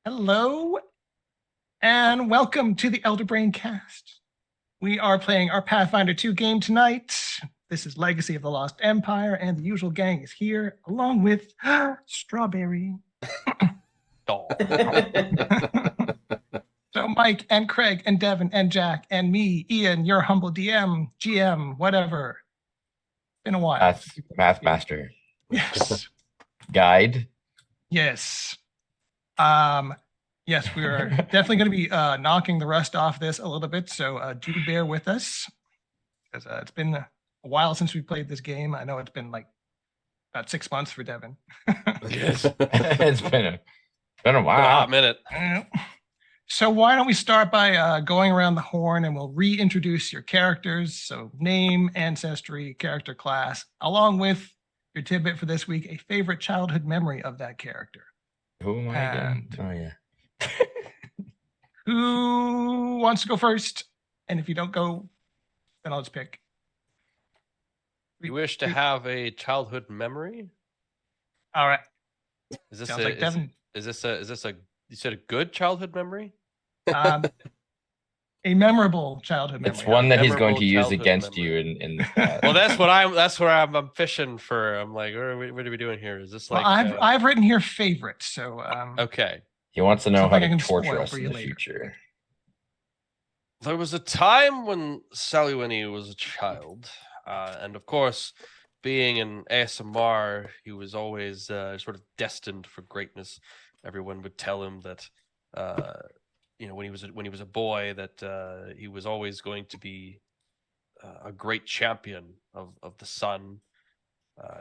Hello, and welcome to the Elder Brain Cast. We are playing our Pathfinder 2 game tonight. This is Legacy of the Lost Empire, and the usual gang is here, along with Strawberry. So Mike and Craig and Devin and Jack and me, Ian, your humble DM, GM, whatever. Been a while. Math master. Yes. Guide. Yes. Yes, we are definitely going to be knocking the rust off this a little bit, so do bear with us, because it's been a while since we played this game. I know it's been like about 6 months for Devin. Yes. It's been a while. A hot minute. So why don't we start by going around the horn, and we'll reintroduce your characters, so name, ancestry, character class, along with your tidbit for this week, a favorite childhood memory of that character. Who am I again? Oh, yeah. Who wants to go first? And if you don't go, then I'll just pick. You wish to have a childhood memory? All right. Is this Sounds like Devin. is this a you said a good childhood memory? A memorable childhood memory. It's one that he's going Memorable to use childhood against memory. you in the Well, that's where I'm fishing for. I'm like, what are we doing here? Is this like Well, I've written here favorite, so okay. He wants to know how Something I to can torture spoil us for in you the later. future. There was a time when Sally Winnie was a child, and of course, being an ASMR, he was always sort of destined for greatness. Everyone would tell him that, when he was a boy, that he was always going to be a great champion of the sun,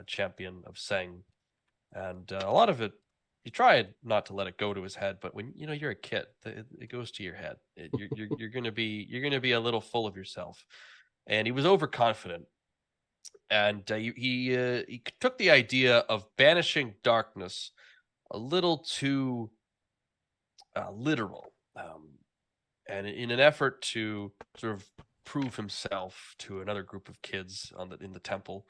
champion of Seng, and a lot of it. He tried not to let it go to his head, but when you're a kid, it goes to your head. You're gonna be a little full of yourself, and he was overconfident, and he took the idea of banishing darkness a little too literal, and in an effort to sort of prove himself to another group of kids in the temple.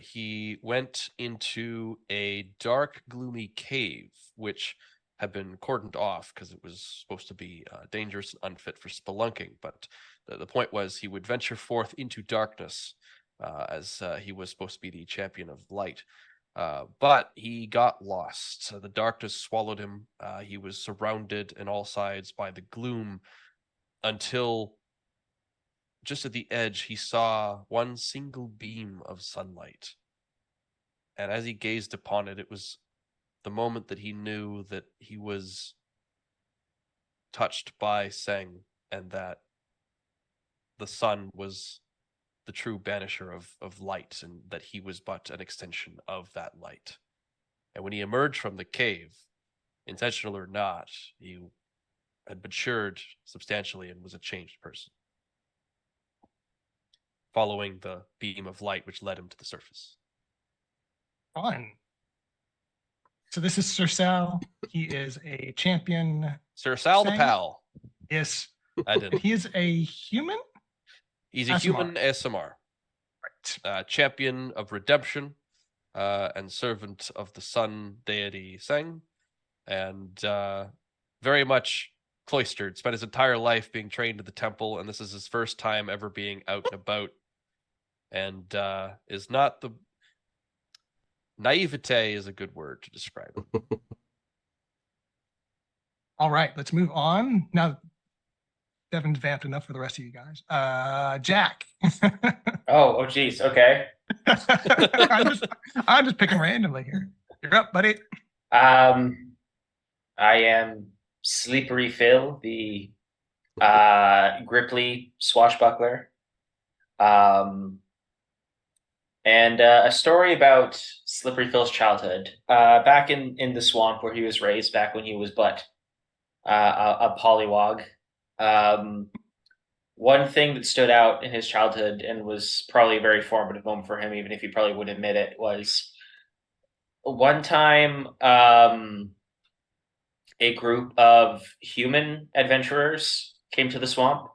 He went into a dark, gloomy cave, which had been cordoned off because it was supposed to be dangerous and unfit for spelunking. But the point was he would venture forth into darkness as he was supposed to be the champion of light. But he got lost. So the darkness swallowed him. He was surrounded on all sides by the gloom until just at the edge, he saw one single beam of sunlight. And as he gazed upon it, it was the moment that he knew that he was touched by Seng, and that the sun was the true banisher of light, and that he was but an extension of that light. And when he emerged from the cave, intentional or not, he had matured substantially and was a changed person, following the beam of light which led him to the surface. Fun. So this is Sir Sal. He is a champion. Sir Sal the Seng? Pal. Yes. I did. He is a human? He's a ASMR. human ASMR. Right. Champion of redemption, and servant of the sun deity Seng, and very much cloistered, spent his entire life being trained in the temple, and this is his first time ever being out and about, and is not the naivete is a good word to describe him. All right, let's move on. Now, Devin's vamped enough for the rest of you guys. Jack. Oh, geez. Okay. I'm just picking randomly here. You're up, buddy. I am Slippery Phil, the Gripply swashbuckler. And a story about Slippery Phil's childhood. Back in the swamp where he was raised, back when he was but a pollywog. One thing that stood out in his childhood and was probably a very formative moment for him, even if he probably wouldn't admit it, was one time a group of human adventurers came to the swamp.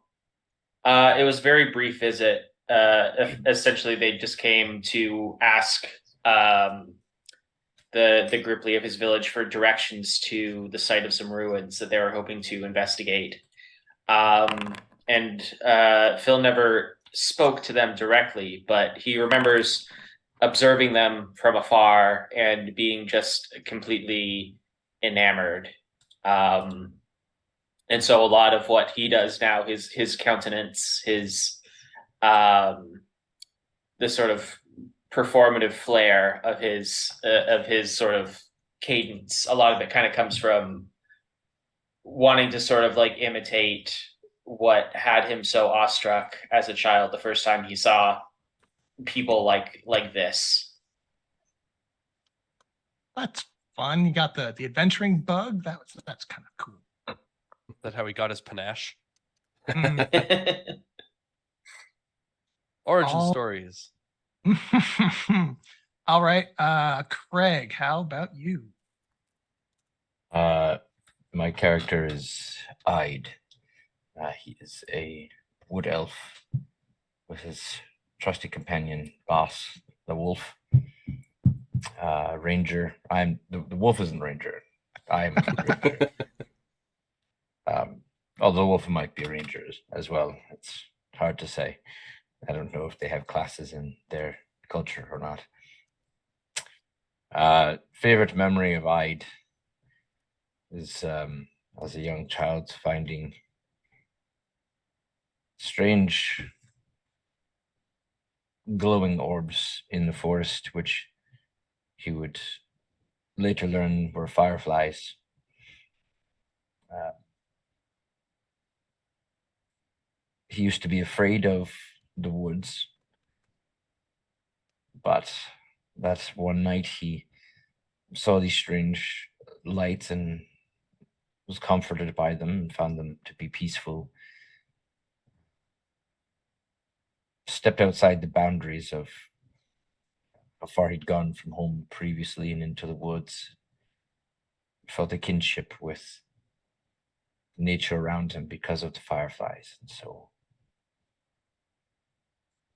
It was a very brief visit. Essentially, they just came to ask the Gripply of his village for directions to the site of some ruins that they were hoping to investigate. And Phil never spoke to them directly, but he remembers observing them from afar and being just completely enamored. And so a lot of what he does now, his countenance, the sort of performative flair of his sort of cadence, a lot of it kind of comes from wanting to sort of like imitate what had him so awestruck as a child the first time he saw people like this. That's fun. You got the adventuring bug. That's kind of cool. Is that how he got his panache? Origin stories. All right, Craig, how about you? My character is Ide. He is a wood elf with his trusty companion, Boss, the wolf. Ranger. The wolf isn't ranger. I'm ranger. Although wolf might be a ranger as well. It's hard to say. I don't know if they have classes in their culture or not. Favorite memory of Ide is as a young child finding strange glowing orbs in the forest, which he would later learn were fireflies. He used to be afraid of the woods, but that one night he saw these strange lights and was comforted by them and found them to be peaceful. Stepped outside the boundaries of how far he'd gone from home previously and into the woods. Felt a kinship with nature around him because of the fireflies. And so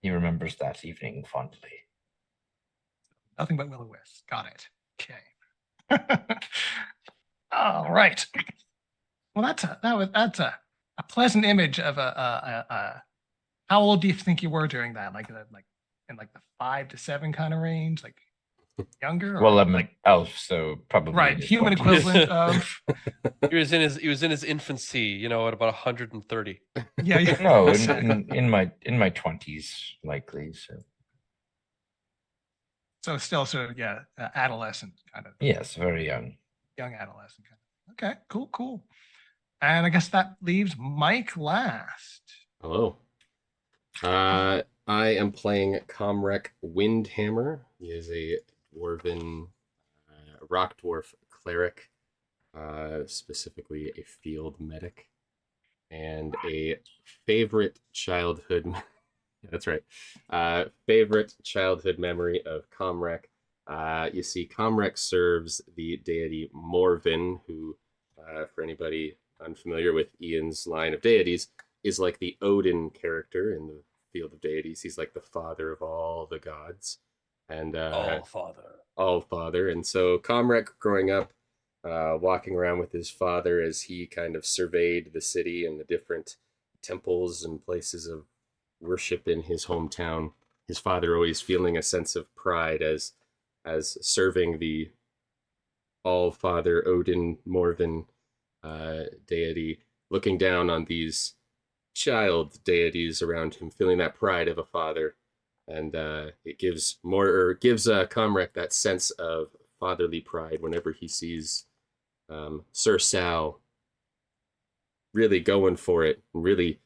he remembers that evening fondly. Nothing but will-o-wisp. Got it. Okay. All right. Well, that's a pleasant image of a how old do you think you were during that? Like in like the 5 to 7 kind of range, like younger? Well, I'm like an elf, so probably right, in his human 20s. equivalent of He was in his infancy, at about 130. yeah. No, in my 20s, likely. So still sort of adolescent kind of. Yes, very young. Young adolescent kind of. Okay, cool. And I guess that leaves Mike last. Hello. I am playing Comrec Windhammer. He is a dwarven rock dwarf cleric, specifically a field medic, and a favorite childhood. That's right. Favorite childhood memory of Comrec. You see, Comrec serves the deity Morvin, who, for anybody unfamiliar with Ian's line of deities, is like the Odin character in the field of deities. He's like the father of all the gods. And All father. all father. And so Comrec growing up walking around with his father as he kind of surveyed the city and the different temples and places of worship in his hometown. His father always feeling a sense of pride as serving the All-Father Odin Morven deity, looking down on these child deities around him, feeling that pride of a father. And it gives Comrec that sense of fatherly pride whenever he sees Sir Sal really going for it, really,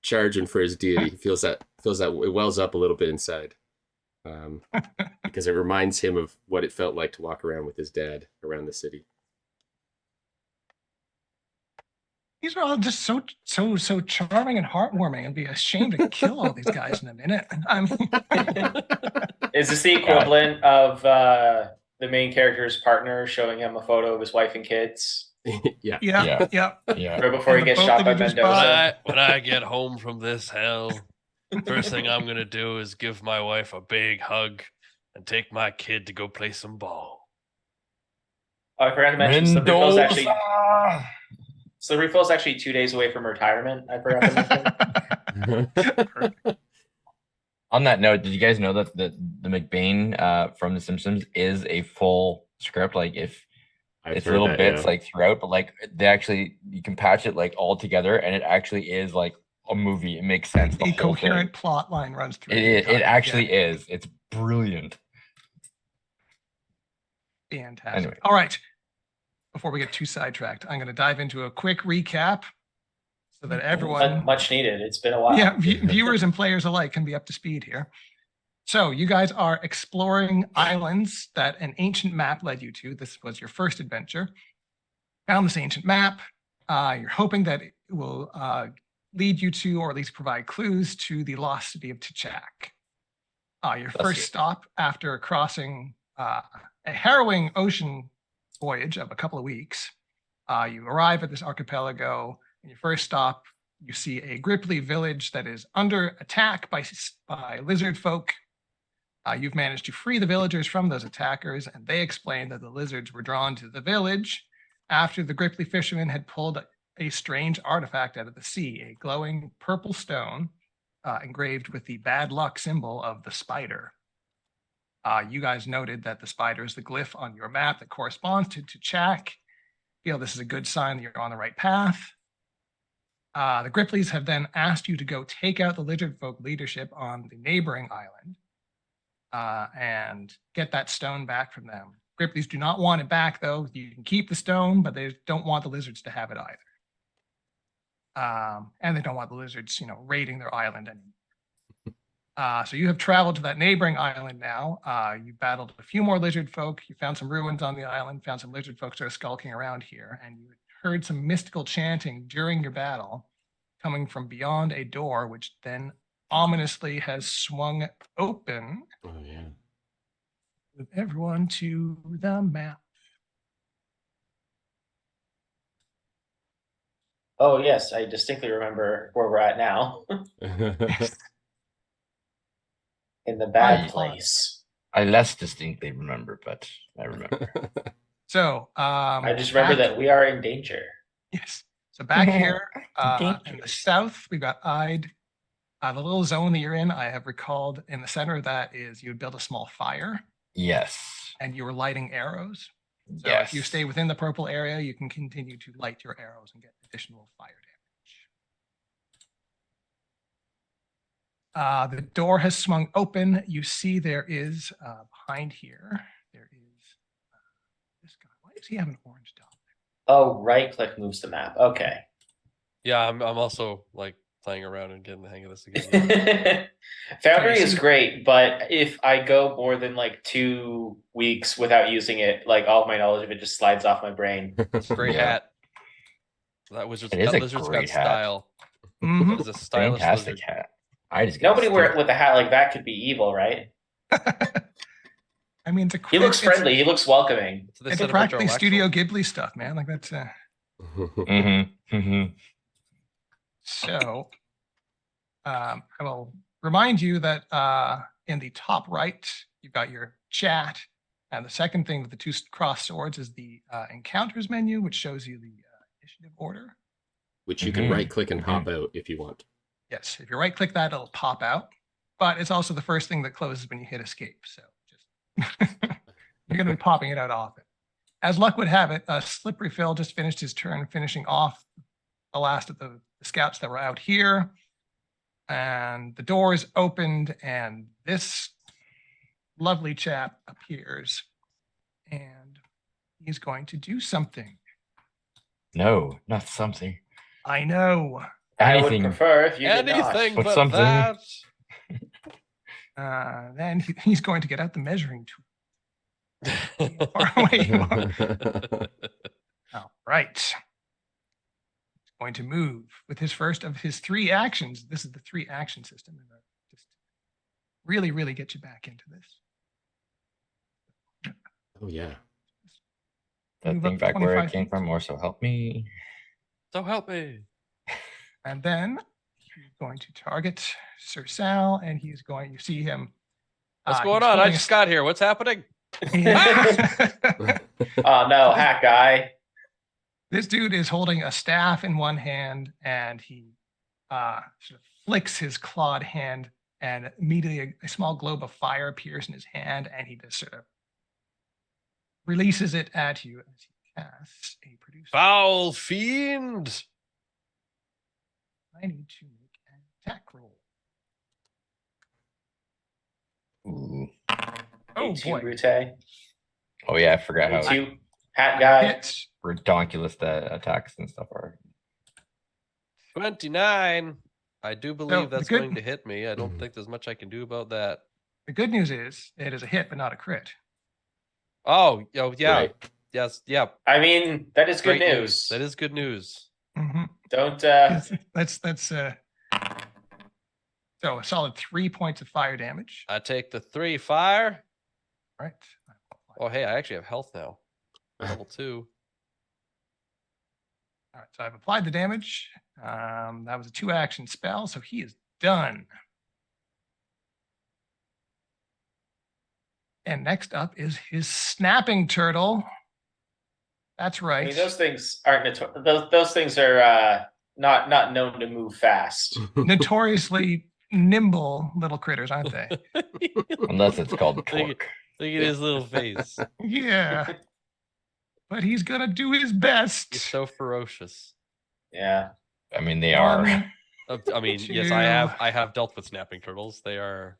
charging for his deity. He feels that it wells up a little bit inside, because it reminds him of what it felt like to walk around with his dad around the city. These are all just so charming and heartwarming. It'd be a shame to kill all these guys in a minute. I mean, Is this the equivalent of the main character's partner showing him a photo of his wife and kids yeah. right before he And the gets boat shot that by he just Mendoza? When I get home from this hell, first thing I'm gonna do is give my wife a big hug and take my kid to go play some ball. Oh, I forgot to mention Slippery Phil's actually. Mendoza! Slippery Phil's actually 2 days away from retirement. I forgot to mention. On that note, did you guys know that the McBain from The Simpsons is a full script? Like, if it's little bits like throughout, but like you can patch it like all together, and it actually is like a movie. It makes sense. A coherent plot line runs through. It actually is. It's brilliant. Fantastic. Anyway. All right. Before we get too sidetracked, I'm going to dive into a quick recap so that everyone, Much needed. It's been a while. yeah, viewers and players alike can be up to speed here. So you guys are exploring islands that an ancient map led you to. This was your first adventure. Found this ancient map. You're hoping that it will lead you to, or at least provide clues to, the lost city of T'Chak. Your first stop after crossing a harrowing ocean voyage of a couple of weeks, you arrive at this archipelago. And your first stop, you see a Gripply village that is under attack by lizard folk. You've managed to free the villagers from those attackers, and they explain that the lizards were drawn to the village after the Gripply fishermen had pulled a strange artifact out of the sea, a glowing purple stone engraved with the bad luck symbol of the spider. You guys noted that the spider is the glyph on your map that corresponds to T'Chak. Feel this is a good sign that you're on the right path. The Gripplies have then asked you to go take out the lizard folk leadership on the neighboring island and get that stone back from them. Gripplies do not want it back, though. You can keep the stone, but they don't want the lizards to have it either. And they don't want the lizards, raiding their island anymore. So you have traveled to that neighboring island now. You battled a few more lizard folk. You found some ruins on the island, found some lizard folks that are skulking around here, and you heard some mystical chanting during your battle coming from beyond a door, which then ominously has swung open. Oh, yeah. With everyone to the map. Oh, yes. I distinctly remember where we're at now. In the bad place. I less distinctly remember, but I remember. So I just remember that we are in danger. Yes. So back here in the south, we've got Ide. The little zone that you're in, I have recalled in the center of that is you would build a small fire. Yes. And you were lighting arrows. So Yes. if you stay within the purple area, you can continue to light your arrows and get additional fire damage. The door has swung open. You see there is behind here, there is this guy. Why does he have an orange dot? Oh, right click moves the map. Okay. Yeah, I'm also like playing around and getting the hang of this again. Foundry is great, but if I go more than like 2 weeks without using it, like all of my knowledge of it just slides off my brain. Great hat. That lizard's It is a lizard's got great hat. style. Mhm. It's a stylish Fantastic lizard. hat. I just Nobody with a hat like that could be evil, right? I mean, He looks friendly. He looks welcoming. So they It's set up a practically Joe Studio Waxel. Ghibli stuff, man. Like that's so. I will remind you that in the top right, you've got your chat, And the second thing with the two crossed swords is the encounters menu, which shows you the initiative order. Which you can Mhm. right click and pop out if you want. Yes, if you right click that, it'll pop out. But it's also the first thing that closes when you hit escape. So just you're going to be popping it out often. As luck would have it, Slippery Phil just finished his turn, finishing off the last of the scouts that were out here. And the door is opened, and this lovely chap appears. And he's going to do something. No, not something. I know. I would Anything. prefer if you did not. Anything What's but something? that. Then he's going to get out the measuring tool. Far away you are. All right. He's going to move with his first of his 3 actions. This is the 3 action system. And just really, really get you back into this. Oh yeah. That Move thing up back where I 25 came feet. from, or so help me. So help me. And then he's going to target Sir Sal, and he's going, you see him. What's he's going on? I holding a just got here. What's happening? Oh no, hack guy. This dude is holding a staff in one hand, and he sort of flicks his clawed hand, and immediately a small globe of fire appears in his hand, and he just sort of releases it at you as he casts a producer. Foul fiend. I need to make an attack roll. Ooh. Oh A2 boy. Brute. Oh yeah, I forgot how A2 hat guy. Hits. redonkulous the attacks and stuff are. 29. I do believe the that's good- going to hit me. I don't think there's much I can do about that. The good news is it is a hit, but not a crit. Oh, yeah. Right. Yes, yeah. I mean, that is good Great news. That is good news. Mhm. Don't That's so a solid 3 points of fire damage. I take the 3 fire. Right. Oh, hey, I actually have health now. Level 2. All right, so I've applied the damage. That was a 2-action spell, so he is done. And next up is his snapping turtle. That's I right. mean those things aren't those things are not known to move fast. Notoriously nimble little critters, aren't they? Unless it's called Look at- torque. Look at his little face. Yeah. But he's gonna do his He's best. so ferocious. Yeah. I mean, they are. One, I mean, yes, Two. I have dealt with snapping turtles. They're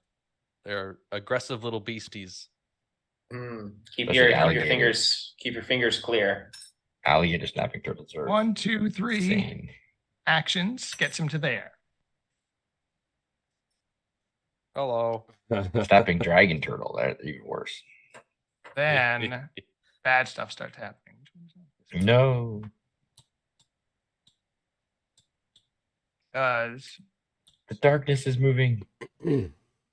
aggressive little beasties. Keep Especially your alligators. fingers clear. Alligator snapping turtles are 1, 2, 3 insane. actions gets him to there. Hello. Snapping dragon turtle, they're even worse. Then bad stuff starts happening. Which one is that? This one. No. Because The darkness is moving.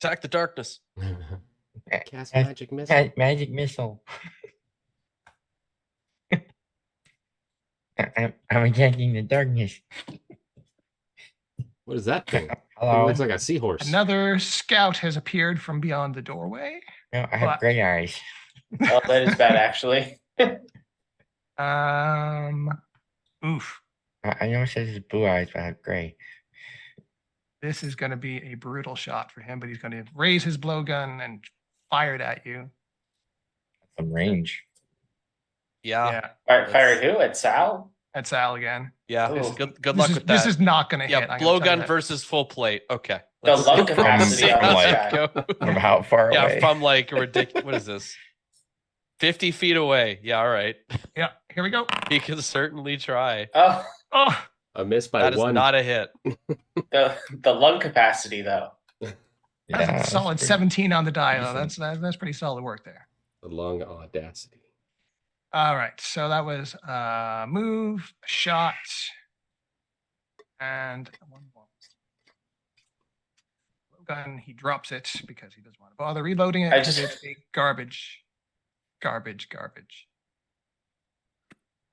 Attack the darkness. Cast magic missile. Magic missile. I'm attacking the darkness. What is that thing? It Hello. looks like a seahorse. another scout has appeared from beyond the doorway. No, I have What? gray eyes. Oh, that is bad actually. Oof. I know it says it's blue eyes, but I have gray. This is going to be a brutal shot for him, but he's going to raise his blowgun and fire it at you. Some range. Yeah. Yeah, Fired who? At Sal? that's Al again. Yeah. Ooh. Good luck with that. This is not going to hit. Yeah, I'm gonna tell you blowgun that. versus full plate. Okay. The let's lung see. capacity on Let's this see how guy. it From goes. how far Yeah, away? from like ridiculous. What is this? 50 feet away. Yeah, all right. Yeah, here we go. He can certainly try. Oh, Oh, A miss by That is one. not a hit. the lung capacity though. that's Yeah, a solid pretty 17 on the die, though. decent. That's pretty solid work there. The lung audacity. All right, so that was move, shot, and one more. Gun, he drops it because he doesn't want to bother reloading it. I 'cause just- it's a garbage.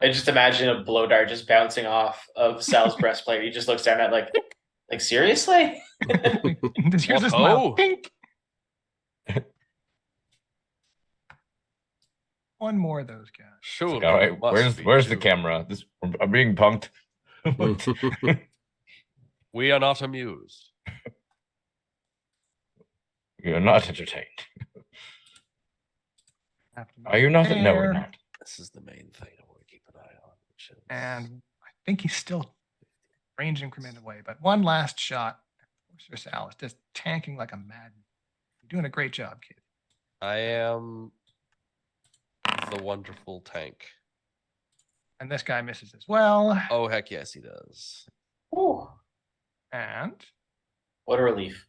I just imagine a blow dart just bouncing off of Sal's breastplate. He just looks down at it like seriously? Here's a Whoa. smile. Pink. one more of those guys. It's Surely. like, all right, it must be where's the two. camera? I'm being punked. We are not amused. You're not entertained. Have to Are you not? there. No, we're not. This is the main thing I want to keep an eye on. Which is... And I think he's still range increment away, but one last shot. Sir Sal is just tanking like a madman. You're doing a great job, kid. I am the wonderful tank. And this guy misses as well. Oh, heck yes, he does. Ooh, And what a relief.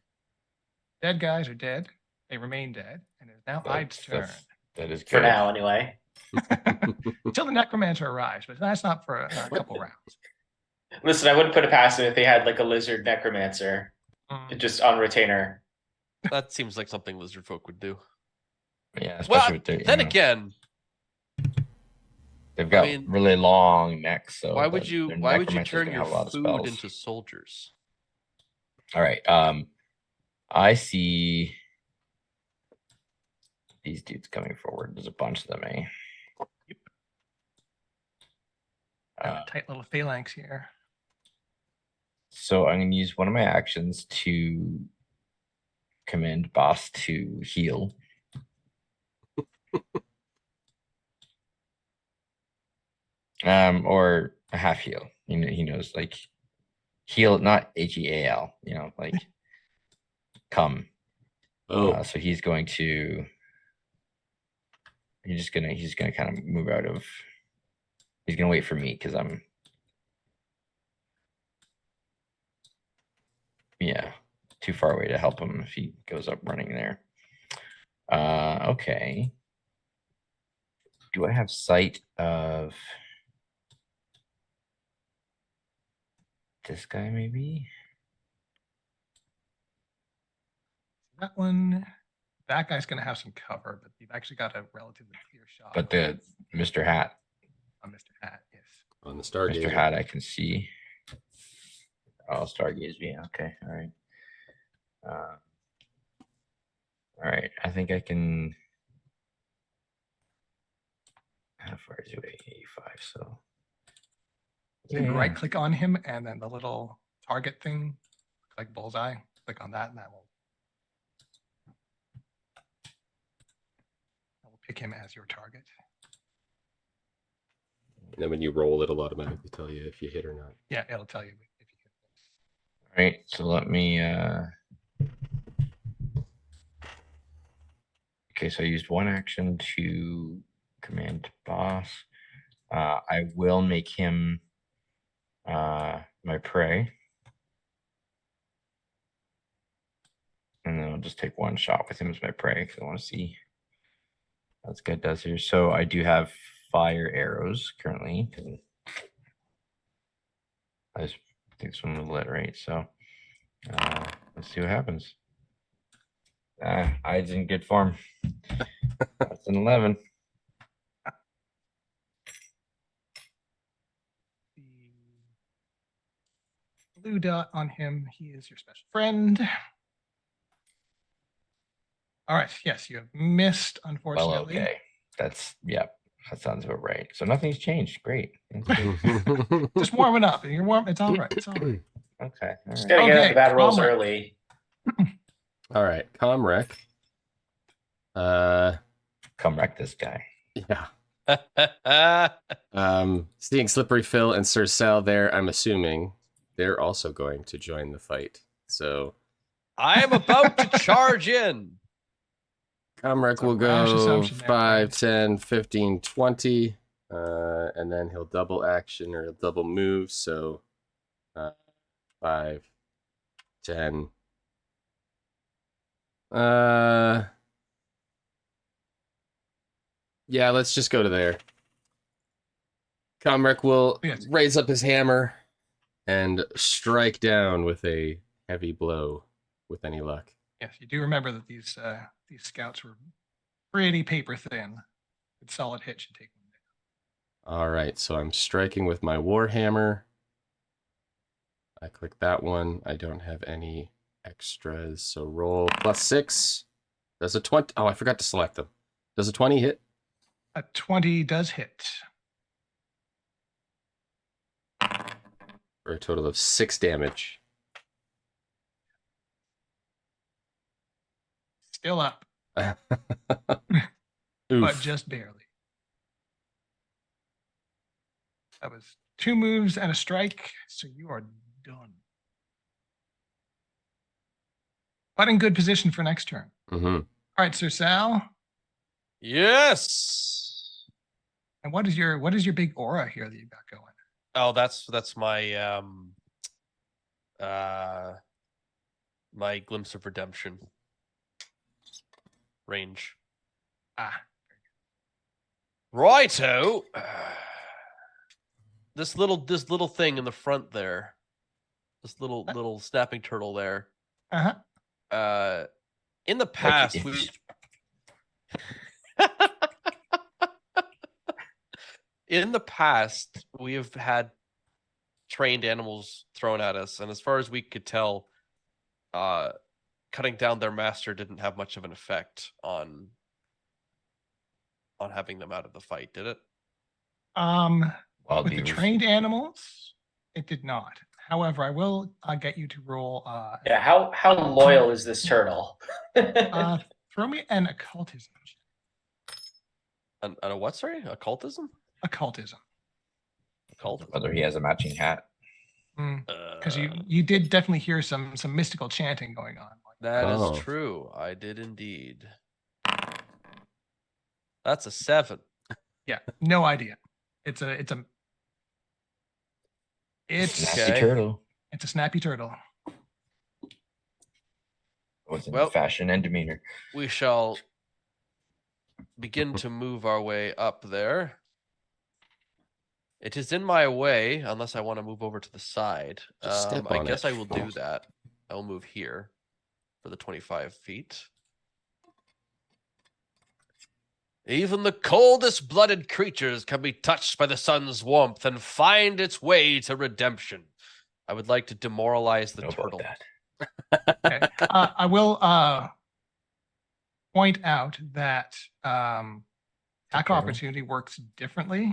dead guys are dead. They remain dead. And it's now Ide's turn. That is good. For now, anyway. Until the necromancer arrives, but that's not for a couple rounds. Listen, I wouldn't put it past him if they had like a lizard necromancer just on retainer. That seems like something lizard folk would do. Yeah, Well, especially with their, then again, they've got mean, really long necks. So why would their you necromancer's turn gonna your have a lot of food spells. into soldiers? All right. I see these dudes coming forward. There's a bunch of them, eh? Got a tight little phalanx here. So I'm going to use one of my actions to command boss to heal. Or a half heal. You know, he knows, like, heal, not HEAL. You know, like come. Oh, So he's going to. He's gonna kind of move out of. He's gonna wait for me because I'm. Yeah, too far away to help him if he goes up running there. Okay. Do I have sight of this guy maybe? That guy's going to have some cover, but you've actually got a relatively clear shot. But the Mr. Hat, on Mr. Hat, yes. on the Stargazer. Mr. Hat, I can see. Oh, Stargaze, yeah, okay, all right. All right, I think I can. How far is it away? 85, so. You can right click on him and then the little target thing, like bullseye, click on that and that will pick him as your target. And then when you roll, it'll automatically tell you if you hit or not. Yeah, it'll tell you if you hit this. All right, so let me. Okay, so I used one action to command boss. I will make him my prey. And then I'll just take one shot with him as my prey because I want to see how this guy does here. So I do have fire arrows currently. I just think this one was lit, right? So let's see what happens. Eyes in good form. That's an 11. The blue dot on him, he is your special friend. All right, yes, you have missed, unfortunately. Well, okay. That sounds about right. So nothing's changed. Great. Just warming up. You're warm. It's all right. It's all right. Okay. All Just right. gotta get out Okay, the bad rolls Comrade. early. All right, Comrec. Come wreck this guy. Yeah. Seeing Slippery Phil and Sir Sal there, I'm assuming they're also going to join the fight. So I am about to charge in. Comrec It's a will rash go assumption there, 5, 10, 15, 20. And then he'll double action or he'll double move. So 5, 10. Yeah, let's just go to there. Comrec will Yes. raise up his hammer and strike down with a heavy blow with any luck. Yes, you do remember that these scouts were pretty paper thin. Good solid hit should take one down. All right, so I'm striking with my warhammer. I click that one. I don't have any extras, so roll +6. Does a 20? Oh, I forgot to select them. Does a 20 hit? A 20 does hit. For a total of 6 damage. Still up, but Oof. just barely. That was 2 moves and a strike, so you are done. But in good position for next turn. Mm-hmm. All right, Sir Sal. Yes. And what is your big aura here that you got going? Oh, that's my my glimpse of redemption range. Ah, Righto. This little thing in the front there. This little snapping turtle there. uh-huh. In the past, in the past, we have had trained animals thrown at us, and as far as we could tell, cutting down their master didn't have much of an effect on having them out of the fight, did it? Wild With the beavers. trained animals, it did not. However, I will get you to roll. Yeah, how loyal is this turtle? Throw me an occultism. And a what? Sorry, occultism. Occultism. Occultism. Whether he has a matching hat. Because you did definitely hear some mystical chanting going on. That Oh. is true. I did indeed. That's a 7. Yeah, no idea. It's a Snappy Okay. turtle. it's a snappy turtle. Both in Well- fashion and demeanor. We shall begin to move our way up there. It is in my way, unless I want to move over to the side. Just step I on guess it. I will do that. I'll move here for the 25 feet. Even the coldest blooded creatures can be touched by the sun's warmth and find its way to redemption. I would like to demoralize the Know about turtle. that. Okay. I will point out that attack turtle. opportunity works differently.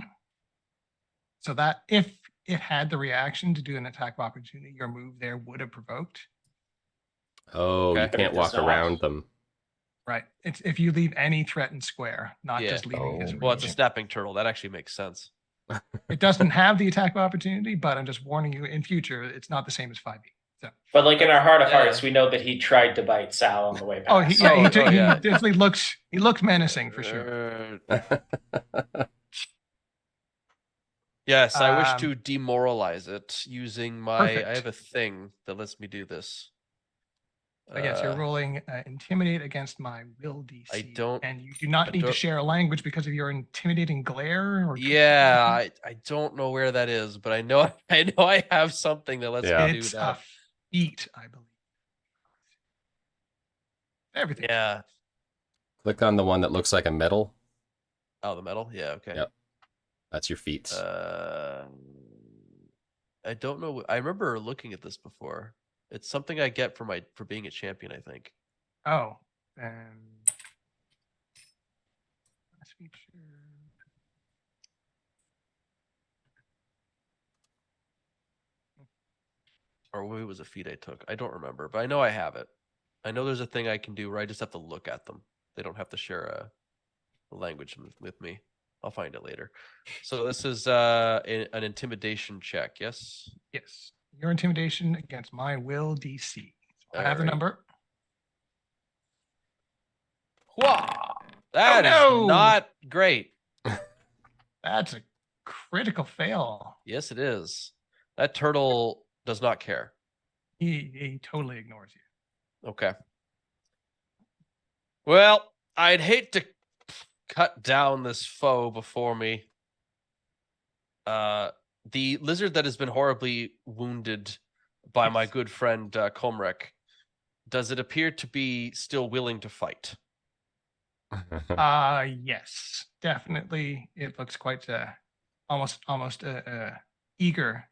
So that if it had the reaction to do an attack of opportunity, your move there would have provoked. Oh, Okay. you But it can't does walk not. around them. Right. It's if you leave any threatened square, not Yeah. just leaving his Oh. Well, it's a range. snapping turtle. That actually makes sense. It doesn't have the attack of opportunity, but I'm just warning you in future, it's not the same as 5e. So But like in our heart of Yeah. hearts, we know that he tried to bite Sal on the way oh past. he, yeah, he, Oh, took- oh, he yeah. definitely looks menacing for sure. Yes, I wish to Um, demoralize it using my. I perfect. have a thing that lets me do this. But yes, you're Uh, rolling intimidate against my will DC. I don't- and you do not I need to don't- share a language because of your intimidating glare or Yeah, I don't know where that is, but I know I have something that lets Yeah. me do it's a that. feat, I believe. Everything. Yeah. Click on the one that looks like a medal. Oh, the metal. Yeah. Okay. Yep. That's your feats. I don't know. I remember looking at this before. It's something I get for being a champion, I think. Oh, then last feature. Or maybe it was a feat I took. I don't remember, but I know I have it. I know there's a thing I can do where I just have to look at them. They don't have to share a language with me. I'll find it later. So this is an intimidation check, yes? Yes, your intimidation against my will DC. I have the Alright. number. Whoa! That is no! not great. That's a critical fail. Yes, it is. That turtle does not care. He totally ignores you. Okay. Well, I'd hate to cut down this foe before me. The lizard that has been horribly wounded by my good friend Comrec, does it appear to be still willing to fight? Yes, definitely. It looks quite almost eager,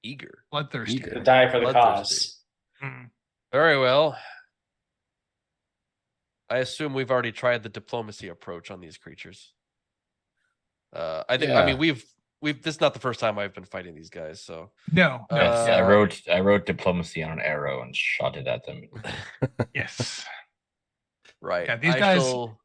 Eager. bloodthirsty. Eager. To die for the Bloodthirsty. cause. Mm. Very well. I assume we've already tried the diplomacy approach on these creatures. I think. I Yeah. mean, we've. This is not the first time I've been fighting these guys. So No. no. Yes, Uh, I wrote diplomacy on an arrow and shot it at them. Yes. right. Yeah, these I guys- shall-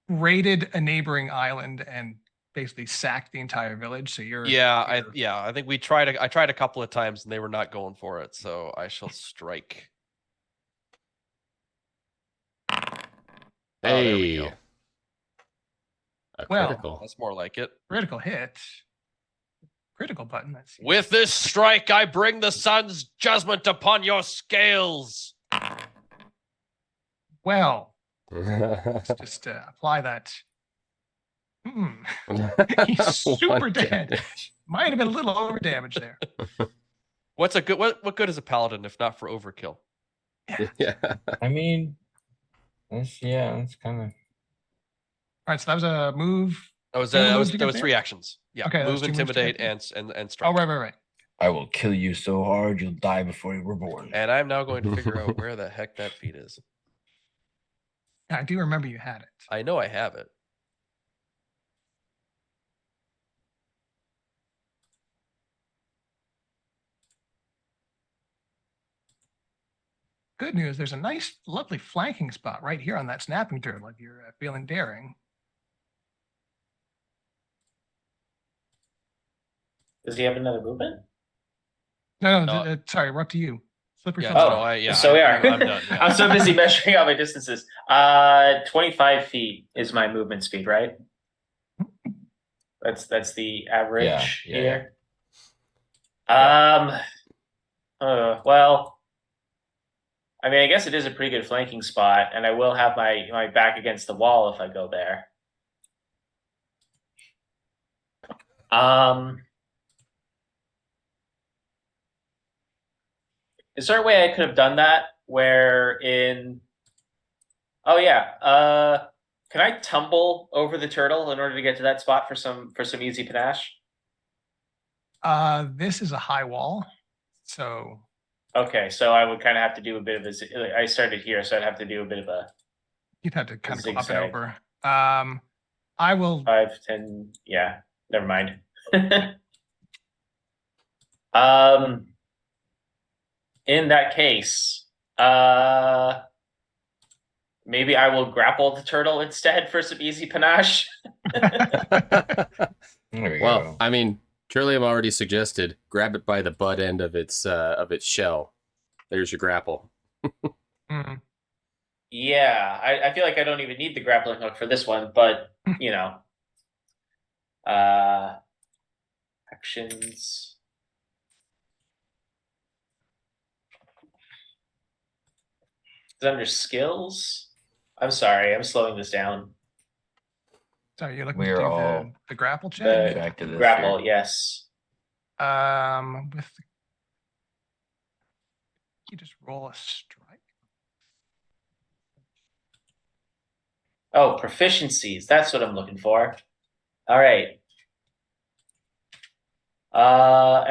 Raided a neighboring island and basically sacked the entire village. So you're Yeah, I think we tried. I tried a couple of times and they were not going for it. So I shall strike. Oh, there we Hey. go. A Well, critical. That's more like it. critical hit. Critical button. Let's see. With this strike, I bring the sun's judgment upon your scales. Well, let's just apply that. He's super One dead. damage. Might have been a little over damage there. What's a good? What good is a paladin if not for overkill? Yeah. I mean, that's kind of. All right, so that was a move. That was Two moves that to get was there? 3 actions. Yeah, Okay, that was move, 2 moves to intimidate, get and strike. Oh, right. I will kill you so hard you'll die before you were born. And I'm now going to figure out where the heck that feat is. I do remember you had it. I know I have it. Good news. There's a nice, lovely flanking spot right here on that snapping turtle if you're feeling daring. Does he have another movement? No, No. sorry, we're up to you. Slippery Yeah, foot. no, so we are. I'm done. Yeah. I'm so busy measuring out my distances. 25 feet is my movement speed, right? That's the average Yeah, here. Well, I mean, I guess it is a pretty good flanking spot, and I will have my back against the wall if I go there. Is there a way I could have done that where oh yeah, can I tumble over the turtle in order to get to that spot for some easy panache? This is a high wall, so Okay, so I would kind of have to do a bit of a. I started here, so I'd have to do a bit of a you'd have to kind of go up and Zigzag. over. I will. 5, 10. Yeah, never mind. In that case, maybe I will grapple the turtle instead for some easy panache. There we Well, go. I mean, Trillium already suggested grab it by the butt end of its shell. There's your grapple. Mm, Yeah, I feel like I don't even need the grappling hook for this one, but you know. Actions. Is it under skills? I'm sorry, I'm slowing this down. sorry, you're looking We're to do all the grapple check. The Back to this grapple, here. yes. With you just roll a strike. Oh, proficiencies. That's what I'm looking for. All right. And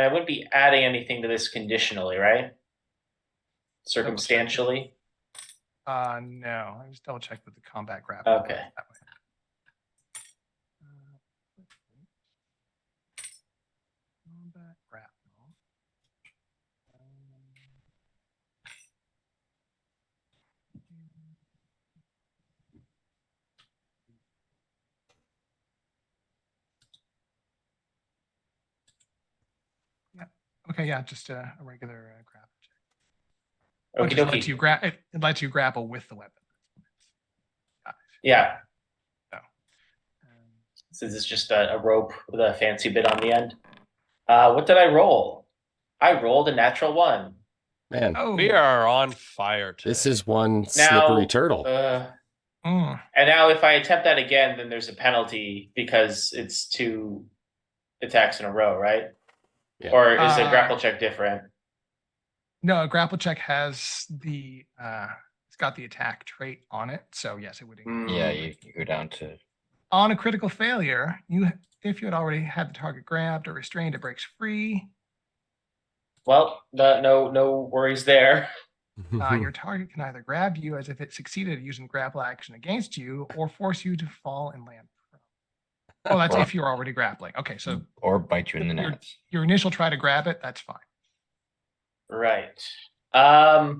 I wouldn't be adding anything to this conditionally, right? Circumstantially. No, I just double checked with the combat grapple. Okay. That way. Combat grapple. Yeah. Okay. Yeah. Just a regular grapple check. Oh, it Okie just lets dokie. you it lets you grapple with the weapon. Got it. Yeah, Um, since it's just a rope with a fancy bit on the end. What did I roll? I rolled a natural 1. Man, oh, We are on fire today. this is one Now, slippery turtle. mm, And now if I attempt that again, then there's a penalty because it's 2 attacks in a row, right? Yeah. Or is the Uh, grapple check different? no, a grapple check has the it's got the attack trait on it. So yes, it would. Yeah, you go down to. On a critical failure, if you had already had the target grabbed or restrained, it breaks free. Well, no worries there. Your target can either grab you as if it succeeded at using grapple action against you, or force you to fall and land. Oh, that's if you're already grappling. Okay, so Or bite you in the nuts. your initial try to grab it, that's fine. Right. I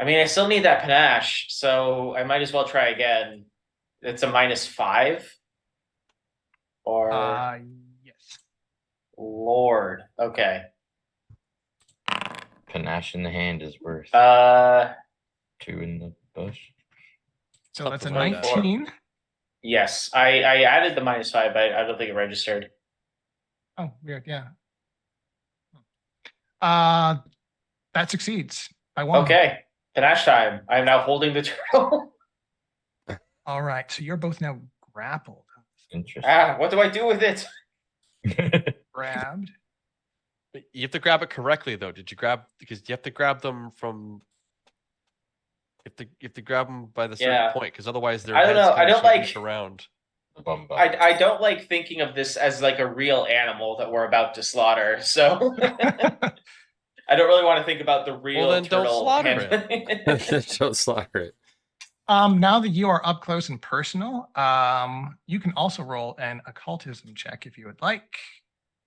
mean, I still need that panache, so I might as well try again. It's a -5. Or Yes. Lord. Okay. Panache in the hand is worth 2 in the bush. So that's a Something like that. 19. Yes, I added the -5, but I don't think it registered. Oh, weird. Yeah. That succeeds by 1. Okay, panache time. I'm now holding the turtle. All right. So you're both now grappled. Interesting. What do I do with it? Grabbed. You have to grab it correctly, though. Did you grab? Because you have to grab them from. You have to grab them by the certain point, because otherwise their I don't heads know. I kind of don't like- swoosh around. I don't like thinking of this as like a real animal that we're about to slaughter. So I don't really want to think about the real then don't turtle. slaughter Don't slaughter it. Now that you are up close and personal, you can also roll an occultism check if you would like.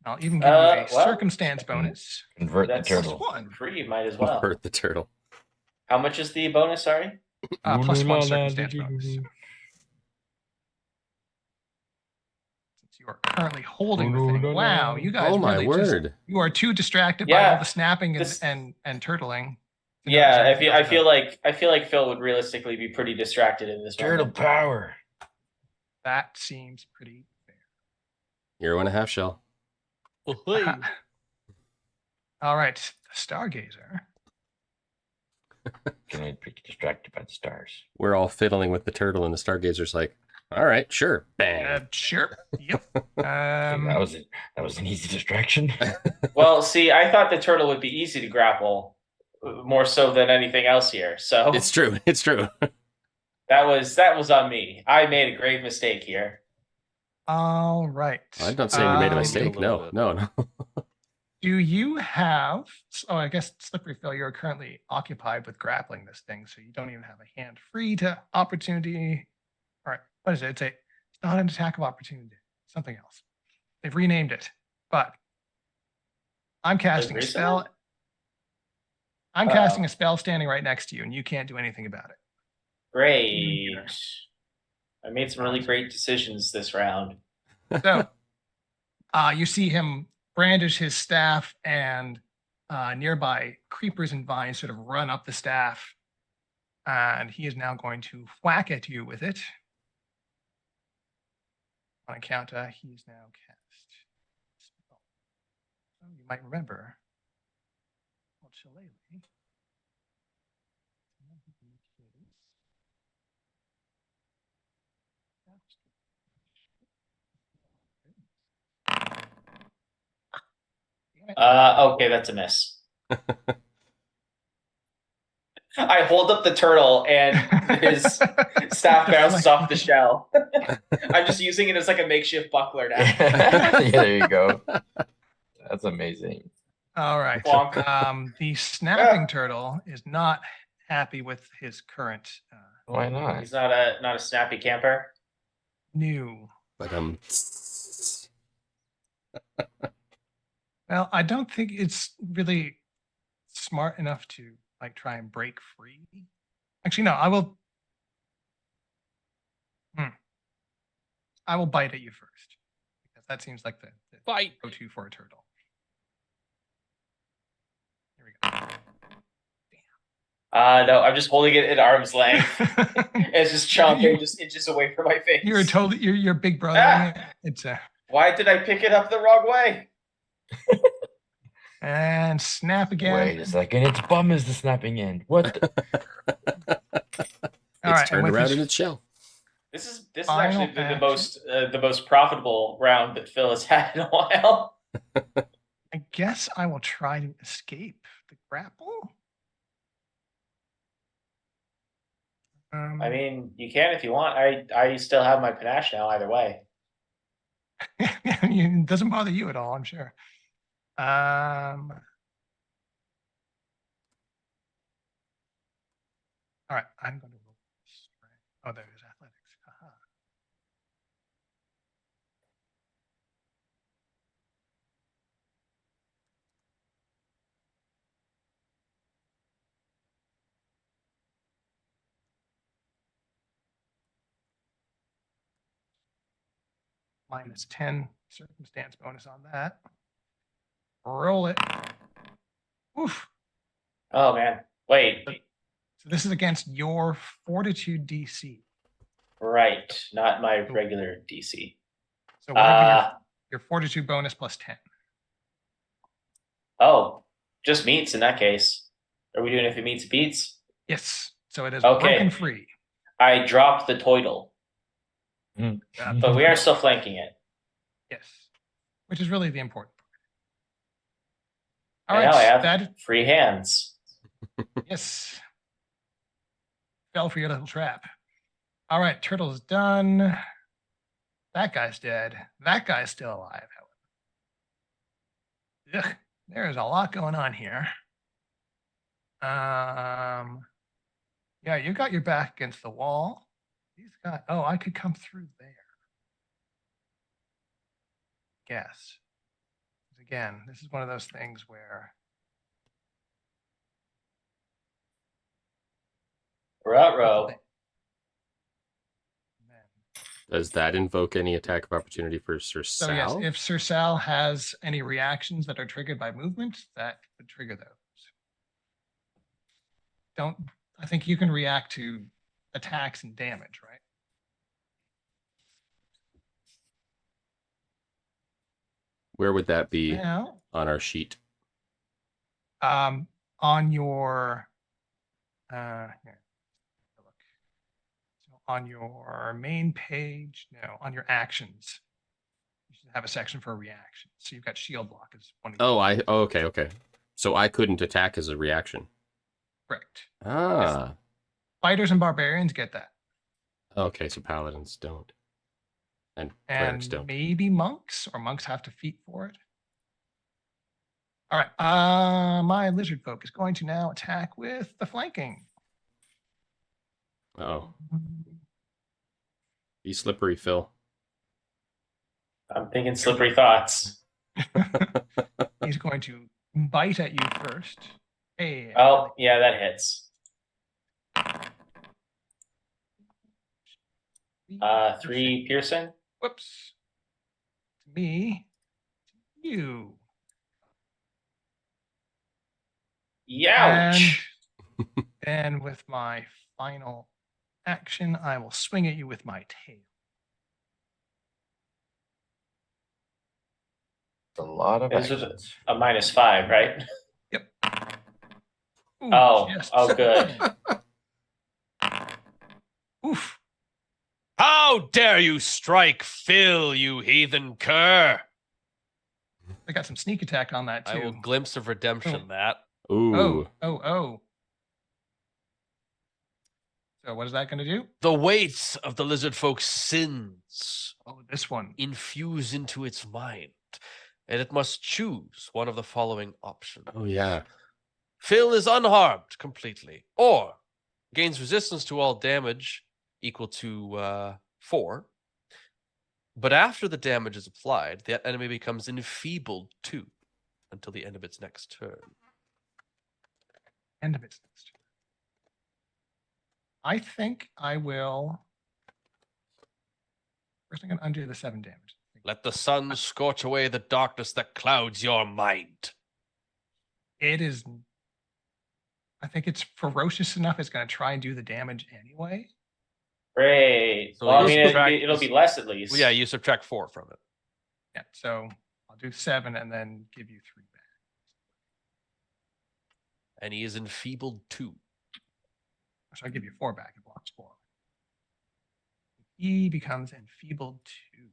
I'll even give you a well, circumstance bonus. Convert the That's turtle. +1. Free, might as well. Hurt the turtle. How much is the bonus? Sorry. +1 circumstance bonus. Since you are currently holding the thing. Wow, you guys Oh my really word. you are too distracted by all Yeah, the snapping this- and turtling. to Yeah, notice I anything feel else. I feel like Phil would realistically be pretty distracted in this Turtle moment. power. That seems pretty fair. Hero and a half shell. Ahoy. All right, the Stargazer. Can I be distracted by the stars? We're all fiddling with the turtle, and the stargazer's like, "All right, sure." Bang. Sure. Yep. that was an easy distraction. Well, see, I thought the turtle would be easy to grapple, more so than anything else here. So It's true. It's true. that was on me. I made a grave mistake here. All right. I'm not saying you made a Um, mistake. a little No, bit. no. Do you have? Oh, I guess Slippery Phil, you're currently occupied with grappling this thing, so you don't even have a hand free to opportunity. All right, what is it? It's not an attack of opportunity. Something else. They've renamed it, but I'm casting a spell. recently? I'm casting a spell standing right next to you, and you can't do anything about it. Great. I made some really great decisions this round. So, you see him brandish his staff, and nearby creepers and vines sort of run up the staff, and he is now going to whack at you with it. On a count, he is now cast. Spell. Oh, you might remember. Well, Shillelagh. Okay, that's a miss. I hold up the turtle and his staff bounces off the shell. I'm just using it as like a makeshift buckler now. Yeah, there you go. That's amazing. All right. Bonk. The snapping turtle is not happy with his current Why not? He's not a snappy camper. new. But Well, I don't think it's really smart enough to like try and break free. Actually, no, I will. I will bite at you first because that seems like the Bite. go-to for a turtle. Here we go. No, I'm just holding it at arm's length. It's just chomping You- just inches away from my face. You're totally your big brother. Ah! It's a Why did I pick it up the wrong way? and snap again. Wait a second. Its bum is the snapping end. What? All it's right, and turned with around his in its shell. This is Final actually the action. most profitable round that Phil has had in a while. I guess I will try to escape the grapple. I mean, you can if you want. I still have my panache now. Either way. It doesn't bother you at all, I'm sure. All right, I'm going to roll. Oh, there's athletics. Haha. Minus 10 circumstance bonus on that. Roll it. Oof. Oh man. Wait. So this is against your fortitude DC. Right. Not my regular DC. So whatever your fortitude bonus plus 10. Oh, just meets in that case. Are we doing if it meets beats? Yes. So it is Okay. broken free. I dropped the toidle, but we are still flanking it. Yes. Which is really the important part. All And now I right. have free hands. Yes. Fell for your little trap. All right. Turtle's done. That guy's dead. That guy's still alive, however. Ugh, there's a lot going on here. Yeah, you got your back against the wall. He's got, oh, I could come through there. Guess. Again, this is one of those things where Ruh-roh. Does that invoke any attack of opportunity for Sir So Sal? yes, if Sir Sal has any reactions that are triggered by movement, that would trigger those. I think you can react to attacks and damage, right? Where would that be Now, on our sheet? on your here, look. So on your main page, no, on your actions, you should have a section for reactions. So you've got shield block as one. Okay. So I couldn't attack as a reaction. Correct. Ah. Fighters and barbarians get that, Okay, so paladins don't. And clerics and don't. maybe monks, or monks have to feat for it. All right, my lizard folk is going to now attack with the flanking. Oh. Be slippery, Phil. I'm thinking slippery thoughts. He's going to bite at you first. Hey. Oh, yeah, that hits. 3 piercing. Whoops. To me. To you. Youch. And with my final action, I will swing at you with my tail. A lot of This is actions. a -5, right? Yep. Ooh, Oh, just oh, good. Oof. How dare you strike Phil, you heathen cur! I got some sneak attack on that too. I will glimpse of redemption that. Ooh. Oh. So what is that going to do? The weight of the lizard folk's sins Oh, this one. infuse into its mind, and it must choose one of the following options. Oh, yeah. Phil is unharmed completely, or gains resistance to all damage equal to 4. But after the damage is applied, that enemy becomes enfeebled 2 until the end of its next turn. End of its next turn. I think I will. First, I'm going to undo the 7 damage. Let the sun scorch away the darkness that clouds your mind. It is. I think it's ferocious enough. It's going to try and do the damage anyway. Great. So Well, I you mean, subtract- it'll be less at least. Well, yeah, you subtract 4 from it. Yeah. So I'll do 7 and then give you 3 back. And he is enfeebled 2. So I'll give you 4 back. It blocks 4. He becomes enfeebled 2.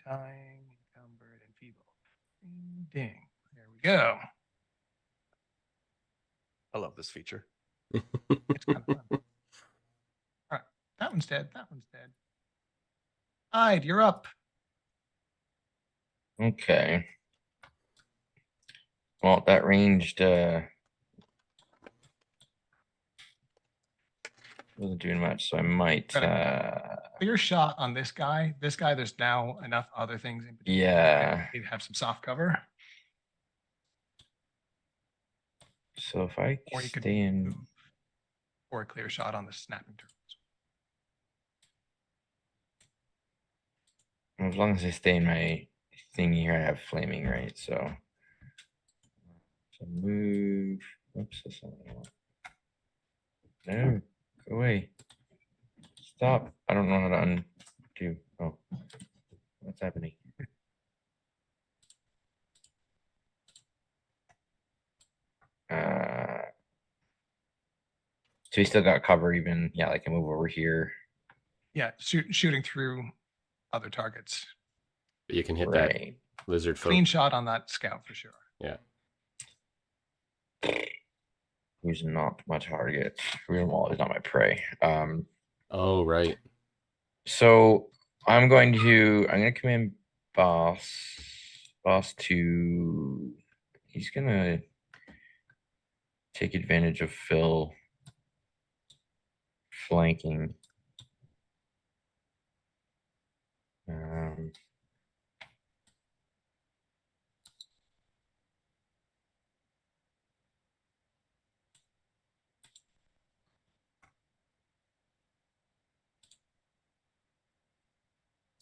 Dying, encumbered, enfeebled. Ding, ding. There we go. I love this feature. It's kind of fun. All right. That one's dead. That one's dead. Hyde, you're up. Okay. Well, that ranged Wasn't doing much, so I might. Clear shot on this guy. This guy, there's now enough other things in between. Yeah. He'd have some soft cover. So if I Or he could stay in, move. Or a clear shot on the snapping turtles. as long as I stay in my thing here, I have flaming, right? So move. Oops, that's not what I want. No, go away. Stop. I don't know how to undo. Oh, what's happening? So he still got cover even. Yeah, like I move over here. Yeah, shooting through other targets. But you can hit Right. that lizard folk. Clean shot on that scout for sure. Yeah. Who's not my target? Greenwald is not my prey. Oh, right. So I'm gonna come in boss to, he's gonna take advantage of Phil flanking.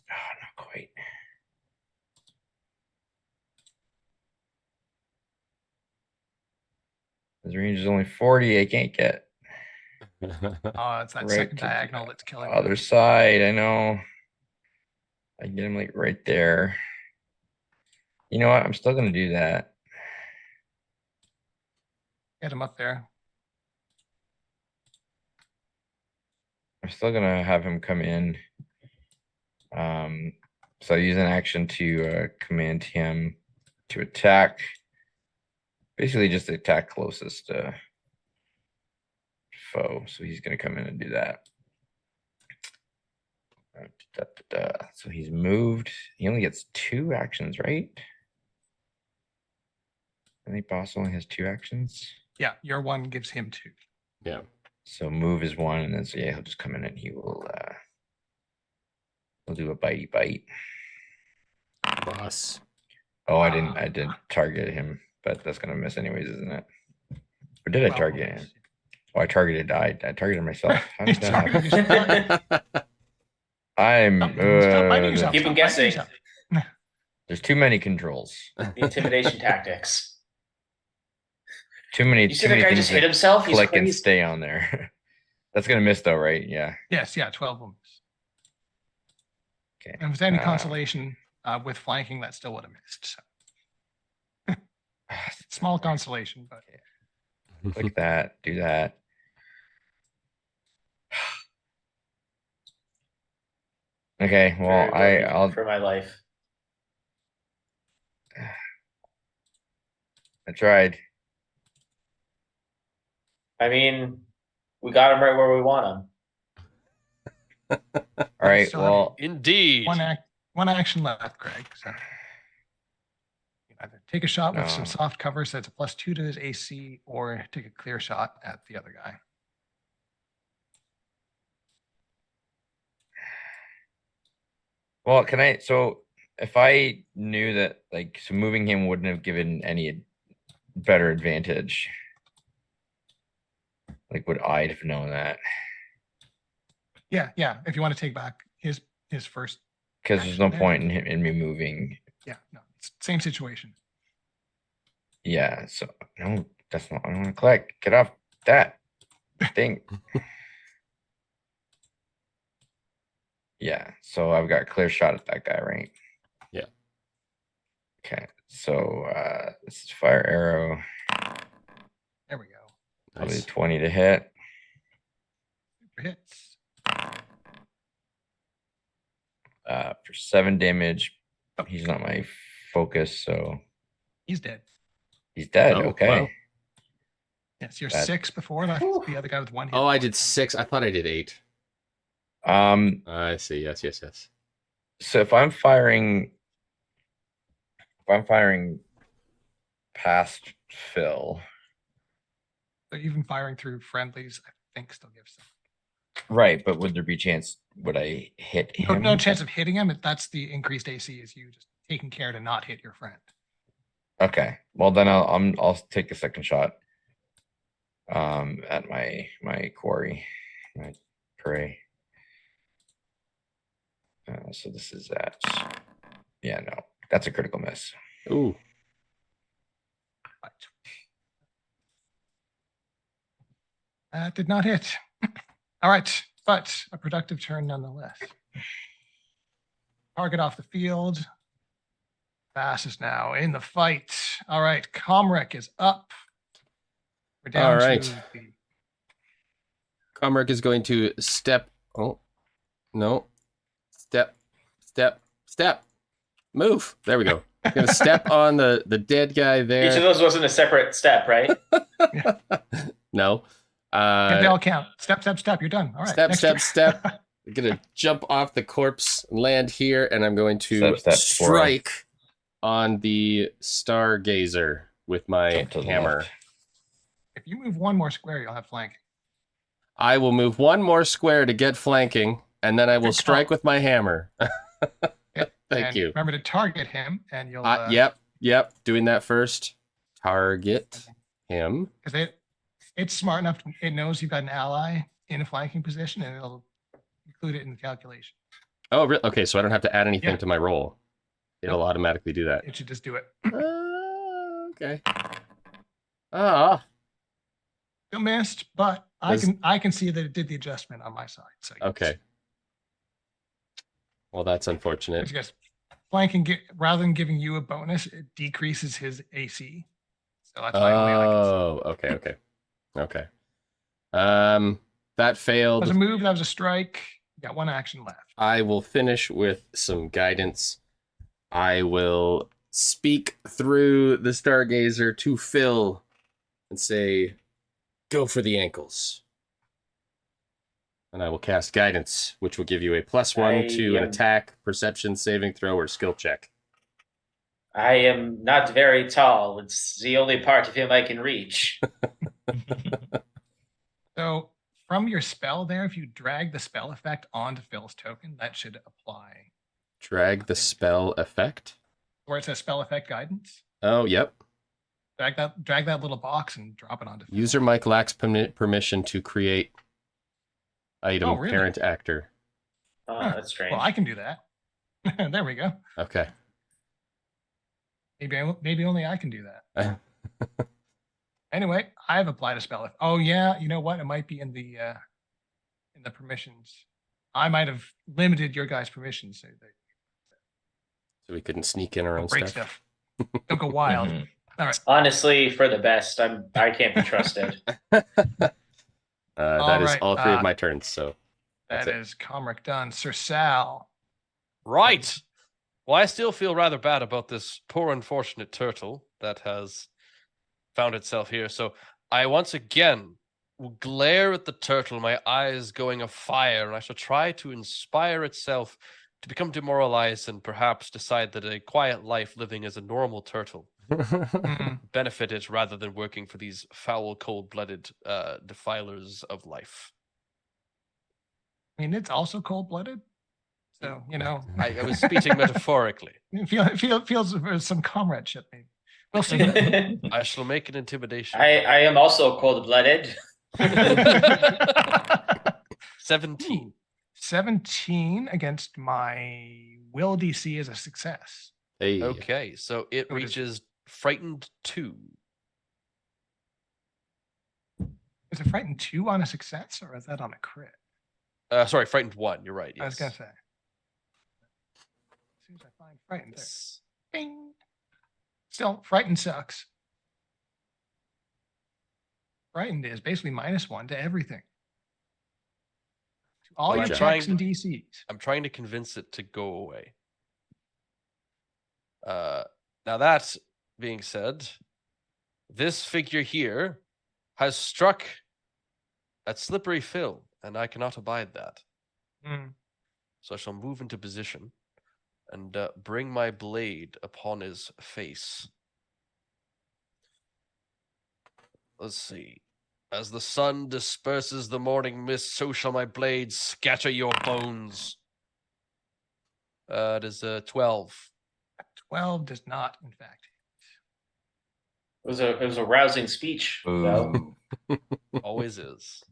Not quite. His range is only 40. I can't get Oh, it's that right second to diagonal that's killing other me. side. I know. I can get him like right there. You know what? I'm still gonna do that. Get him up there. I'm still gonna have him come in. So I use an action to command him to attack. Basically, just attack closest to foe. So he's gonna come in and do that. So he's moved. He only gets 2 actions, right? I think boss only has 2 actions. Yeah, your one gives him 2. Yeah. So move is 1, and then so yeah, he'll just come in and he'll do a bitey bite. Boss. Oh, I didn't target him, but that's gonna miss anyways, isn't it? Or did I target him? Oh, I targeted myself. How did that happen? Stop biting yourself. Keep Stop biting guessing. yourself. There's too many controls. The intimidation tactics. Too many. You see too that many guy things just that hit himself? He's click and crazy. stay on there. That's gonna miss though, right? Yeah. Yes, yeah, 12 wounds. Okay. And with any consolation with flanking, that still would have missed. So. Small consolation, but Click that. Do that. Okay. Well, Very worried I'll. for my life. I tried. I mean, we got him right where we want him. All right. still have Well, Indeed. one action left, Greg. So you can either take a shot with some No. soft cover, so it's a +2 to his AC, or take a clear shot at the other guy. well, can I? So if I knew that, like, so moving him wouldn't have given any better advantage. Like, would I have known that? Yeah, yeah. If you want to take back his first, Because there's no action there. point in me moving. Yeah, no, it's same situation. Yeah. So no, that's not. I don't want to click. Get off that thing. Yeah. So I've got a clear shot at that guy, right? Yeah. Okay. So this is fire arrow. There we go. Probably Nice. 20 to hit. Super hits. For 7 damage. Oh. He's not my focus, so He's dead. he's dead. Oh, Okay. wow. Yes, you're That- 6 before. That's the other guy with 1 hit. Oh, I did 6. I thought I did 8. I see. Yes, yes, yes. So if I'm firing past Phil, So even firing through friendlies, I think, still gives them. Right, but would there be a chance? Would I hit No, him? no chance of hitting him. That's the increased AC is you just taking care to not hit your friend. Okay. Well, then I'll take a second shot. At my quarry, my prey. So this is at. Yeah, no, that's a critical miss. Ooh. Right. That did not hit. All right, but a productive turn nonetheless. Target off the field. Bass is now in the fight. All right, Comrec is up. We're down All right. to the Comrec is going to step. Oh, no. Step. Move. There we go. Gonna step on the dead guy there. Each of those wasn't a separate step, right? No. they all count. Step. You're done. All right. Step, next step, turn. step. I'm gonna jump off the corpse, land here, and I'm going to Step, squirrel. strike on the stargazer with my Jump to the hammer. left. If you move one more square, you'll have flank. I will move one more square to get flanking, and then I will Good strike call. with my hammer. Thank And you. Remember to target him, and you'll. Yep. Doing that first. Target him. Because it's smart enough. It knows you've got an ally in a flanking position, and it'll include it in the calculation. Oh, really? Okay, so I don't have to add anything Yeah. to my roll. It'll automatically do that. It should just do it. Okay. Ah, Still missed, but I can see that it did the adjustment on my side. So yes. okay. Well, that's unfortunate. It's just flanking rather than giving you a bonus, it decreases his AC. So that's why only I can see. Oh, okay. That failed. That was a move. That was a strike. You got one action left. I will finish with some guidance. I will speak through the stargazer to Phil and say, "Go for the ankles." And I will cast guidance, which will give you a +1 to an attack, perception, saving throw, or skill check. I am not very tall. It's the only part of him I can reach. So from your spell there, if you drag the spell effect onto Phil's token, that should apply. Drag the spell effect. Where it says spell effect guidance, Oh, yep. drag that little box and drop it onto Phil. User Mike lacks permission to create item Oh, really? parent actor. Oh, Huh. that's strange. Well, I can do that. There we go. Okay. Maybe only I can do that. Anyway, I've applied a spell. Oh yeah, you know what? It might be in the permissions. I might have limited your guys' permissions so they So we couldn't sneak in our own don't break stuff. stuff. Don't go wild. Mhm. All right. Honestly, for the best. I can't be trusted. That is right, all three of my turns. So That That's it. is Comrec done. Sir Sal. Right. Well, I still feel rather bad about this poor unfortunate turtle that has found itself here. So I once again will glare at the turtle, my eyes going afire, and I shall try to inspire itself to become demoralized and perhaps decide that a quiet life living as a normal turtle benefit it rather than working for these foul, cold-blooded defilers of life. I mean, it's also cold-blooded. So, you know, I was speaking metaphorically. it feels there's some comradeship maybe. We'll see. I shall make an intimidation. I am also cold-blooded. 17. 17 against my will DC is a success. Hey. Okay, so it What is it? reaches frightened 2. Is it frightened 2 on a success or is that on a crit? Sorry, frightened 1. You're right. Yes. I was gonna say. As soon as I find frightened there. Yes. Bing. Still, frightened sucks. Frightened is basically -1 to everything. To all Well, your I'm checks trying- and DCs. I'm trying to convince it to go away. Now that being said, this figure here has struck at Slippery Phil, and I cannot abide that. Mm. So I shall move into position and bring my blade upon his face. Let's see. As the sun disperses the morning mist, so shall my blades scatter your bones. It is 12. 12 does not, in fact. It was a rousing speech, though. Ooh. Always is.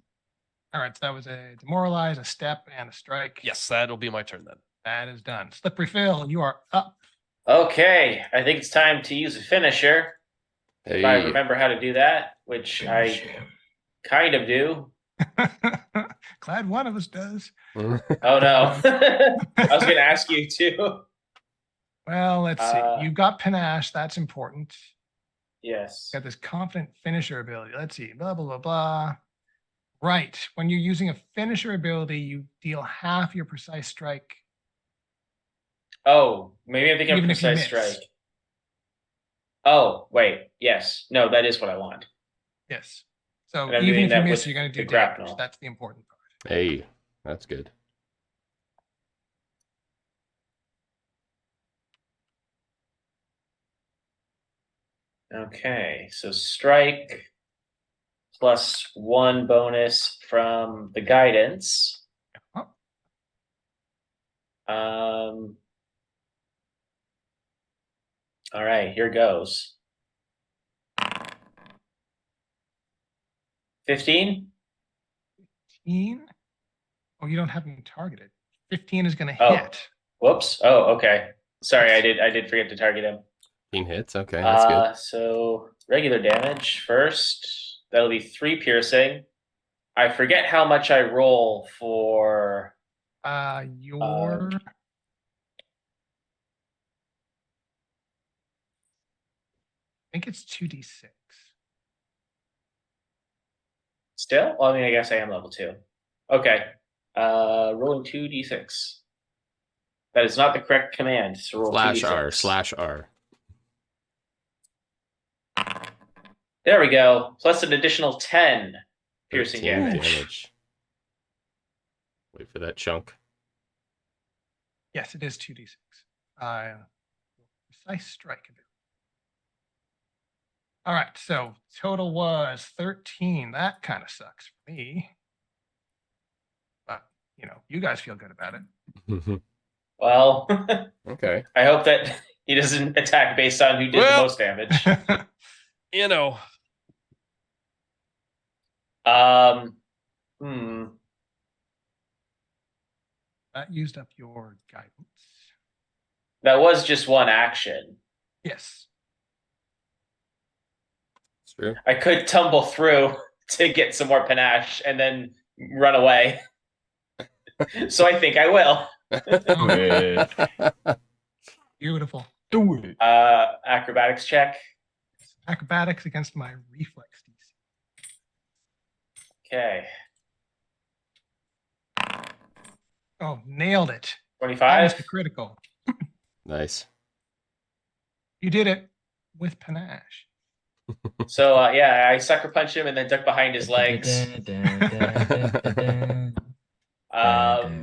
All right, so that was a demoralize, a step, and a strike. Yes, that'll be my turn then. That is done. Slippery Phil, you are up. Okay, I think it's time to use a finisher. If I Hey, remember how to do that, which I kind of do. Glad one of us does. Oh no. I was gonna ask you too. Well, let's see. Uh, You've got panache. That's important. Yes. Got this confident finisher ability. Let's see. Blah, blah, blah, blah. Right. When you're using a finisher ability, you deal half your precise strike. Oh, maybe I'm thinking of Even if you precise miss. strike. Oh, wait. Yes. No, that is what I want. Yes. So And I'm even doing if you that miss, with you're going to do the damage. grapnel. That's the important part. hey, that's good. Okay, so strike plus 1 bonus from the guidance. Oh, All right, here goes. 15? 15. Oh, you don't have them targeted. 15 is going to Oh. hit. Whoops. Oh, okay. Sorry, I did forget to target him. 15 hits. Okay, that's good. So regular damage first. That'll be 3 piercing. I forget how much I roll for. Your I think it's 2d6. Still? Well, I mean, I guess I am level 2. Okay. Rolling 2d6. That is not the correct command. So roll Slash 2d6. R. There we go. Plus an additional 10 piercing 13 damage. Wait for that chunk. Yes, it is 2d6. Precise strike ability. All right, so total was 13. That kind of sucks for me. But, you guys feel good about it. Well, Okay. I hope that he doesn't attack based on who did the most damage. You know, That used up your guidance. That was just one action. Yes. It's true. I could tumble through to get some more panache and then run away. So I think I will. Beautiful. Do it. Acrobatics check. Acrobatics against my reflex DC. Okay. Oh, nailed it. 25. Almost a critical. Nice. You did it with panache. So yeah, I sucker punch him and then duck behind his legs.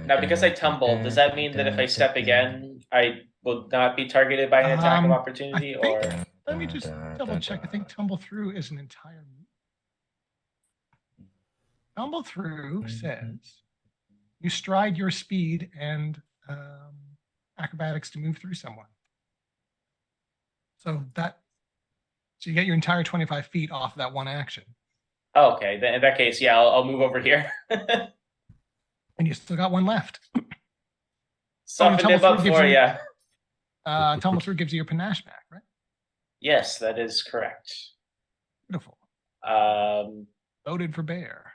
Now because I tumbled, does that mean that if I step again, I will not be targeted by an attack of opportunity? I think- Or Let me just double check. I think tumble through is an entire move. Tumble through says you stride your speed and acrobatics to move through someone. So you get your entire 25 feet off of that one action. oh, okay, then in that case, yeah, I'll move over here. And you still got one left. Softened tumble him up through gives for you- you. Tumble through gives you your panache back, right? Yes, that is correct. Beautiful. Loaded for bear.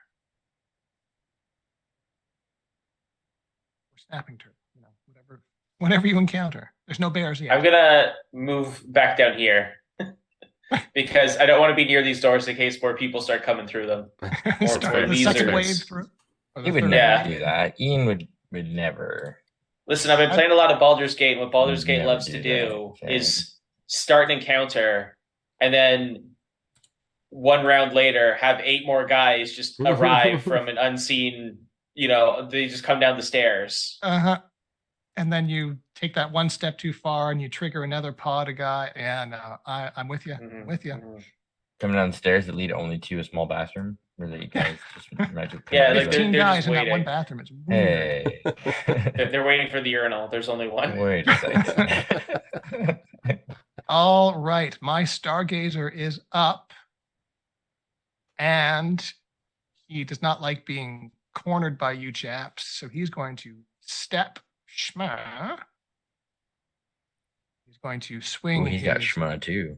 Or snapping turtle, whatever you encounter. There's no bears yet. I'm gonna move back down here because I don't want to be near these doors in case more people start coming through them. Start the these second are- wave through. or the He would third never wave. do that. Ian would never. Listen, I've been playing a lot of Baldur's Gate. And what Baldur's Gate Never loves do to that, do okay. is start an encounter and then one round later have 8 more guys just arrive from an unseen. They just come down the stairs. Uh-huh. And then you take that one step too far and you trigger another pod of guy. And I'm with you. I'm with you. Mhm. coming downstairs that lead only to a small bathroom where you guys just magically come Yeah, out. like It's 15 they're guys just in that one waiting. bathroom. It's weird. Hey. They're waiting for the urinal. There's only one. Wait a second. All right, my stargazer is up, and he does not like being cornered by you chaps, so he's going to step schma. He's going to swing. Ooh, he's got his- schma too.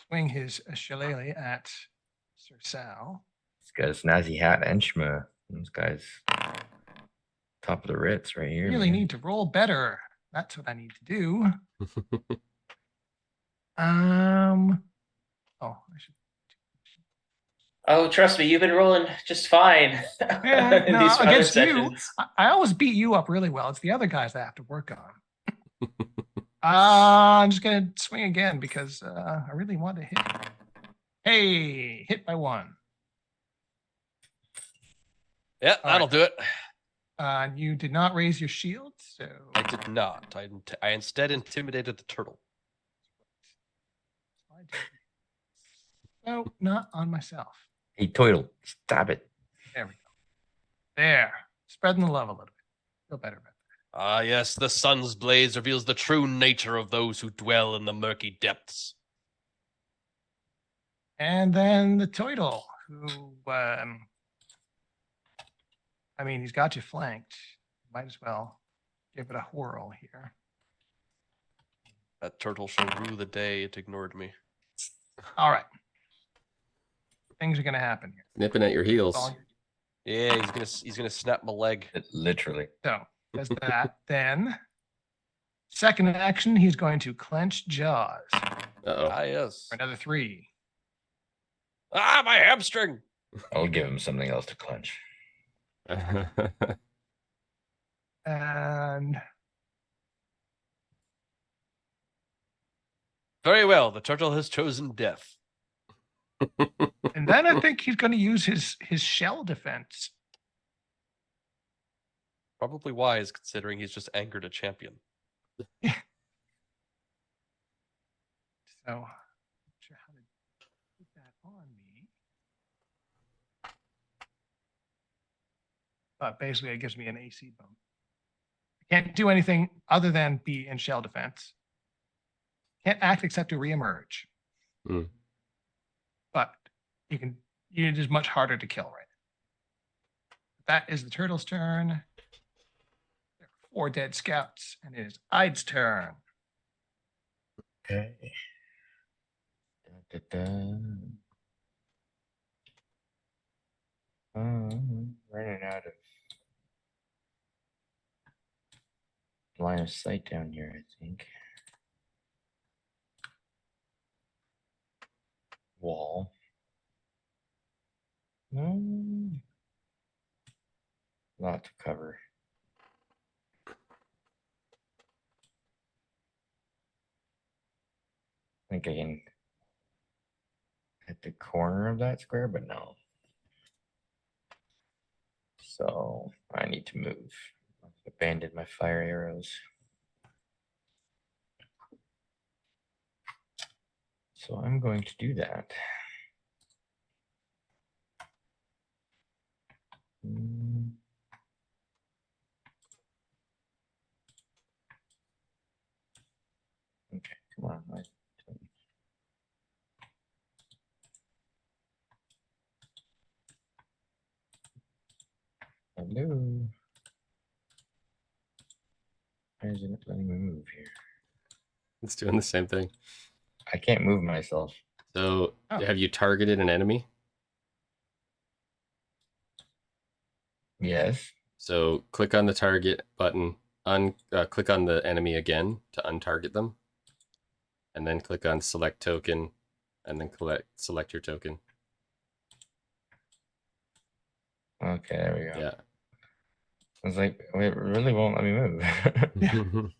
swing his shillelagh at Sir Sal. He's got a snazzy hat and schma. This guy's top of the Ritz right here. Really man. need to roll better. That's what I need to do. Oh, I should. Oh, trust me, you've been rolling just fine Yeah, in no, these other against you, sessions. I always beat you up really well. It's the other guys that I have to work on. I'm just gonna swing again because I really want to hit. Hey, hit by 1. Yeah, All that'll right. do it. You did not raise your shield, so I did not. I instead intimidated the turtle. no, not on myself. Hey, Toidle, stop it. There we go. There, spreading the love a little bit. Feel better about that. Ah, yes, the sun's blaze reveals the true nature of those who dwell in the murky depths. And then the Toidle, who, I mean, he's got you flanked. Might as well give it a whirl here. That turtle shall rue the day it ignored me. All right. Things are going to happen here. Nipping at your heels. All you're- Yeah, he's gonna snap my leg. Literally. So, does that. Then, second action, he's going to clench jaws Uh Ah, yes. for another 3. Ah, my hamstring. I'll give him something else to clench. oh. And Very well. The turtle has chosen death. and then I think he's going to use his shell defense. Probably wise, considering he's just angered a champion. So, not sure how to put that on me. But basically, it gives me an AC bump. I can't do anything other than be in shell defense. Can't act except to reemerge. Hmm. But it is much harder to kill right now. That is the turtle's turn. There are 4 dead scouts, and it is Ide's turn. Okay. Da, da, da. Running out of line of sight down here, I think. Wall. No. Lot to cover. I think I can hit the corner of that square, but no. So I need to move. I've abandoned my fire arrows. So I'm going to do that. Okay, come on. Hello. Why is it not letting me move here? It's doing the same thing. I can't move myself. So, Oh. have you targeted an enemy? Yes. So, click on the target button, click on the enemy again to untarget them, and then click on select token, and then select your token. Okay, there we go. Yeah. I was like, wait, it really won't let me move.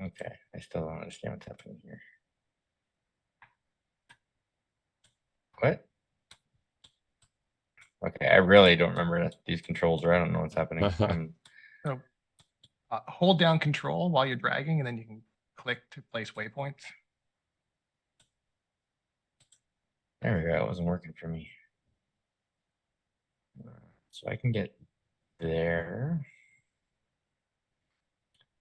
Okay, I still don't understand what's happening here. What? Okay, I really don't remember these controls, or I don't know what's happening. So hold down control while you're dragging, and then you can click to place waypoints. There we go. It wasn't working for me. So I can get there.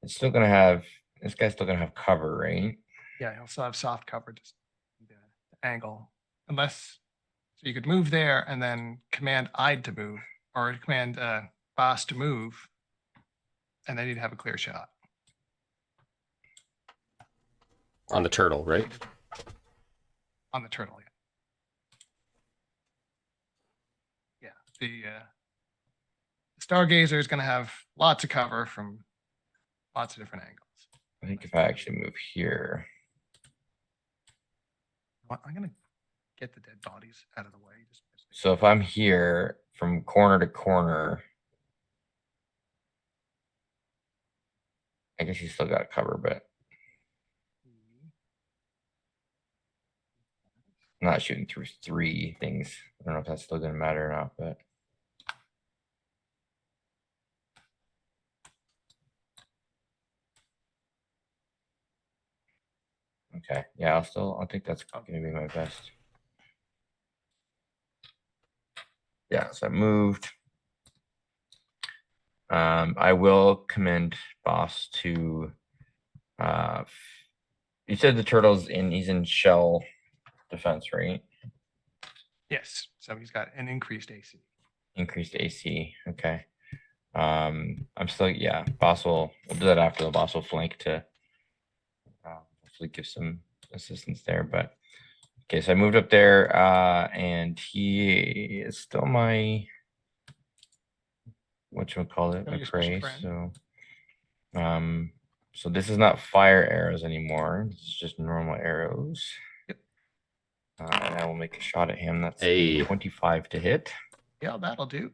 It's still gonna have, this guy's still gonna have cover, right? Yeah, you'll still have soft cover, just the angle. Unless, so you could move there and then command Ide to move, or command boss to move, and then you'd have a clear shot. On the turtle, right? On the turtle, yeah. The Stargazer is going to have lots of cover from lots of different angles. I think if I actually move here, I'm going to get the dead bodies out of the way. so if I'm here from corner to corner, I guess he's still got cover, but I'm not shooting through 3 things. I don't know if that's still gonna matter or not, but okay. Yeah, I think that's gonna be my best. Yeah, so I moved. I will commend boss to you said the turtle's he's in shell defense, right? Yes, so he's got an increased AC. Increased AC. Okay. I'm still, yeah, boss we'll do that after. The boss will flank to hopefully give some assistance there. But okay, so I moved up there, and he is still my whatchamacallit, Still my your special prey. friend. So this is not fire arrows anymore. This is just normal arrows. Yep. And I will make a shot at him. That's Hey. a 25 to hit. Yeah, that'll do.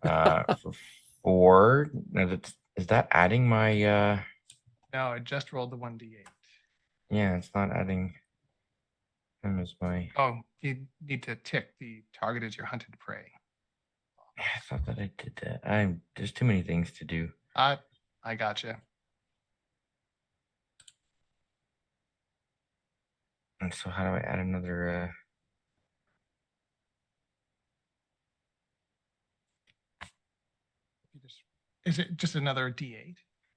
For 4. Now is that adding my No, I just rolled the 1d8. yeah, it's not adding him as my Oh, you need to tick the target as your hunted prey. yeah, I thought that I did that. There's too many things to do. I gotcha. And so how do I add another Is it just another d8?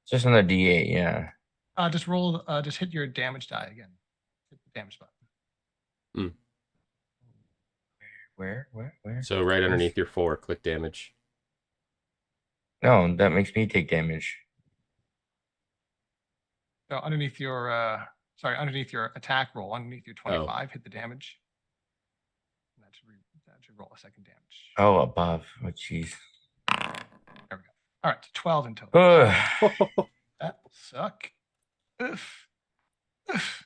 just another D8, yeah. Just roll. Just hit your damage die again. Hit the damage button. Where? So right underneath your 4, click damage. No, that makes me take damage. So underneath your underneath your attack roll, underneath your 25, hit the damage. And that should roll a second damage. Oh, above. Oh, jeez. There we go. All right, 12 in total. Ugh. That will suck. Oof. Oof.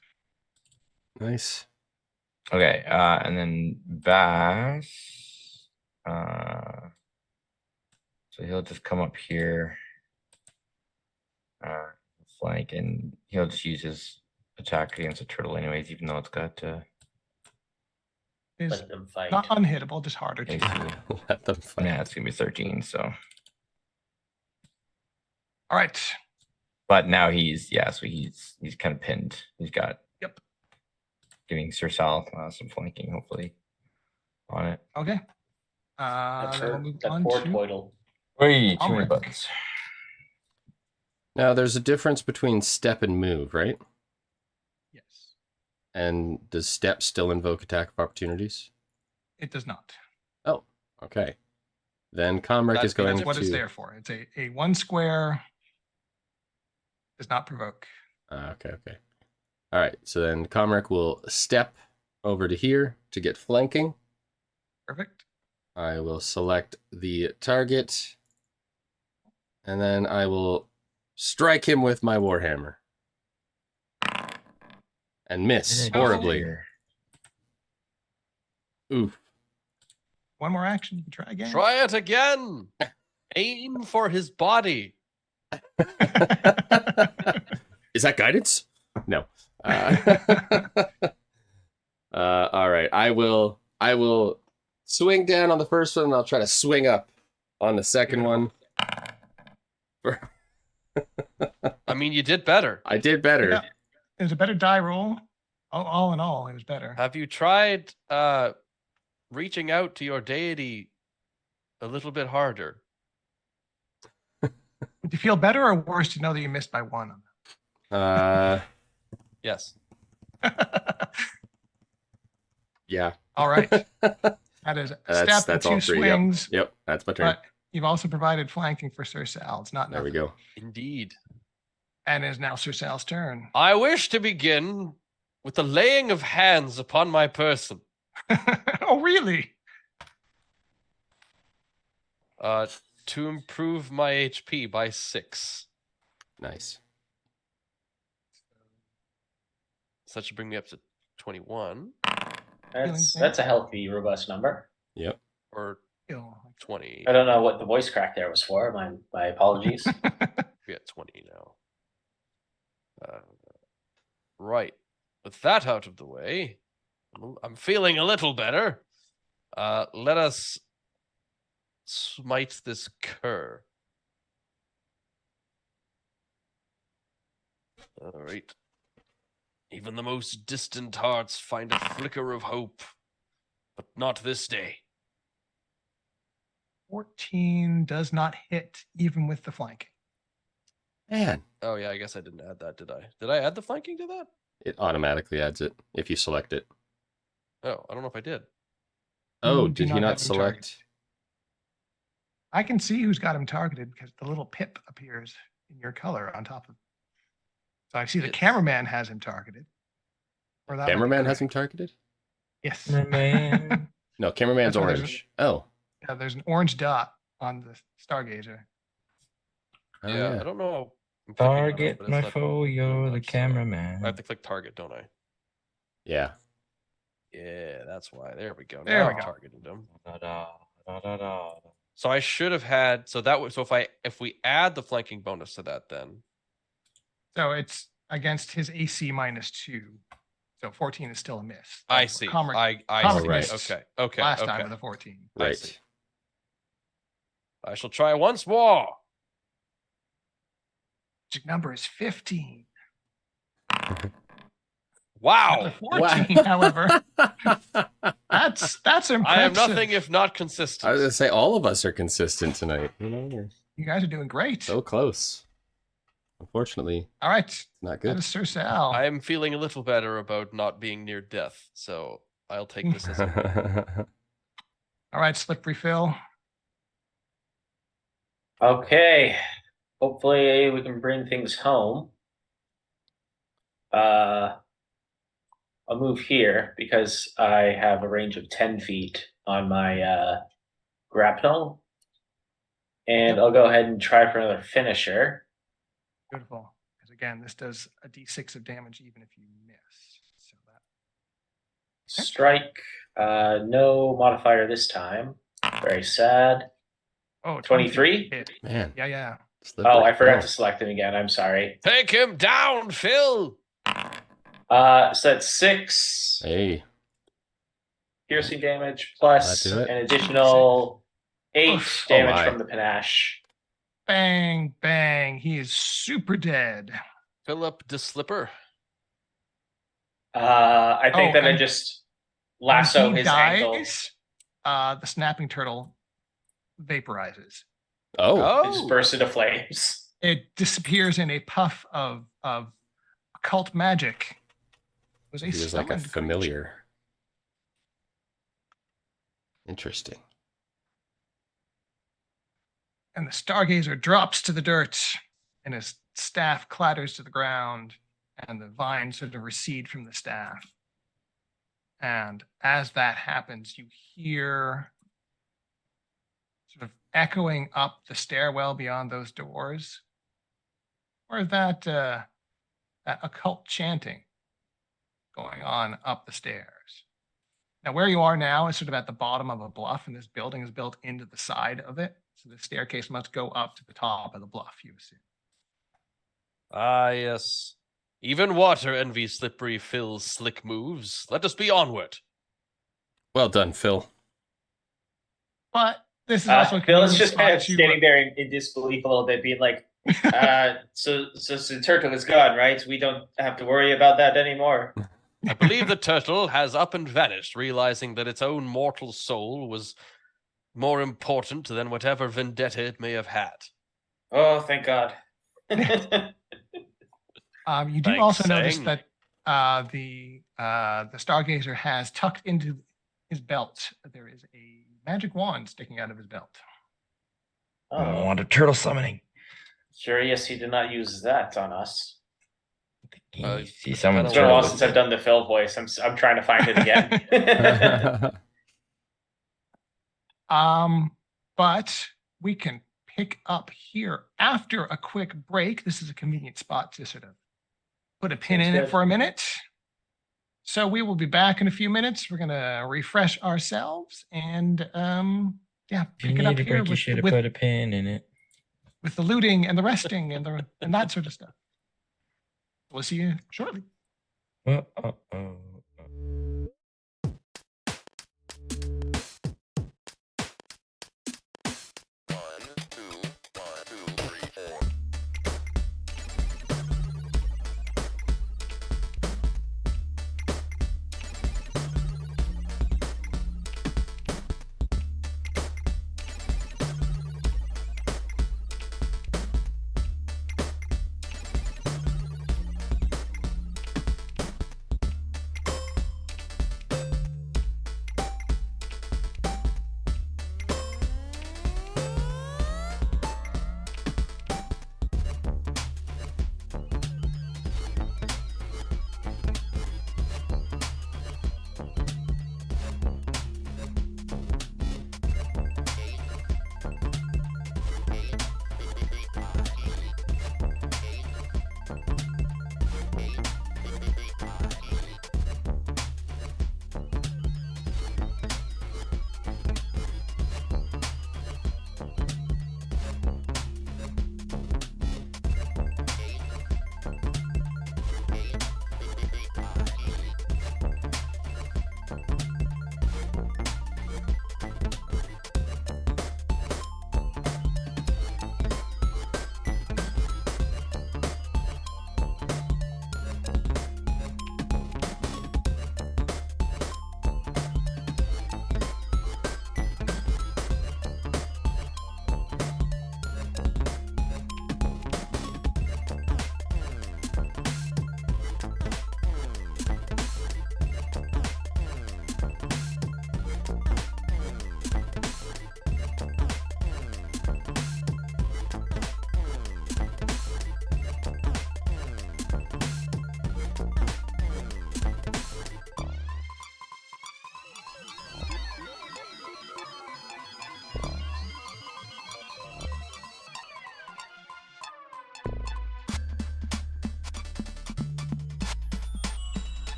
Nice. Okay, and then Bass. So he'll just come up here, flank, and he'll just use his attack against the turtle, anyways, even though it's got Is Let them fight. not unhittable, just harder to. AC. Let them fight. Yeah, it's gonna be 13. So, All right. but now he's kind of pinned. He's got giving Sir Sal some flanking, hopefully, on it. Okay. That's Then we'll her. move That on poor to Twiddle. Wait, too many Alright. buttons. Now, there's a difference between step and move, right? yes. And does step still invoke attack of opportunities? It does not. Oh, okay. Then Comrec That is going That's to... what it's there for. It's a 1 square. Does not provoke. Okay. All right, so then Comrec will step over to here to get flanking. Perfect. I will select the target, and then I will strike him with my Warhammer. And miss horribly. Oof. One more action. You can try again. Try it again. Aim for his body. Is that guidance? No. All right. I will swing down on the first one, and I'll try to swing up on the second one. I mean, you did better. I did better. Yeah. It was a better die roll. All in all, it was better. Have you tried reaching out to your deity a little bit harder? Did you feel better or worse to know that you missed by one? Yes. Yeah. All right. That is a step and two all three. swings. Yep. That's my turn. But you've also provided flanking for Sir Sal. It's not There we nothing. go. Indeed. And it is now Sir Sal's turn. I wish to begin with the laying of hands upon my person. Oh, really? To improve my HP by 6. Nice. So that should bring me up to 21 That's a healthy, robust number. Yep. or Ew. 20. I don't know what the voice crack there was for. My apologies. We're at 20 now. Right. With that out of the way, I'm feeling a little better. Let us smite this cur. All right. Even the most distant hearts find a flicker of hope, but not this day. 14 does not hit even with the flanking. Man, Oh yeah, I guess I didn't add that, did I? Did I add the flanking to that? it automatically adds it if you select it. Oh, I don't know if I did. Oh, You do did he not not have him targeted. select? I can see who's got him targeted because the little pip appears in your color on top of. So I see the It's- cameraman has him targeted. Or that might be Cameraman has him correct. targeted? Yes. Man. No, cameraman's That's why there's orange. Oh. Yeah, there's an orange dot on the stargazer. Oh, Yeah, I don't know. I'm clicking on it, Target but it's my not foe, you're the much, so cameraman. I have to click target, don't I? Yeah. Yeah, that's why. There we go. There Now we I go. targeted him. Da, da, da, da, da. So I should have had. So that was. So if we add the flanking bonus to that, then So it's against his AC -2. So 14 is still a miss. I That's what see. Comric I Comric see. missed Okay. Okay. last okay. time with a 14. I Right. see. I shall try once more. Magic number is 15. Wow. 14, however. That's impressive. I am nothing if not I was consistent. gonna say all of us are consistent tonight. You know, we're You guys are doing great. so close. Unfortunately, All right. it's not That good. is Sir Sal. I am feeling a little better about not being near death, so I'll take this as a All right, Slippery Phil. Okay. Hopefully we can bring things home. I'll move here because I have a range of 10 feet on my grapnel. And Yep. I'll go ahead and try for another finisher. Beautiful. Because again, this does a d6 of damage even if you miss. So that Strike. No modifier this time. Very sad. 23? hit. Man. Yeah. Oh, I forgot Phil. to select him again. I'm sorry. take him down, Phil. So that's 6 Hey. piercing damage plus That'll do it. an additional 8 Oof. Oh damage my. from the panache. Bang, bang. He is super dead. Philip de Slipper. I think that I and just When lasso he his ankle. dies, the snapping turtle vaporizes. Oh. It just bursts into flames. It disappears in a puff of occult magic. It was He was like a summoned creature. familiar. Interesting. And the stargazer drops to the dirt, and his staff clatters to the ground, and the vines sort of recede from the staff. And as that happens, you hear sort of echoing up the stairwell beyond those doors, or that occult chanting going on up the stairs. Now, where you are now is sort of at the bottom of a bluff, and this building is built into the side of it. So the staircase must go up to the top of the bluff, you assume. Ah, yes. Even water envies Slippery Phil's slick moves. Let us be onward. Well done, Phil. but this is also a Bill is convenient just kind spot of to, standing there in disbelief a little bit, being like, so the turtle is gone, right? We don't have to worry about that anymore. I believe the turtle has up and vanished, realizing that its own mortal soul was more important than whatever vendetta it may have had. Oh, thank God. You do Thanks, also notice Sang. that the stargazer has tucked into his belt. There is a magic wand sticking out of his belt. Oh, Wand of turtle summoning. curious he did not use that on us. You see it's someone been It's been a while turtle since with I've done the Phil voice. I'm trying to find it again. But we can pick up here after a quick break. This is a convenient spot to sort of put a pin Seems in it good. for a minute. So we will be back in a few minutes. We're gonna refresh ourselves and If you pick it need up a here break, you should have put a pin in it. with the looting and the resting and that sort of stuff. We'll see you shortly.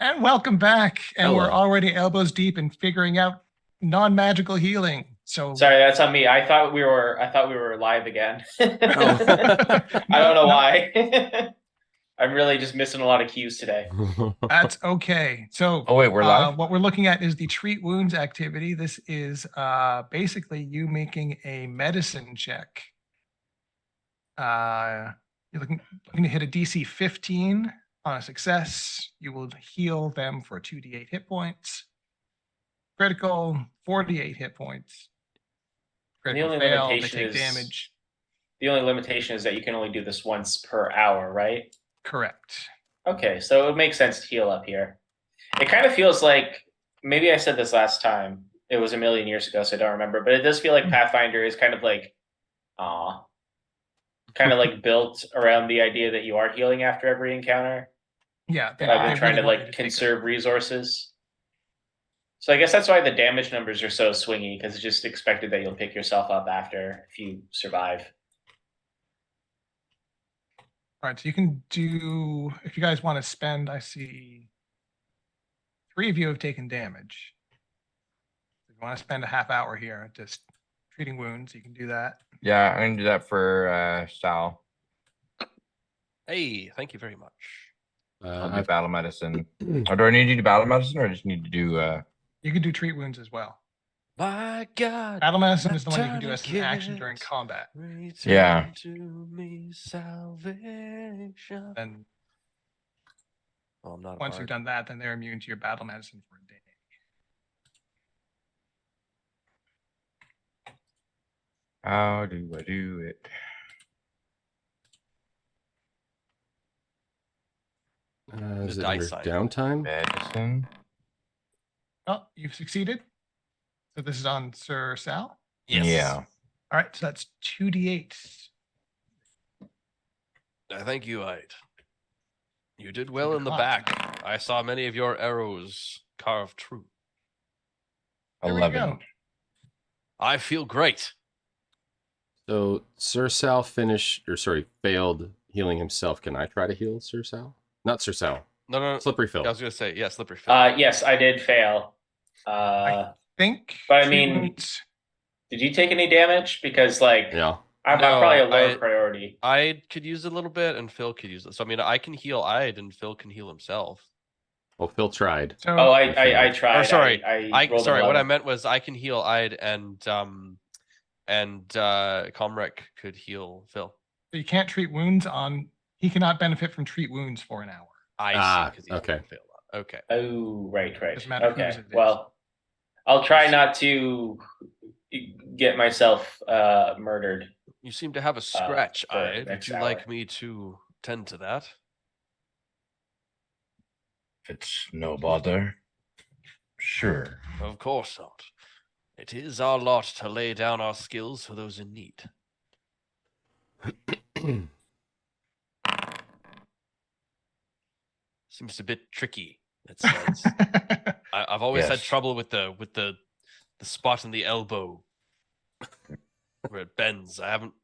And welcome back. And we're Hello. already elbows deep in figuring out non-magical healing. So Sorry, that's on me. I thought we were live again. I don't know why. I'm really just missing a lot of cues today. that's okay. So Oh wait, we're live. what we're looking at is the treat wounds activity. This is basically you making a medicine check. You're looking to hit a DC 15 on a success. You will heal them for 2d8 hit points. Critical 48 hit points. Critical only fail, they limitation take is- damage. The only limitation is that you can only do this once per hour, right? Correct. Okay, so it would make sense to heal up here. It kind of feels like, maybe I said this last time. It was a million years ago, so I don't remember. But it does feel like Pathfinder is kind of like, kind of like built around the idea that you are healing after every encounter. Yeah, Rather than trying to really want you like take conserve resources. So I guess that's why the damage numbers are so swingy, because it's just expected that you'll pick yourself up after if you survive. All right, so you can do, if you guys want to spend, I see 3 of you have taken damage. If you want to spend a half hour here just treating wounds, you can do that. Yeah, I'm gonna do that for Sal. Hey, thank you very much. I'll do I've battle medicine. Or do I need to do battle medicine, or I just need to do? You can do treat wounds as well. My God. Battle medicine my is the one you can do as an action tourniquet, during combat. Yeah. return to me salvation. Then Oh, I'm not a once you've bard. done that, then they're immune to your battle medicine for a day. How do I do it? is The it die under side. downtime? Medicine. Oh, you've succeeded. So this is on Sir Sal. Yes. Yeah. All right, so that's 2d8. Thank you, Ide. You did well in the hot. back. I saw many of your arrows carved true. There we 11. go. I feel great. So Sir Sal failed healing himself. Can I try to heal Sir Sal? Not Sir Sal. No. Slippery Phil. I was gonna say, yeah, slippery Phil. Yes, I did fail. Think. But I treat mean- wounds- Did you take any damage? Because like Yeah. I'm No, probably a lower I- priority. I could use a little bit, and Phil could use it. So I mean, I can heal Ide, and Phil can heal himself. Well, Phil tried. So Oh, I tried. Or sorry, I rolled sorry. an What I 11. meant was I can heal Ide, and Comrec could heal Phil. you can't treat wounds on. He cannot benefit from treat wounds for an hour. I Ah, see. Because he's okay. Phil. Okay. Oh, right. Doesn't matter Okay. whose it is. Well, I'll try not to get myself murdered. You seem to have a scratch, for Ide. Would next you hour. like me to tend to that? If it's no bother. Sure. Of course not. It is our lot to lay down our skills for those in need. Seems a bit tricky. It says. I've always had Yes. trouble with the spot in the elbow where it bends. I haven't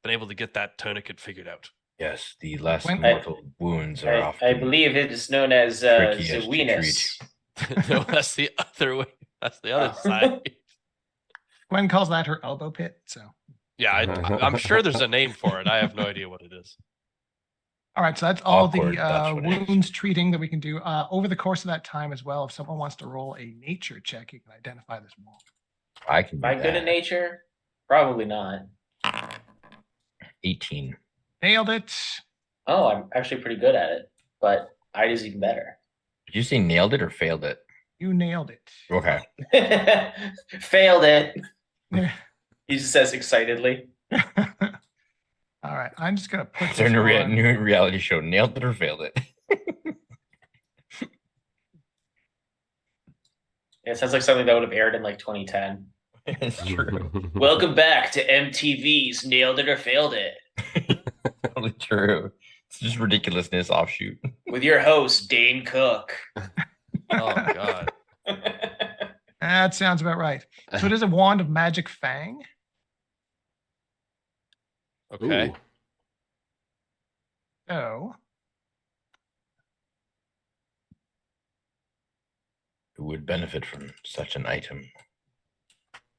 been able to get that tournament figured out. Yes, the less When- mortal wounds are I often. believe it is known as trickiest to Zawinus. No, that's the other way. That's the other Oh. side. Gwen calls that her elbow pit. So Yeah, I'm sure there's a name for it. I have no idea what it is. all right, so that's all Awkward, the that's what it is. wounds treating that we can do over the course of that time as well. If someone wants to roll a nature check, you can identify this wound. I can Am do I good that. at nature? Probably not. 18. Nailed it. Oh, I'm actually pretty good at it, but Ide is even better. Did you say nailed it or failed it? You nailed it. Okay. Failed it. Yeah. He just says excitedly. All right, I'm just gonna put It's our this on. new reality show. Nailed it or failed it? It sounds like something that would have aired in like 2010. It's true. Welcome back to MTV's Nailed It or Failed It Totally true. It's just ridiculousness offshoot. with your host, Dane Cook. Oh God. That sounds about right. So it is a wand of magic fang. Okay. Ooh. So who would benefit from such an item?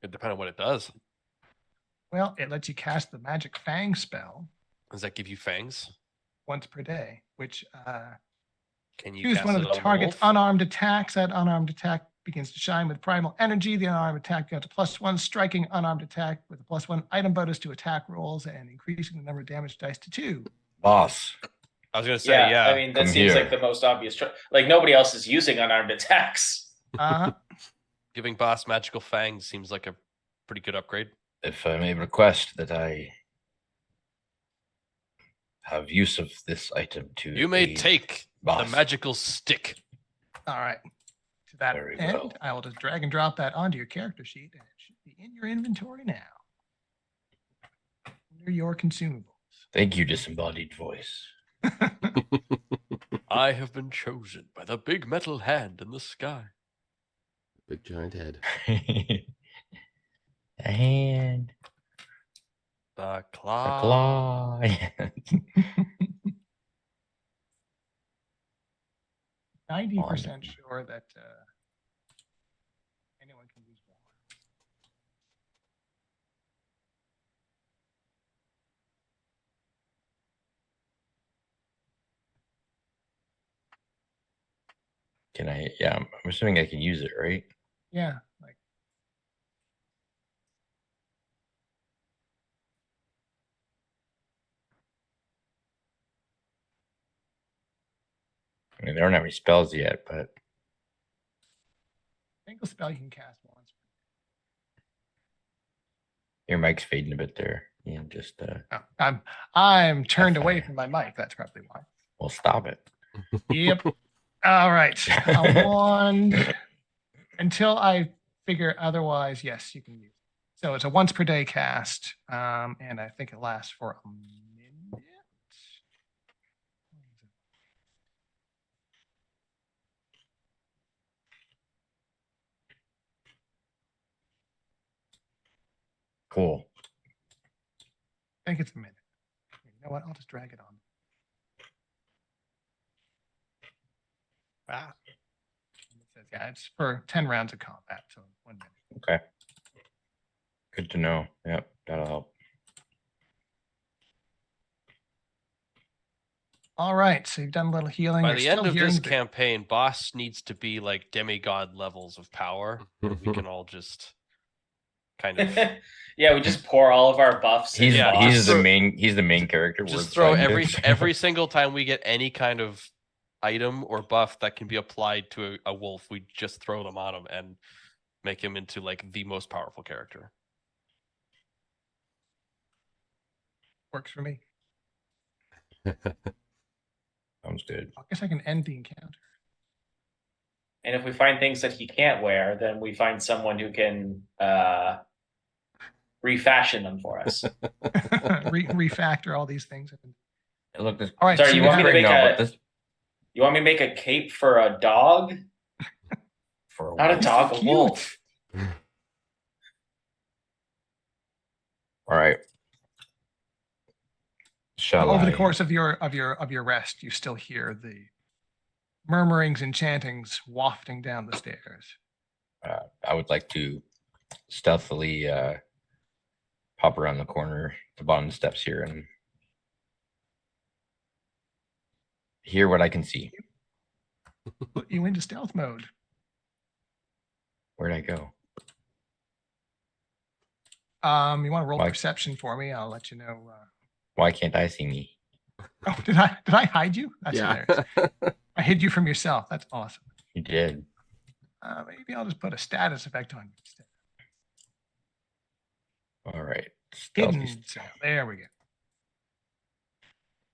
It depends on what it does. Well, it lets you cast the magic fang spell Does that give you fangs? once per day, which Can you choose cast one of it the on the target's wolf? unarmed attacks. That unarmed attack begins to shine with primal energy. The unarmed attack gets a +1 striking unarmed attack with a +1 item bonus to attack rolls and increasing the number of damage dice to 2. Boss, I was gonna say, yeah. I mean, that Come seems here. like the most obvious choice. Like, nobody else is using unarmed attacks. Giving boss magical fangs seems like a pretty good upgrade. if I may request that I have use of this item to You may aid take boss. the magical stick. All right. To that Very end, well. I will just drag and drop that onto your character sheet, and it should be in your inventory now. Under your consumables. Thank you, disembodied voice. I have been chosen by the big metal hand in the sky. Big giant head. A hand, The a claw. claw. 90% sure that anyone can use water. Can I? Yeah, I'm assuming I can use it, right? Yeah, like I mean, there aren't any spells yet, but single spell you can cast once. your mic's fading a bit there. Yeah, just Oh, I'm turned away fine. from my mic. That's probably why. well, stop it. Yep. All right. A wand. Until I figure otherwise, yes, you can use it. So it's a once per day cast, and I think it lasts for a minute. Cool. I think it's a minute. You know what? I'll just drag it on. Ah. It says, yeah, it's for 10 rounds of combat, so 1 minute. Okay. Good to know. Yep, that'll help. All right, so you've done a little healing. By You're the still end of hearing this the- campaign, boss needs to be like demigod levels of power. And we can all just kind of Yeah, we just pour all of our buffs. He's into Yeah, boss. he's the throw- main character. just we're throw assigned to. every single time we get any kind of item or buff that can be applied to a wolf, we just throw them on him and make him into like the most powerful character. works for me. Sounds good. I guess I can end the encounter. And if we find things that he can't wear, then we find someone who can refashion them for us. Refactor all these things. Look, this. All right, Sorry, so you you want me to have- make no, a- but this You want me to make a cape for a dog? for a Not a wolf. dog, a Cute. wolf. All right. Shall over the I- course of your rest, you still hear the murmurings and chantings wafting down the stairs. I would like to stealthily pop around the corner, the bottom of the steps here, and hear what I can see. Put you into stealth mode. Where'd I go? You want to roll Why- perception for me? I'll let you know. Why can't I see me? Oh, did I hide you? That's Yeah. hilarious. I hid you from yourself. That's awesome. You did. Maybe I'll just put a status effect on you instead. All right. Stealthy Hidden. So there we go.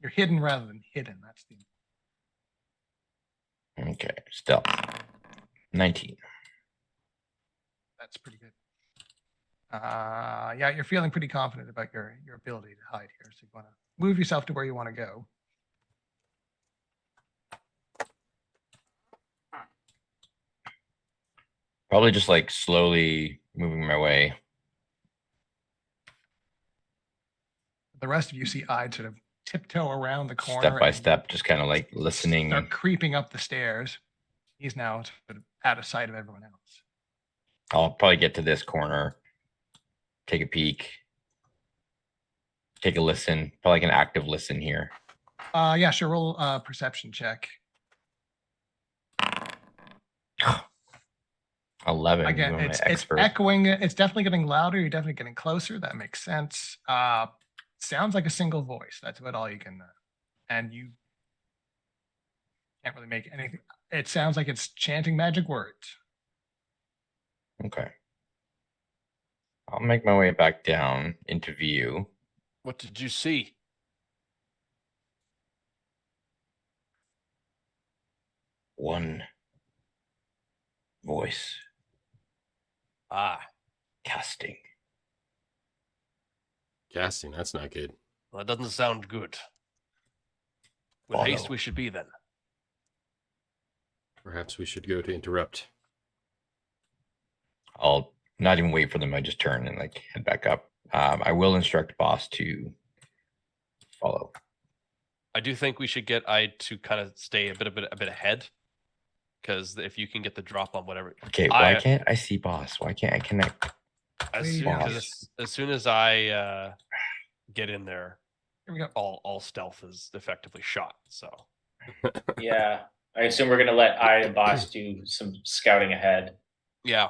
You're hidden rather than hidden. That's the. Okay, stealth. 19. That's pretty good. Yeah, you're feeling pretty confident about your ability to hide here. So you want to move yourself to where you want to go. Probably just like slowly moving my way. The rest of you see Ide sort of tiptoe around the corner. Step by and step, just kind of like listening. Start creeping up the stairs. He's now sort of out of sight of everyone else. I'll probably get to this corner, take a peek, take a listen, probably like an active listen here. Yeah, sure. Roll a perception check. 11. Again, you know, my it's expert. echoing. It's definitely getting louder. You're definitely getting closer. That makes sense. Sounds like a single voice. That's about all you can. And you can't really make anything. It sounds like it's chanting magic words. Okay. I'll make my way back down into view. What did you see? One voice Ah, casting. Casting, that's not good. well, that doesn't sound good. With Follow. haste we should be then. Perhaps we should go to interrupt. I'll not even wait for them. I just turn and like head back up. I will instruct boss to follow. I do think we should get I to kind of stay a bit ahead, because if you can get the drop on whatever, Okay, why can't I see boss? Why can't I connect? as soon as I get in there, Here we go. all stealth is effectively shot. So Yeah. I assume we're gonna let I and Boss do some scouting ahead. yeah,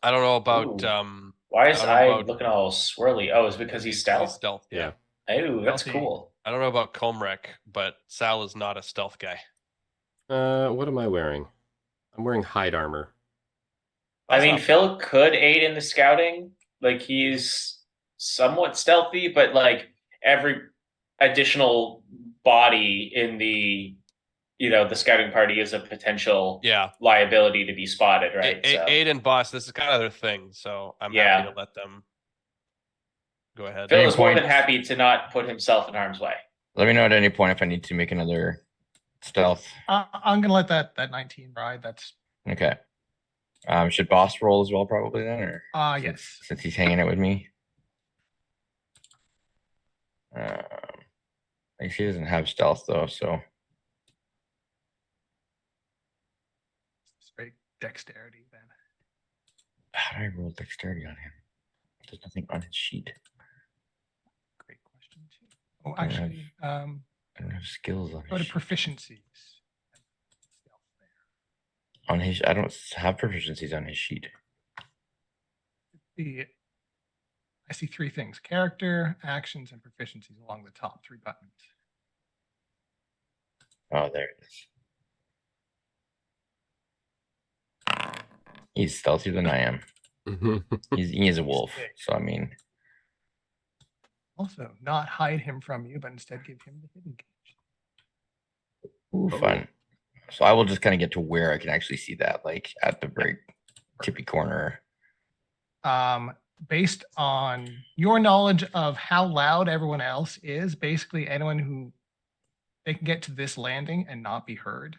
I don't know about Ooh. Why is I don't know I about- looking all swirly? Oh, it's because he's stealth. Stealth, yeah. Oh, that's Stealthy. cool. I don't know about Comrec, but Sal is not a stealth guy. What am I wearing? I'm wearing hide armor. I That's mean, not Phil could aid in the scouting. Like he's somewhat stealthy, but like every additional body in the the scouting party is a potential Yeah, liability to be spotted, right? So Aid and Boss, this is kind of their thing, so I'm Yeah. happy to let them go ahead. Phil Any is more than points? happy to not put himself in harm's way. Let me know at any point if I need to make another stealth. I'm gonna let that 19 ride. That's Okay. Should boss roll as well, probably then, or yes. since he's hanging out with me. I guess he doesn't have stealth though, so Straight dexterity then. how do I roll dexterity on him? There's nothing on his sheet. Great question too. Oh, I don't actually, I don't have skills on go to his sheet. proficiencies. On his, I don't have proficiencies on his sheet. I see 3 things: character, actions, and proficiencies along the top 3 buttons. Oh, there it is. He's stealthier than I am. He is a wolf, so I mean, Also, not hide him from you, but instead give him the hidden gauge. ooh, fun. So I will just kind of get to where I can actually see that, like at the very tippy corner. Based on your knowledge of how loud everyone else is, basically anyone who they can get to this landing and not be heard,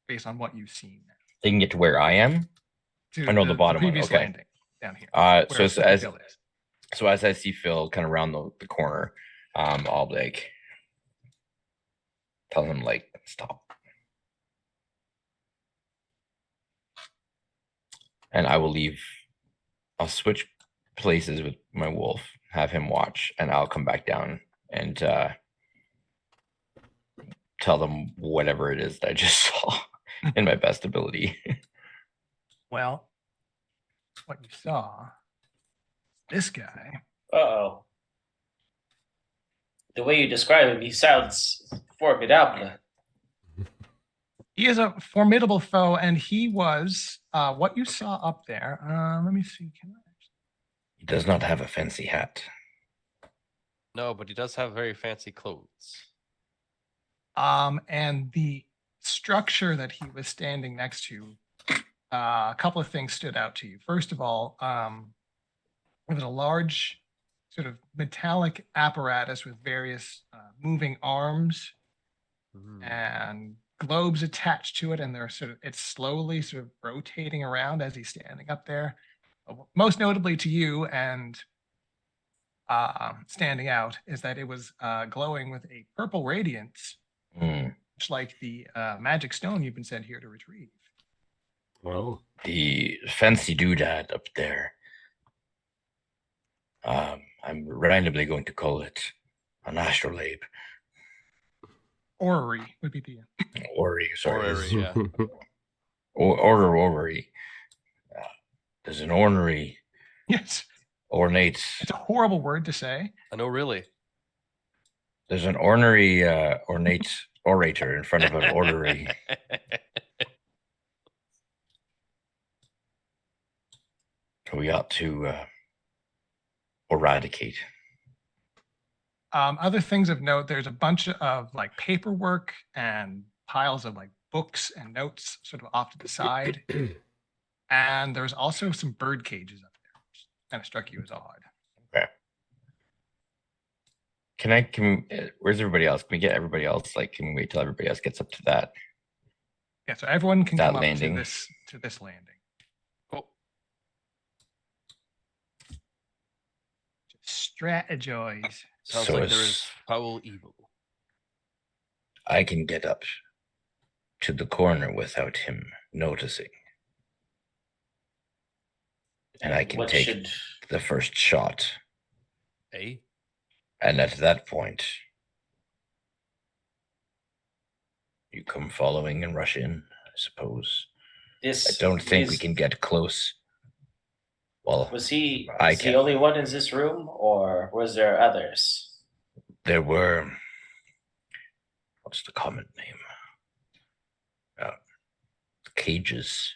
based on what you've seen. They can get to where I am. To I know the bottom one, previous okay. landing down here. So where as Phil is. so as I see Phil kind of round the corner, I'll like tell him like stop. And I will leave. I'll switch places with my wolf, have him watch, and I'll come back down and tell them whatever it is that I just saw in my best ability. Well, what you saw, this guy. Uh-oh. The way you describe him, he sounds formidable. He is a formidable foe, and he was what you saw up there. Let me see. He does not have a fancy hat. No, but he does have very fancy clothes. And the structure that he was standing next to, a couple of things stood out to you. First of all, it was a large sort of metallic apparatus with various moving arms and globes attached to it, and they're it's slowly sort of rotating around as he's standing up there. Most notably to you and standing out is that it was glowing with a purple radiance, much like the magic stone you've been sent here to retrieve. Well, The fancy doodad up there. I'm randomly going to call it an astrolabe. Orrery would be the Orrery, sorry. Orrery, yeah. Orrery. There's an ornery, yes. ornate. It's a horrible word to say. I know, really. There's an ornery, ornate orator in front of an orrery. We ought to eradicate. Other things of note, there's a bunch of like paperwork and piles of like books and notes sort of off to the side. And there's also some bird cages up there, which kind of struck you as odd. Okay. Where's everybody else? Can we get everybody else? Like, can we wait till everybody else gets up to that? Yeah, so everyone can That come landing. up to this landing. Oh, Just strategize. sounds So like there it's- is foul evil. I can get up to the corner without him noticing. And I can What take should the first shot. Eh? And at that point, you come following and rush in, I suppose. this? I don't think we is- can get close. Well, Was he I the can. only one in this room, or was there others? There were. What's the common name? Cages,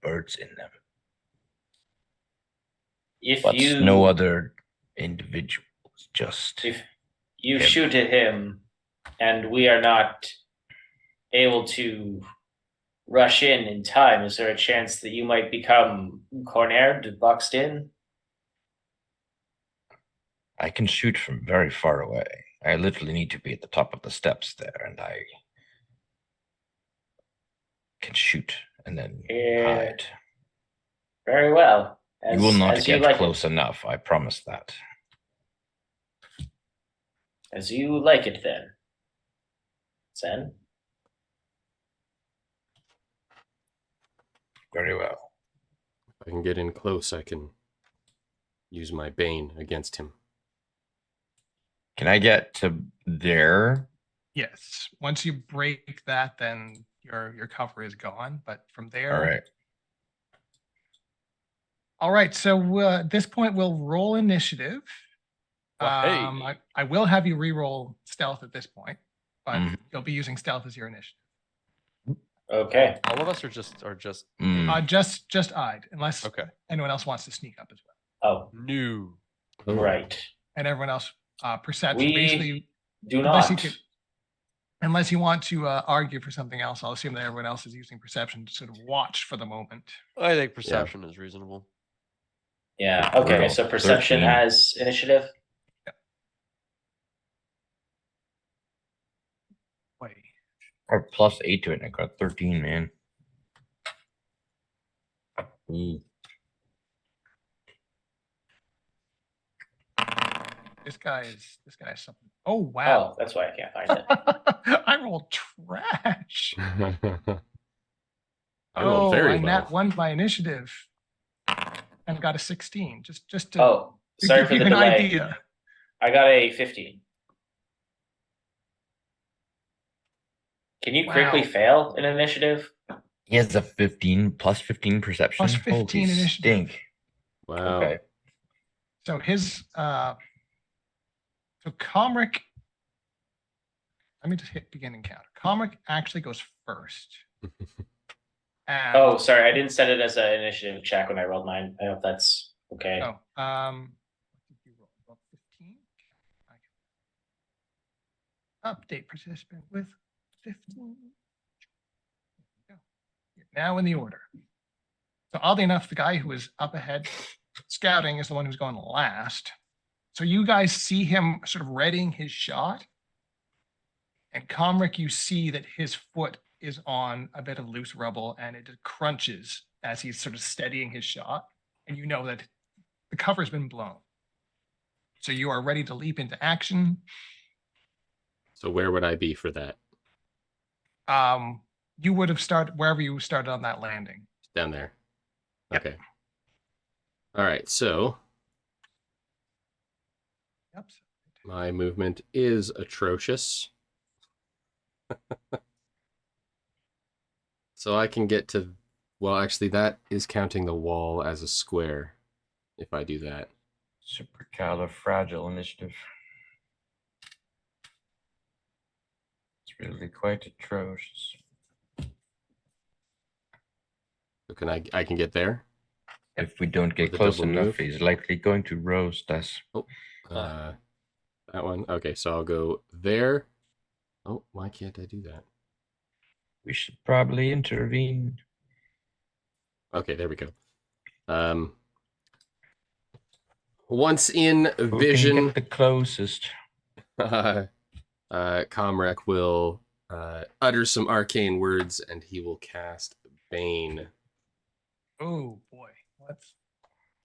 birds in them, If but you no other individuals. Just if you him. shoot at him, and we are not able to rush in time, is there a chance that you might become cornered, boxed in? I can shoot from very far away. I literally need to be at the top of the steps there, and I can shoot and then Yeah. hide. Very well. You will not as get like close enough, I promise that. As you like it, then. Zen? Very well. if I can get in close, I can use my bane against him. Can I get to there? Yes. Once you break that, then your cover is gone. But from there, All right. All right. So at this point, we'll roll initiative. Well, hey. I will have you re-roll stealth at this point, but Mhm. you'll be using stealth as your initiative. Okay. All of us are just Mm. Just I'd, unless okay. anyone else wants to sneak up as well, Oh, New. right. and everyone else perception. We Basically, do unless not. unless you want to argue for something else, I'll assume that everyone else is using perception to sort of watch for the moment. I think perception is reasonable. Yeah. Okay. Brutal. So perception 13. has initiative. Wait. Or plus 8 to it, and I got 13, man. Ooh. This guy is something. Oh wow. Oh, that's why I can't find it. I rolled trash. I rolled very I nat well. one by initiative and got a 16. Just to Oh, sorry give for you the an delay. idea. I got a 15. Can you critically Wow. fail an initiative? He has a 15 plus 15 perception. Plus 15 Holy initiative. stink. Wow. Okay. So his so Comric. Let me just hit begin encounter. Comric actually goes first. And, Oh, sorry, I didn't set it as an initiative check when I rolled mine. I hope that's okay. oh, what did you roll? You rolled 15. Update participant with 15. There we go. You're now in the order. So oddly enough, the guy who was up ahead scouting is the one who's going last. So you guys see him sort of readying his shot. And Comric, you see that his foot is on a bit of loose rubble and it crunches as he's sort of steadying his shot. And you know that the cover's been blown. So you are ready to leap into action. So where would I be for that? you would have started wherever you started on that landing. Down there. Yep. Okay. All right. So Yep. my movement is atrocious. So I can get to, well, actually, that is counting the wall as a square if I do that. Supercalifragile initiative. It's really quite atrocious. So can I can get there? If we don't get With a close double enough, move. he's likely going to roast us. That one. Okay, so I'll go there. Oh, why can't I do that? We should probably intervene. Okay, there we go. Once in Who can vision, get the closest? Comrec will utter some arcane words, and he will cast Bane. Oh boy. Let's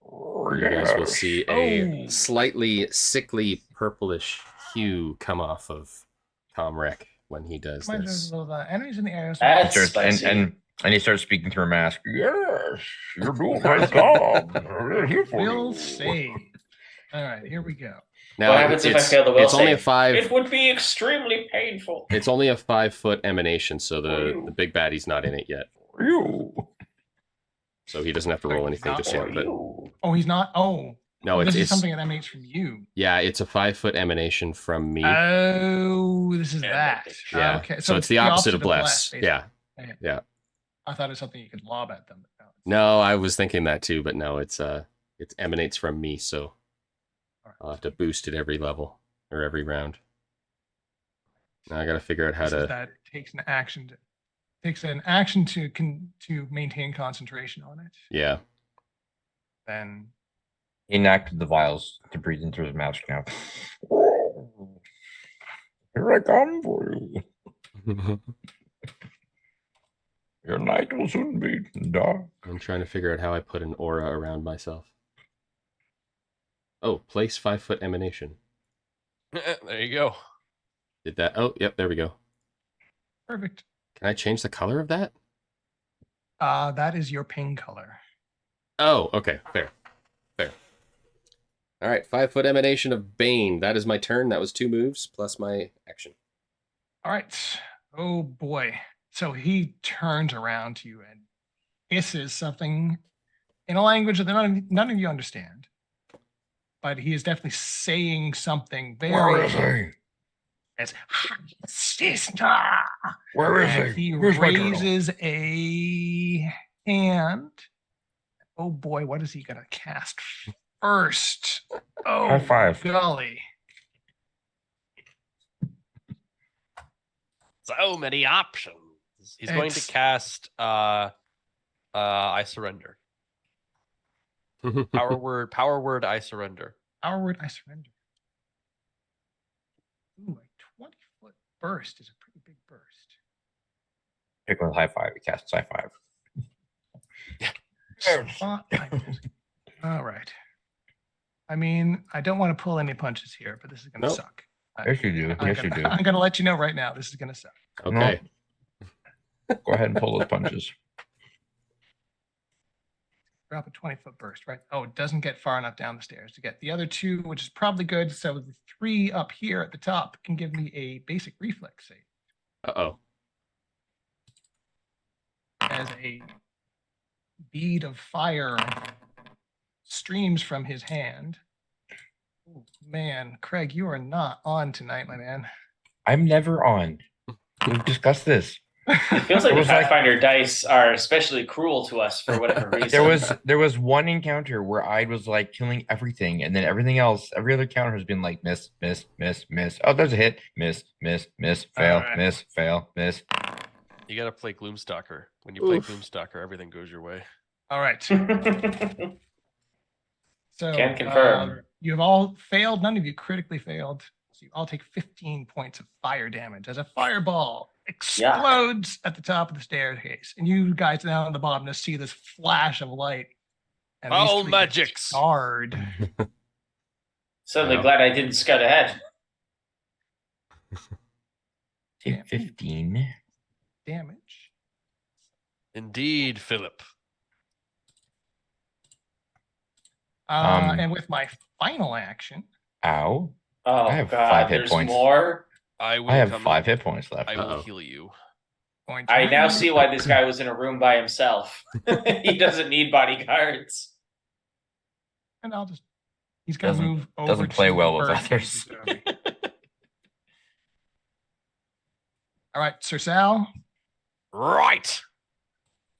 You guys will see a Oh. slightly sickly purplish hue come off of Comrec when he does remind this. us of enemies in the area. That's Starts, spicy. and he starts speaking through a mask. Yes, you're doing my job. We're here for Will you. save. All right, here we go. Now, What happens if I it's- fail the will It's only a save? five. It would be extremely painful. It's only a 5-foot emanation, so the big baddie's not in it yet. For you. So he doesn't have to roll anything just For yet. But you. Oh, he's not. Oh, no, this it's is something that emanates from you. yeah, it's a 5-foot emanation from me. Oh, this is Yeah, that. but- yeah, Okay, so it's the opposite of bless. basically. Yeah, I thought it was something you could lob at them. But no, it's- no, I was thinking that too, but no, it emanates from me, so All right. I'll have to boost it every level or every round. Now I got to figure out how This is to. that takes an action to maintain concentration on it. Yeah, Then He enacted the vials to breathe into his mask now. Here I come for you. Your night will soon be dark. I'm trying to figure out how I put an aura around myself. Oh, place 5-foot emanation. There you go. Did that? Oh, yep, there we go. perfect. Can I change the color of that? That is your ping color. Oh, okay, fair. All right, 5-foot emanation of Bane. That is my turn. That was 2 moves plus my action. All right. Oh boy. So he turns around to you and hisses something in a language that none of you understand. But he is definitely saying something Where very. is he? As sister. Where is And he? he Where's my turtle? raises a hand. Oh boy, what is he gonna cast first? Oh, High five. golly. So many options. He's going to It's- cast I surrender. Power word, I surrender. Our word, I surrender. Ooh, a 20-foot burst is a pretty big burst. Pick with high five. He casts high five. Spot like this. All right. I mean, I don't want to pull any punches here, but this is gonna Nope. suck. Yes, you do. I'm Yes, you gonna, do. I'm gonna let you know right now. This is gonna suck. Okay. Go ahead and pull those punches. Drop a 20-foot burst, right? Oh, it doesn't get far enough down the stairs to get the other 2, which is probably good. So the 3 up here at the top can give me a basic reflex save Uh-oh. as a bead of fire streams from his hand. Ooh, man, Craig, you are not on tonight, my man. I'm never on. We've discussed this. It feels like It the was like- Pathfinder dice are especially cruel to us for whatever reason. There was one encounter where I was like killing everything, and then everything else, every other encounter has been like miss, miss, miss, miss. Oh, there's a hit. Miss, miss, miss, fail, Alright. miss, fail, miss. You gotta play Gloomstalker. When you play Oof. Gloomstalker, everything goes your way. All right. Can So confirm. you've all failed. None of you critically failed. So you all take 15 points of fire damage as a fireball explodes at the top of the staircase. And you guys down at the bottom just see this flash of light. And these Foul 3 get magics. scarred. Certainly Wow. glad I didn't scut ahead. Take 15. Damage. Indeed, Philip. And with my final action, Ow. Oh I have God, 5 hit there's points. more. I will I have come 5 hit points left. I will Uh-oh. heal you. going to I now move, see why this guy was in a room by himself. He doesn't need bodyguards. and I'll just. He's going to Doesn't- move over. doesn't play to the well with bird others. cages over here. All right, Sir Sal. Right.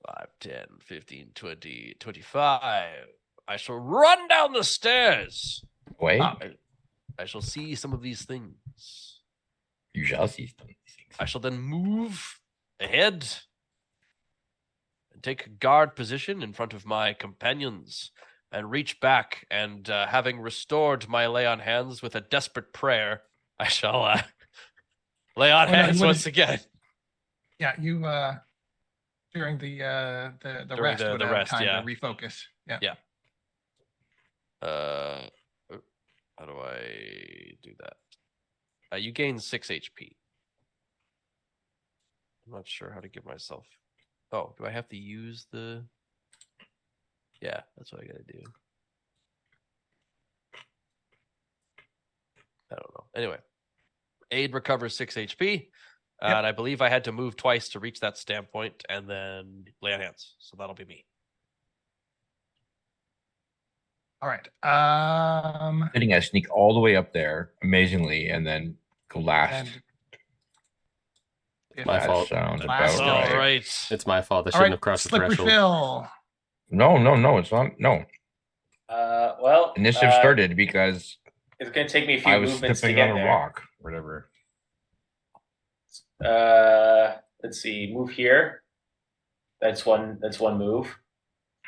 5, 10, 15, 20, 25. I shall run down the stairs. Wait, I shall see some of these things. you shall see some of these things. I shall then move ahead and take a guard position in front of my companions and reach back and having restored my lay on hands with a desperate prayer, I shall lay on Oh, no, hands you once again. Yeah, you during the During rest the would have rest, time yeah. to refocus. Yeah. Yeah. How do I do that? You gain 6 HP. I'm not sure how to give myself. Oh, do I have to use the? Yeah, that's what I gotta do. I don't know. Anyway, aid recovers 6 HP. Yep. And I believe I had to move twice to reach that standpoint and then lay on hands. So that'll be me. All right. Fitting, I sneak all the way up there amazingly and then go last. And if My That fault. sounds Last about go. All right. right. It's my fault. I all shouldn't right, have crossed the Slippery threshold. Phil. No, it's not. No. Well, Initiative started because It's going to take me a few I was movements to stepping get on a there. rock, or whatever. Let's see. Move here. That's one move.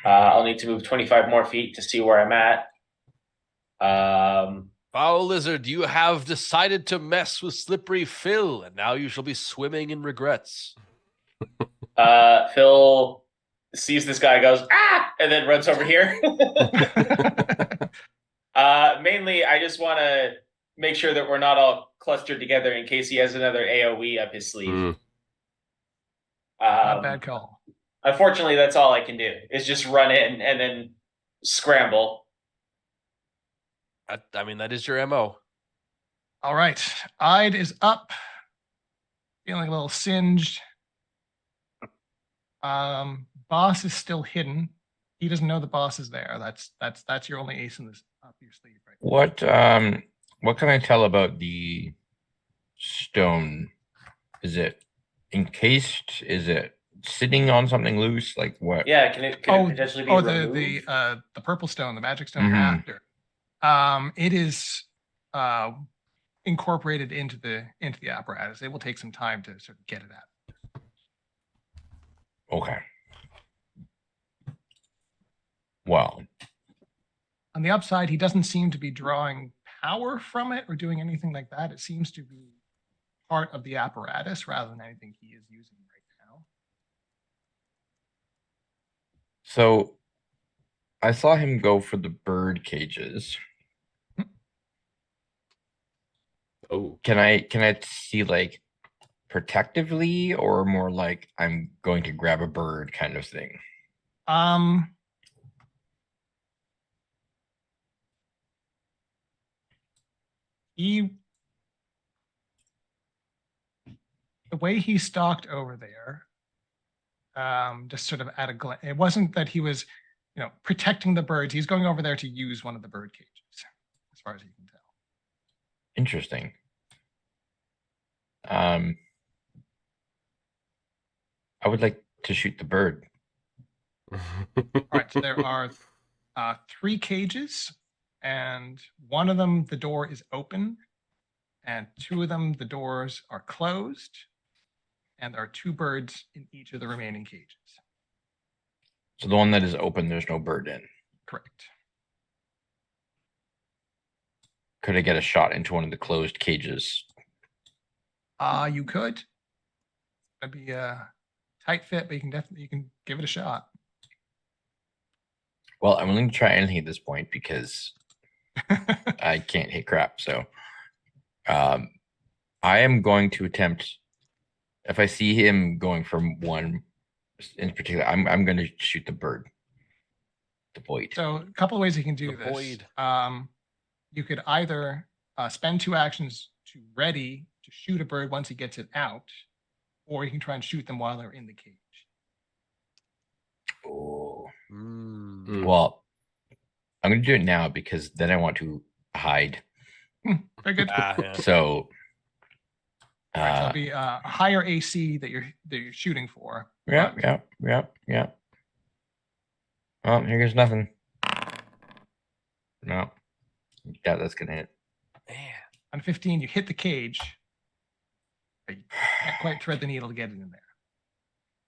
I'll need to move 25 more feet to see where I'm at. Foul lizard, you have decided to mess with Slippery Phil, and now you shall be swimming in regrets. Phil sees this guy, goes ah, and then runs over here. Mainly, I just want to make sure that we're not all clustered together in case he has another AOE up his sleeve. Mm. Not a bad call. Unfortunately, that's all I can do is just run in and then scramble. I mean, that is your MO. All right. Ide is up. Feeling a little singed. Boss is still hidden. He doesn't know the boss is there. That's your only ace in this up your sleeve right now. What can I tell about the stone? Is it encased? Is it sitting on something loose? Like what? Yeah, can it potentially be removed? the purple stone, the magic stone Mhm. after. It is incorporated into the apparatus. It will take some time to sort of get it out. Okay. Well, On the upside, he doesn't seem to be drawing power from it or doing anything like that. It seems to be part of the apparatus rather than anything he is using right now. so I saw him go for the bird cages. Oh, Can I see like protectively or more like I'm going to grab a bird kind of thing? He the way he stalked over there, just sort of at a glance, it wasn't that he was, protecting the birds. He's going over there to use one of the bird cages, as far as you can tell. Interesting. I would like to shoot the bird. All right, so there are 3 cages, and one of them, the door is open, and 2 of them, the doors are closed, and there are 2 birds in each of the remaining cages. So the one that is open, there's no bird in. Correct. Could I get a shot into one of the closed cages? You could. It'd be a tight fit, but you can give it a shot. Well, I'm willing to try anything at this point because I can't hit crap. So I am going to attempt, if I see him going from one In particular, I'm going to shoot the bird. The void. So a couple of ways you can do The this. void. You could either spend 2 actions to ready to shoot a bird once he gets it out, or you can try and shoot them while they're in the cage. Oh. Mm. Well, I'm going to do it now because then I want to hide. Very good. Yeah. So, All right, so it'll be a higher AC that you're shooting for. yeah. Oh, here goes nothing. No. Yeah, that's going to hit. Man. On 15, you hit the cage. But you can't quite thread the needle to get it in there.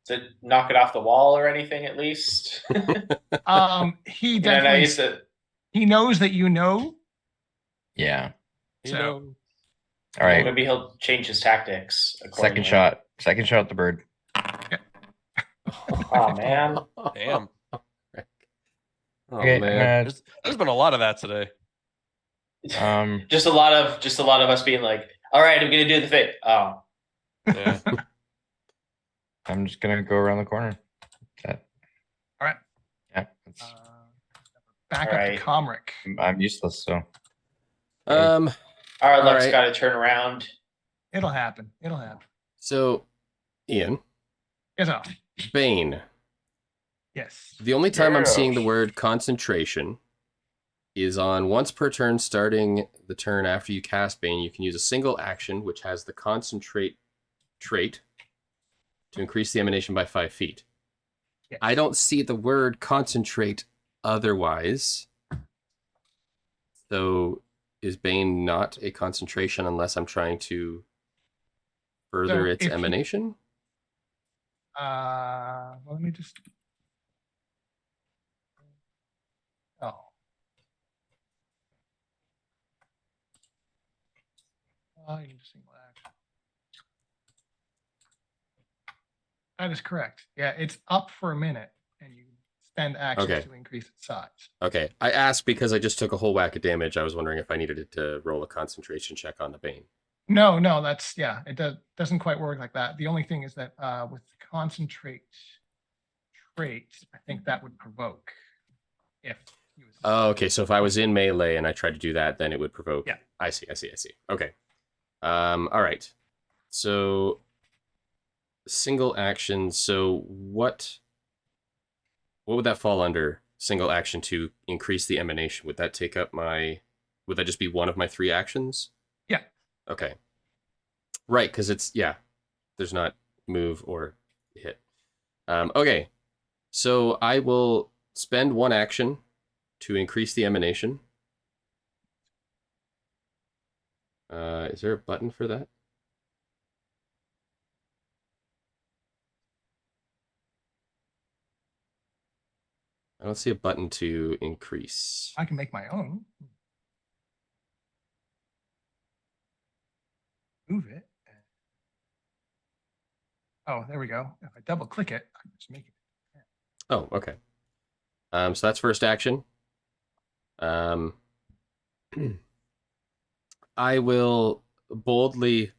To knock it off the wall or anything, at least. He And I definitely used to. he knows that you know. Yeah. You So- know, All right. Maybe he'll change his tactics. Second accordingly. shot. Second shot at the bird. Oh man. damn. Oh Okay, man. There's been a lot of that today. Just a lot of us being like, all right, I'm gonna do the thing. Oh. Yeah. I'm just gonna go around the corner. That. All right. Yeah. That's, Back All up right. to Comric. I'm useless, so Our All luck's right. gotta turn around. It'll happen. It'll happen. So, Ian, Yes, off. Bane. Yes. The only time I'm seeing the Yes. word concentration is on once per turn starting the turn after you cast Bane. You can use a single action which has the concentrate trait to increase the emanation by 5 feet. Yes. I don't see the word concentrate otherwise. So is Bane not a concentration unless I'm trying to further So its if you- emanation? Well, let me just. Oh. You can just single action. That is correct. Yeah, it's up for a minute, and you spend actions Okay. to increase its size. Okay, I asked because I just took a whole whack of damage. I was wondering if I needed it to roll a concentration check on the Bane. No, that's yeah. It doesn't quite work like that. The only thing is that with concentrate trait, I think that would provoke if he was. Oh, okay. So if I was in melee and I tried to do that, then it would provoke. Yeah. I see. Okay. All right. So single action. So what would that fall under? Single action to increase the emanation. Would that take up my? Would that just be one of my 3 actions? Yeah. Okay. Right, because it's there's not move or hit. Okay. So I will spend 1 action to increase the emanation. Is there a button for that? I don't see a button to increase. I can make my own. Move it. Oh, there we go. If I double click it, I can just make it. Oh, okay. So that's first action. I will boldly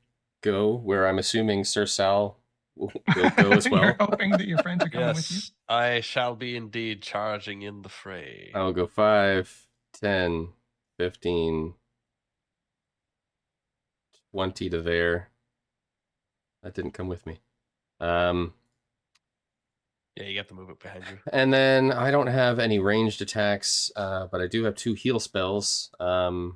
go where I'm assuming Sir Sal will go as well. You're hoping that your friends are coming with you. Yes, I shall be indeed charging in the fray. I'll go 5, 10, 15, 20 to there. That didn't come with me. Yeah, you got to move it behind you. And then I don't have any ranged attacks, but I do have 2 heal spells. Can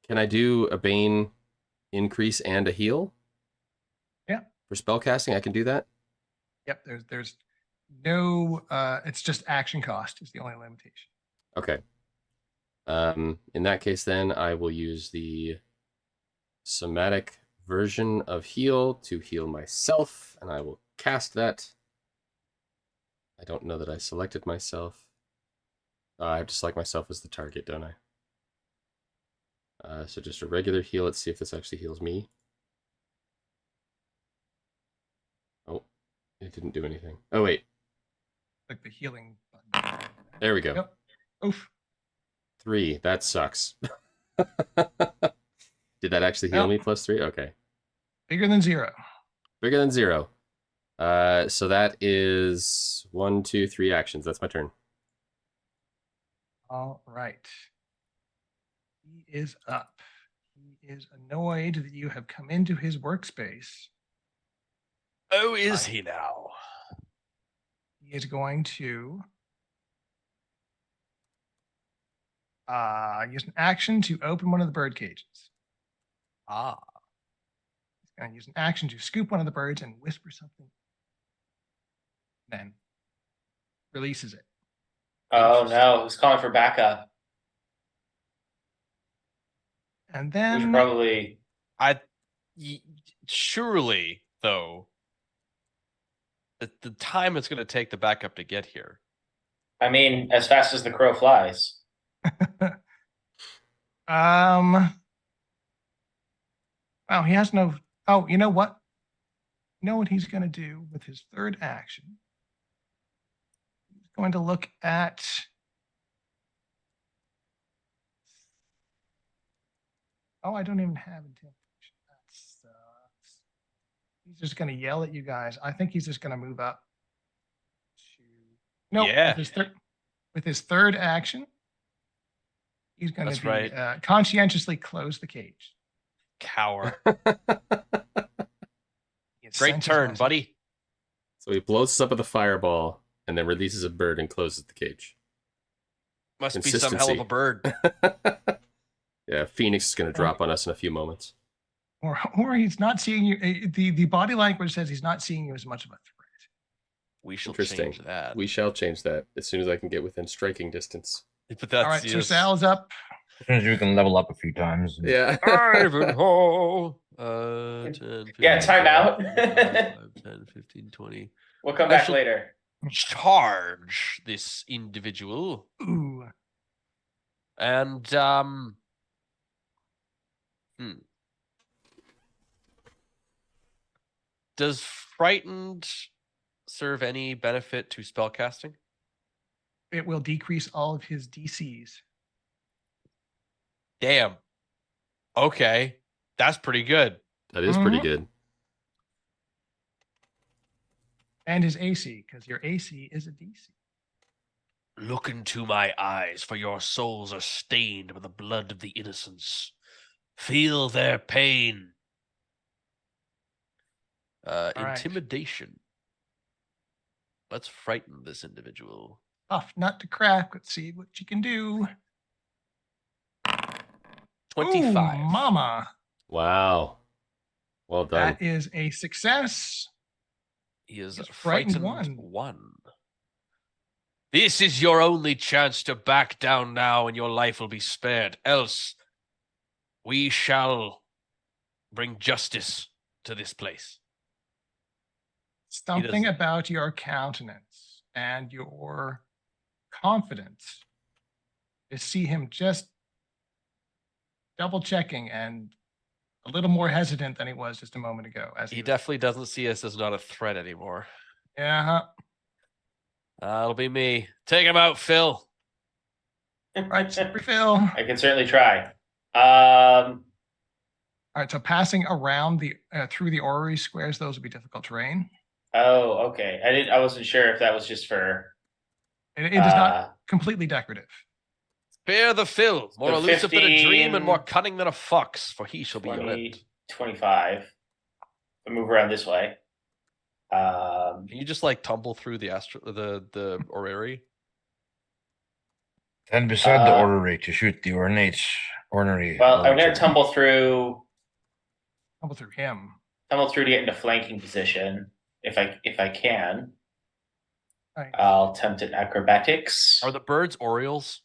I do a Bane increase and a heal? Yeah. For spellcasting, I can do that? Yep, there's no it's just action cost is the only limitation. Okay. In that case, then I will use the somatic version of heal to heal myself, and I will cast that. I don't know that I selected myself. I have to select myself as the target, don't I? So just a regular heal. Let's see if this actually heals me. Oh, it didn't do anything. Oh, wait. Like the healing button. There we go. Yep. Oof. 3. That sucks. Did that actually heal No. me plus 3? Okay. Bigger than 0. Bigger than 0. So that is 1, 2, 3 actions. That's my turn. All right. He is up. He is annoyed that you have come into his workspace. Oh, is he now? He is going to use an action to open one of the bird cages. Ah. He's going to use an action to scoop one of the birds and whisper something. Then releases it. Oh no, who's calling for backup? And We should then probably. Surely, though, the time it's going to take the backup to get here. I mean, as fast as the crow flies. Wow, he has no. Oh, you know what? You know what he's going to do with his third action? He's going to look at. Oh, I don't even have intimidation. That sucks. He's just going to yell at you guys. I think he's just going to move up. No, Yeah. with his third action, he's going That's to right. Conscientiously close the cage. Coward. He Great senses turn, message. buddy. So he blows us up with a fireball and then releases a bird and closes the cage. Must be some hell of a bird. Yeah, Phoenix is going to drop on us in a few moments. Or he's not seeing you. The body language says he's not seeing you as much of a threat. We shall Interesting. change that. We shall change that as soon as I can get within striking distance. But that's All right, so yes. Sal's up. As soon as you can level up a few times. Yeah. Ivanhoe. 10, 15, Yeah, time out. 10, 15, 20. We'll come I back shall- later. Charge this individual. Ooh. And does frightened serve any benefit to spellcasting? It will decrease all of his DCs. Damn. Okay. That's pretty good. That is pretty Mhm. good. And his AC, because your AC is a DC. Look into my eyes, for your souls are stained with the blood of the innocents. Feel their pain. right. Intimidation. Let's frighten this individual. Tough nut to crack. Let's see what you can do. 25. Ooh, mama. Wow. Well done. That is a success. He is He's frightened frightened one. one. This is your only chance to back down now, and your life will be spared. Else, we shall bring justice to this place. Something doesn't- about your countenance and your confidence to see him just double checking and a little more hesitant than he was just a moment ago. As He was- definitely doesn't see us as not a threat anymore. Yeah. That'll be me. Take him out, Phil. Right, slippery Phil. I can certainly try. All right, so passing around the through the orrery squares, those would be difficult terrain. Oh, okay. I wasn't sure if that was just for. It is not completely decorative. Fear the Phil, more So elusive than a dream 15, and more cunning than a fox, for he shall be your 20, end. 25. I move around this way. Can you just like tumble through the Orrery? And beside the Uh, orrery to shoot the ornery. Well, I'm archer. gonna tumble through Through him. to get into flanking position if I can. Right. I'll attempt an acrobatics. Are the birds Orioles?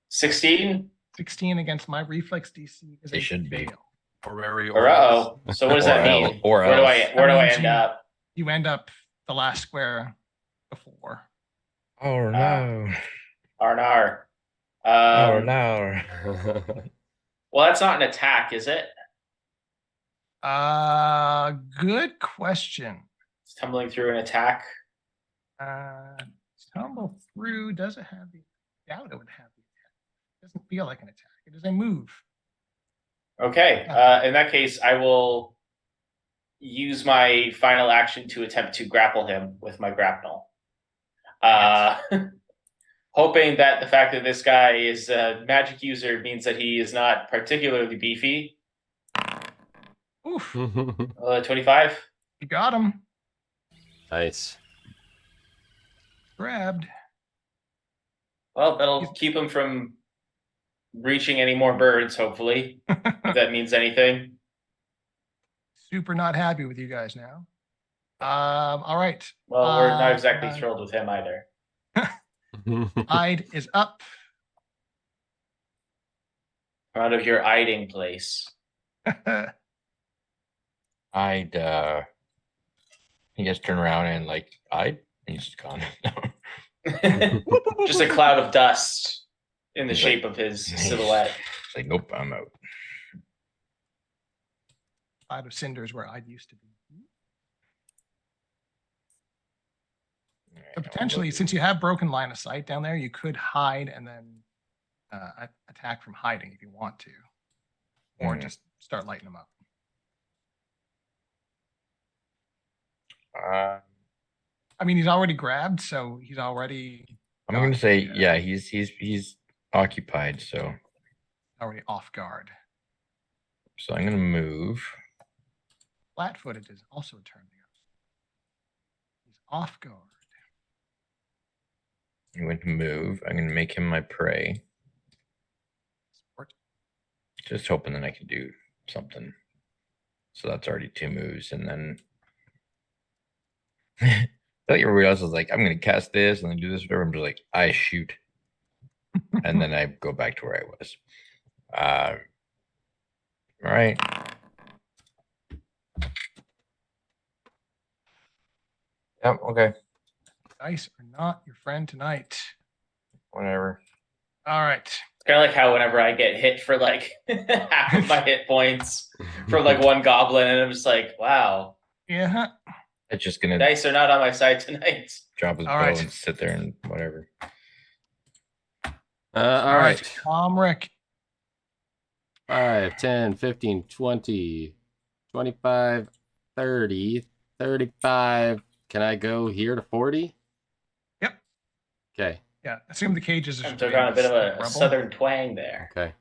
16. 16 against my reflex DC is They a should be. fail. Orrery Or Orioles. So what does that Or el- mean? or where do I else. where do I That end means up? You end up the last square before. Oh no. R&R. Oh no. Well, that's not an attack, is it? Good question. It's tumbling through an attack. Tumble through, does it have the doubt it would have the attack? It doesn't feel like an attack. It is a move. Okay. In that case, I will use my final action to attempt to grapple him with my grapnel. Hoping that the fact that this guy is a magic user means that he is not particularly beefy. Oof. 25. You got him. Nice. Grabbed. Well, that'll keep him from reaching any more birds, hopefully, if that means anything. Super not happy with you guys now. All right. Well, we're not exactly thrilled with him either. Ide is up. Out of your hiding place. I'd he gets turned around and like and he's just gone. Just a cloud of dust in the He's shape like- of his silhouette. It's like, nope, I'm out. Cloud of cinders where Ide used to be. So potentially, since you have broken line of sight down there, you could hide and then attack from hiding if you want to, or Mhm. just start lighting them up. I mean, he's already grabbed, so he's already I'm gonna say, Yeah. yeah, he's occupied, so off guard. I'm gonna move. Flat-footed is also a turn. He's off guard. I'm going to move. I'm gonna make him my prey. Sport. Just hoping that I can do something. So that's already 2 moves, and then I thought everybody else was like, I'm gonna cast this and then do this, whatever. I'm just like, I shoot. And then I go back to where I was. All right. Yep, okay. Dice are not your friend tonight. Whatever. All right. It's kind of like how whenever I get hit for like half of my hit points from like one goblin, and I'm just like, wow, Yeah. It's just gonna dice are not on my side tonight. drop his All bow right. and sit there and whatever. All right. Comric. 5, 10, 15, 20, 25, 30, 35. Can I go here to 40? Yep. Okay. Yeah. Assume the cages I are took on a bit of a southern twang there. Okay.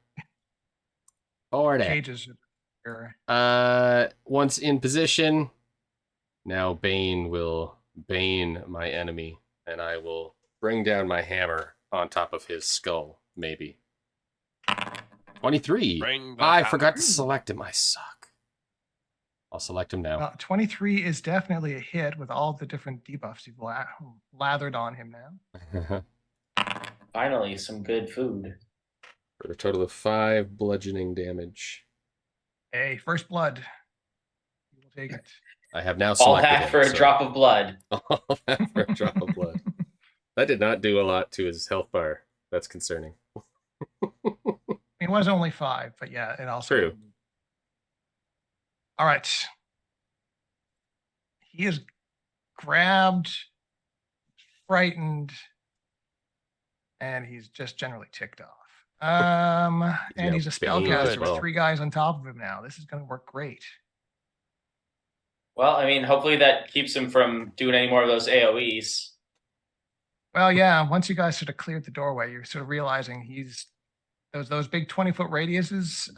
40. Cages are Once in position, now Bane will bane my enemy, and I will bring down my hammer on top of his skull, maybe. 23. Bring the I forgot to hammer. select him. I suck. I'll select him now. 23 is definitely a hit with all the different debuffs you've lathered on him now. Finally, some good food. For a total of 5 bludgeoning damage. Hey, first blood. You will take it. I have now All selected that him, for a so- drop of blood. All that for a drop of blood. That did not do a lot to his health bar. That's concerning. It was only 5, but yeah, it also. True. All right. He is grabbed, frightened, and he's just generally ticked off. And now he's a Bane spellcaster as well. with 3 guys on top of him now. This is going to work great. Well, I mean, hopefully that keeps him from doing any more of those AoEs. Well, yeah, once you guys sort of cleared the doorway, you're sort of realizing he's those big 20-foot radiuses,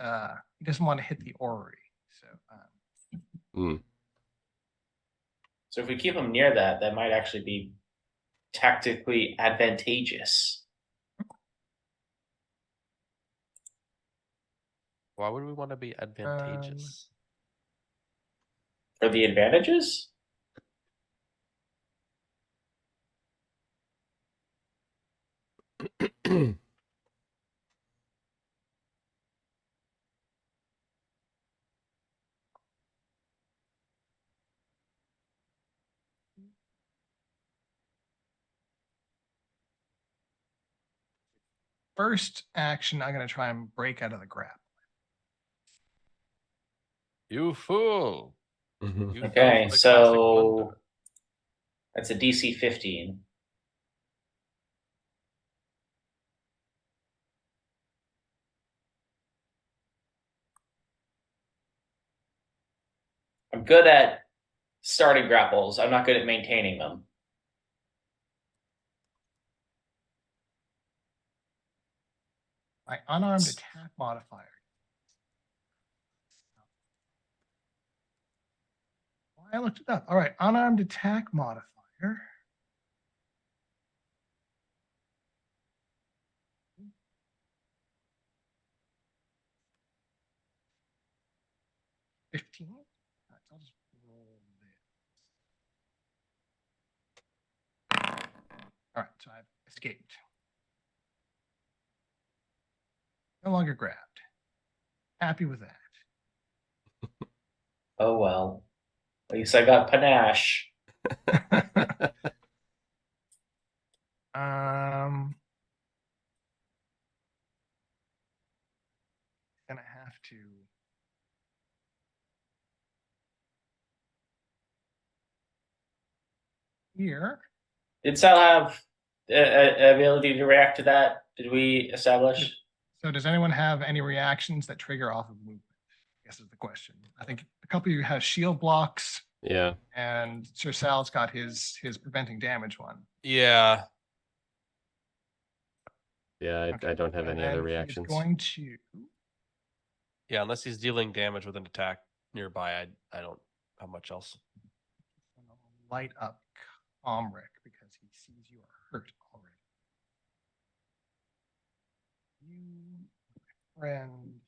he doesn't want to hit the orrery. So So if we keep him near that, that might actually be tactically advantageous. Why would we want to be advantageous? For the advantages? first action, I'm going to try and break out of the grab. You fool! You Okay, fell for the classic so blunder. that's a DC 15. I'm good at starting grapples. I'm not good at maintaining them. My unarmed attack modifier. I looked it up. All right, unarmed attack modifier. $15. All right, so I'll just roll this. All right, so I've escaped. No longer grabbed. Happy with that. Oh well. At least I got panache. Gonna have to. Here. Did Sal have ability to react to that? Did we establish? So does anyone have any reactions that trigger off of movement? I guess is the question. I think a couple of you have shield blocks, Yeah. and Sir Sal's got his preventing damage one. Yeah. Yeah, I don't have And any other then he's reactions. going to. Yeah, unless he's dealing damage with an attack nearby, I don't have much else. Light up Comric because he sees you are hurt already. You, my friend.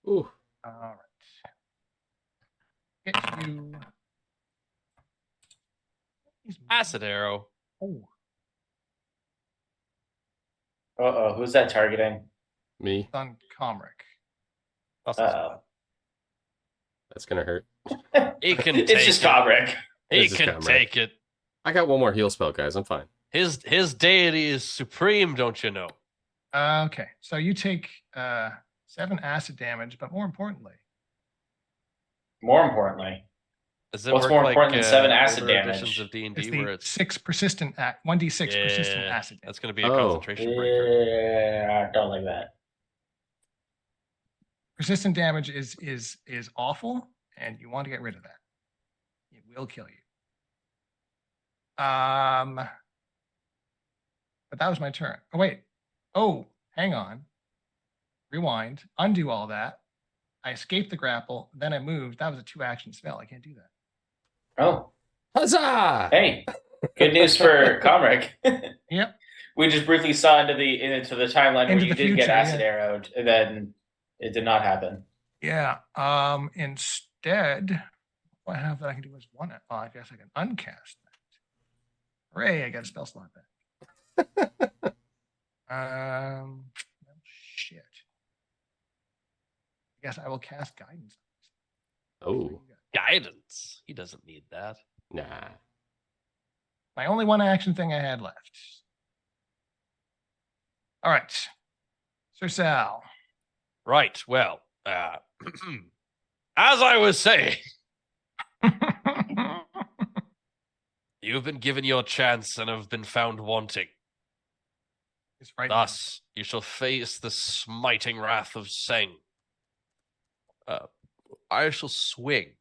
Ooh. All right. Get you. Acid arrow. Oh, Uh-oh, who's that targeting? Me. on Comric. Uh-oh. That's gonna hurt. He can It's take just it. Comric. He This is can Comrade. take it. I got one more heal spell, guys. I'm fine. His deity is supreme, don't you know? Okay, so you take 7 acid damage, but more importantly, More importantly. Does it What's work more like, important than 7 acid older damage? editions of D&D it's where the it's 6 persistent 1d6 persistent Yeah, acid damage. that's going to be a Oh. concentration breaker. Yeah, I don't like that. Persistent damage is awful, and you want to get rid of that. It will kill you. But that was my turn. Oh wait. Oh, hang on. Rewind. Undo all that. I escaped the grapple. Then I moved. That was a 2-action spell. I can't do that. Oh, Huzzah! hey. Good news for Comric. Yep. We just briefly saw into the timeline Into where you the did get future, acid yeah. arrowed, and then it did not happen. Yeah. Instead, what I have that I can do is one. Oh, I guess I can uncast that. Hooray! I got a spell slot back. Well, shit. I guess I will cast guidance. Oh, Guidance. He doesn't need that. nah. My only 1-action thing I had left. All right, Sir Sal. Right. Well, as I was saying, you've been given your chance and have been found wanting. It's right. Thus, you shall face the smiting wrath of Seng. I shall swing.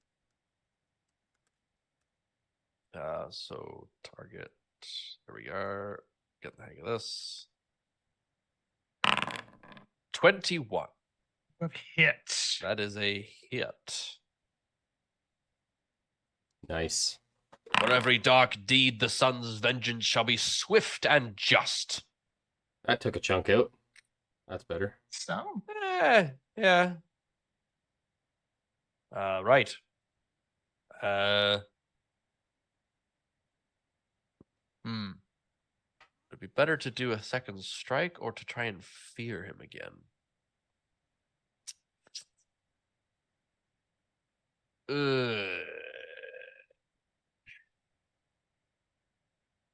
So target. There we are. Get the hang of this. 21. Hit. That is a hit. Nice. For every dark deed, the sun's vengeance shall be swift and just. That took a chunk out. That's better. So Yeah. Right. It'd be better to do a second strike or to try and fear him again.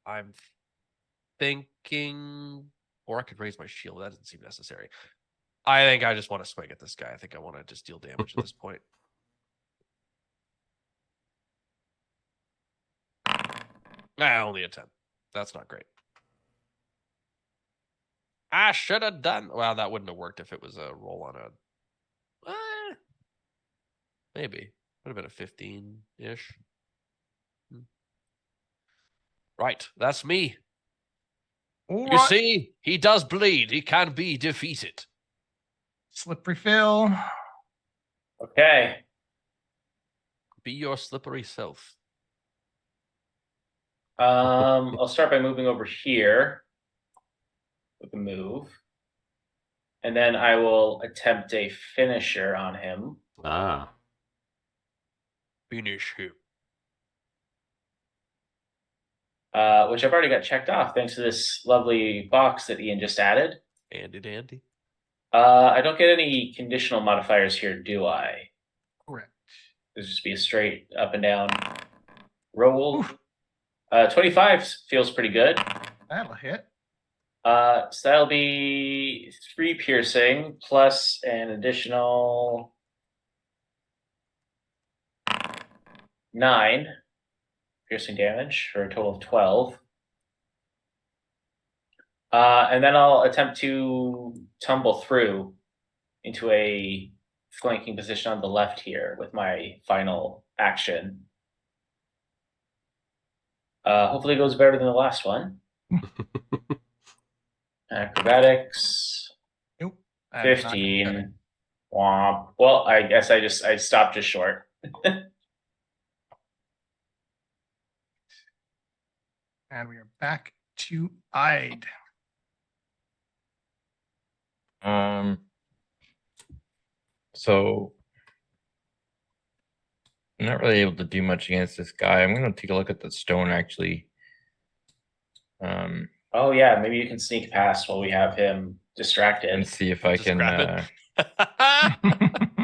I'm thinking, or I could raise my shield. That doesn't seem necessary. I think I just want to swing at this guy. I think I want to just deal damage at this point. Only a 10. That's not great. I should have done. Well, that wouldn't have worked if it was a roll on a. Maybe would have been a 15-ish. Right, that's me. All You right. see, he does bleed. He can be defeated. Slippery Phil. Okay. Be your slippery self. I'll start by moving over here with a move. And then I will attempt a finisher on him. Ah. Finish him. Which I've already got checked off thanks to this lovely box that Ian just added. Andy dandy. I don't get any conditional modifiers here, do I? Correct. It'll just be a straight up and down roll. 25 feels pretty good. That'll hit. So that'll be 3 piercing plus an additional 9 piercing damage for a total of 12. And then I'll attempt to tumble through into a flanking position on the left here with my final action. Hopefully it goes better than the last one. Acrobatics. Nope. That is not better. 15. Womp. Well, I guess I stopped just short. And we are back to Ide. So I'm not really able to do much against this guy. I'm gonna take a look at the stone actually. Oh yeah, maybe you can sneak past while we have him distracted. And see if I Just can grab it.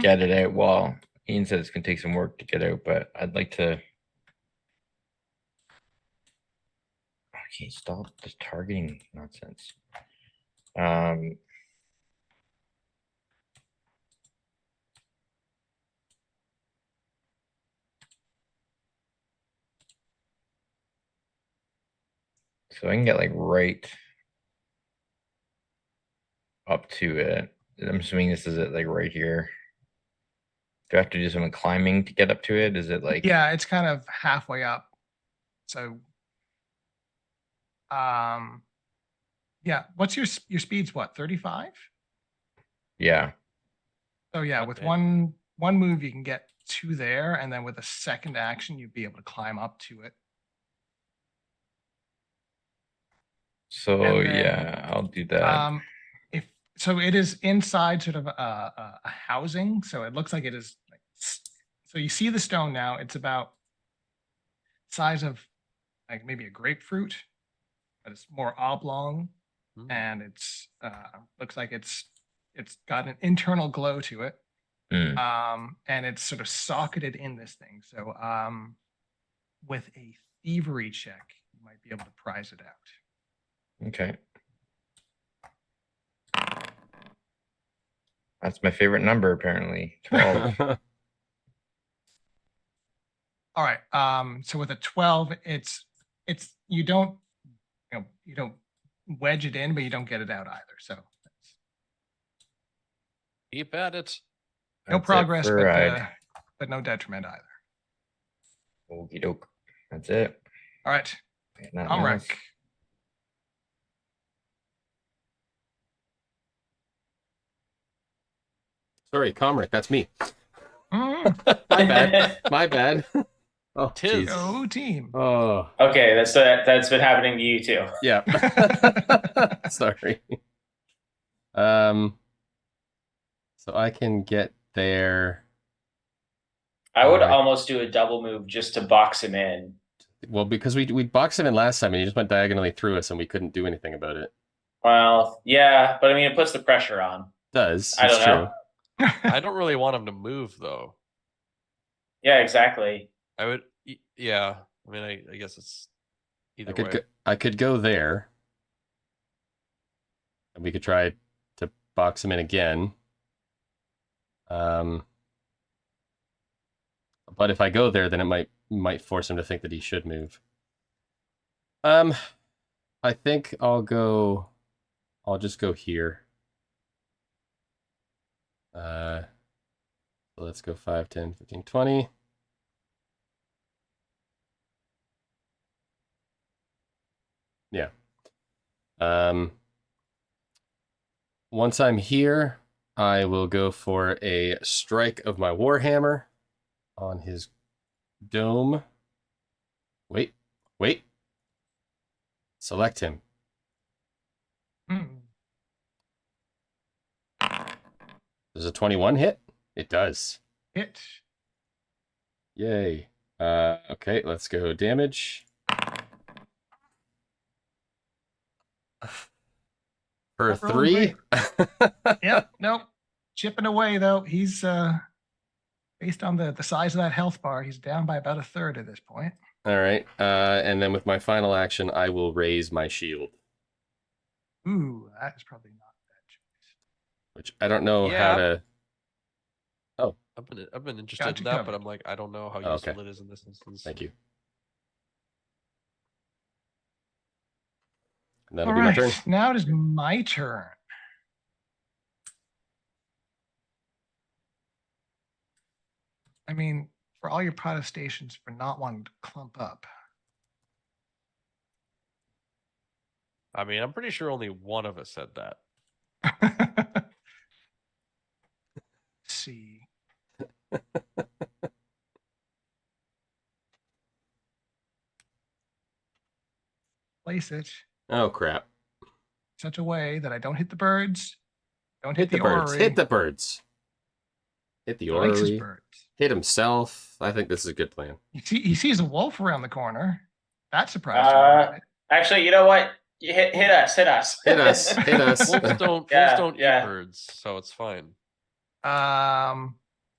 get it out. Well, Ian says it's gonna take some work to get out, but I'd like to. Okay, stop this targeting nonsense. So I can get like right up to it. I'm assuming this is it, like right here. Do I have to do some climbing to get up to it? Is it like Yeah, it's kind of halfway up. So, yeah. What's your speed's what? 35? yeah? So yeah, with Okay. one move you can get to there, and then with a second action you'd be able to climb up to it. So And then, yeah, I'll do that. If so, it is inside sort of a housing. So it looks like it is. So you see the stone now. It's about size of like maybe a grapefruit, but it's more oblong, and it's looks like it's got an internal glow to it. And it's sort of socketed in this thing. So with a thievery check, you might be able to prise it out. Okay. That's my favorite number, apparently. 12. All right. So with a 12, it's you don't wedge it in, but you don't get it out either. So Keep at it. no That's it progress, for Ide. but no detriment either. Okie doke. That's it. All right. Nothing else. Comrec. Sorry, Comrade, that's me. Mm, My bad. My bad. Oh, Tis. jeez. go team. Oh, Okay, that's been happening to you too. yeah. Sorry. So I can get there. I would Alright. almost do a double move just to box him in. Well, because we boxed him in last time and he just went diagonally through us and we couldn't do anything about it. Well, yeah, but I mean, it puts the pressure on. Does. I It's don't true. know. I don't really want him to move though. Yeah, exactly. I would. Yeah. I mean, I guess it's either way. I could go there. And we could try to box him in again. But if I go there, then it might force him to think that he should move. I think I'll go I'll just go here. So let's go 5, 10, 15, 20. Yeah. Once I'm here, I will go for a strike of my Warhammer on his dome. Wait. Select him. Does a 21 hit? It does. Hit. Yay. Okay, let's go damage. For Not rolling 3. Yep. Nope. Chipping away though. He's based on the size of that health bar, he's down by about a third at this point. All right. And then with my final action, I will raise my shield, Ooh, that is probably not a bad choice. which I don't know how to. I've been interested Got in you that, covered. but I'm like, I don't know how Okay. useful it is in this instance. Thank you. And that'll All be my turn. right, now it is my turn. I mean, for all your protestations for not wanting to clump up, I mean, I'm pretty sure only one of us said that. let's see. Place it Oh crap! such a way that I don't hit the birds, don't Hit the birds. orrery. Hit the birds. Hit the He likes his orrery. birds. Hit himself. I think this is a good plan. He sees a wolf around the corner. That surprised him a little bit. Actually, you know what? You hit us. Hit us. Hit us. Wolves Yeah, don't yeah. eat birds, so it's fine.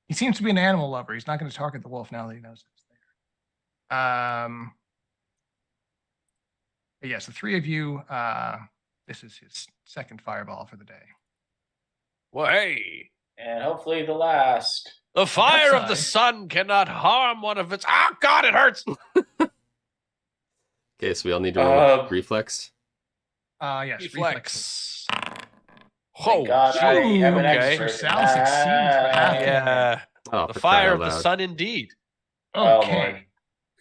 He seems to be an animal lover. He's not going to target the wolf now that he knows it's there. But yes, the three of you. This is his second fireball for the day. Well, hey, And hopefully the last. the fire of the side. sun cannot harm one of its. Oh God, it hurts. Okay, so we all need to roll reflex. Yes, reflex. Reflex. Thank God I am an Ooh, expert. Sir Sal succeeds for half damage. Yeah, Oh, the for fire crying of out the loud. sun, indeed. Oh, Okay. Lord.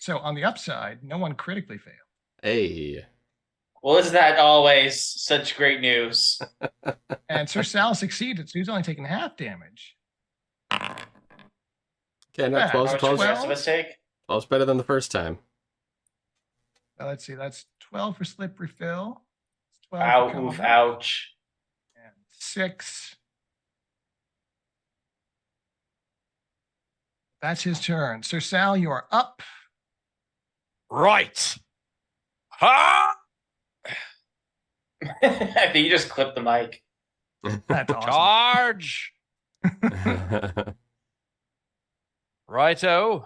So on the upside, no one critically failed. Hey. Well, isn't that always such great news? And Sir Sal succeeded, so he's only taking half damage. Okay, not Yeah, 12. How much 12's, did the rest of us take? 12's better than the first time. Let's see, that's 12 for slippery fill. 12 Ow, for oof, combat, ouch. and 6. That's his turn. Sir Sal, you are up. Right. Ha! I think you just clipped the mic. That's awesome. Charge. Righto.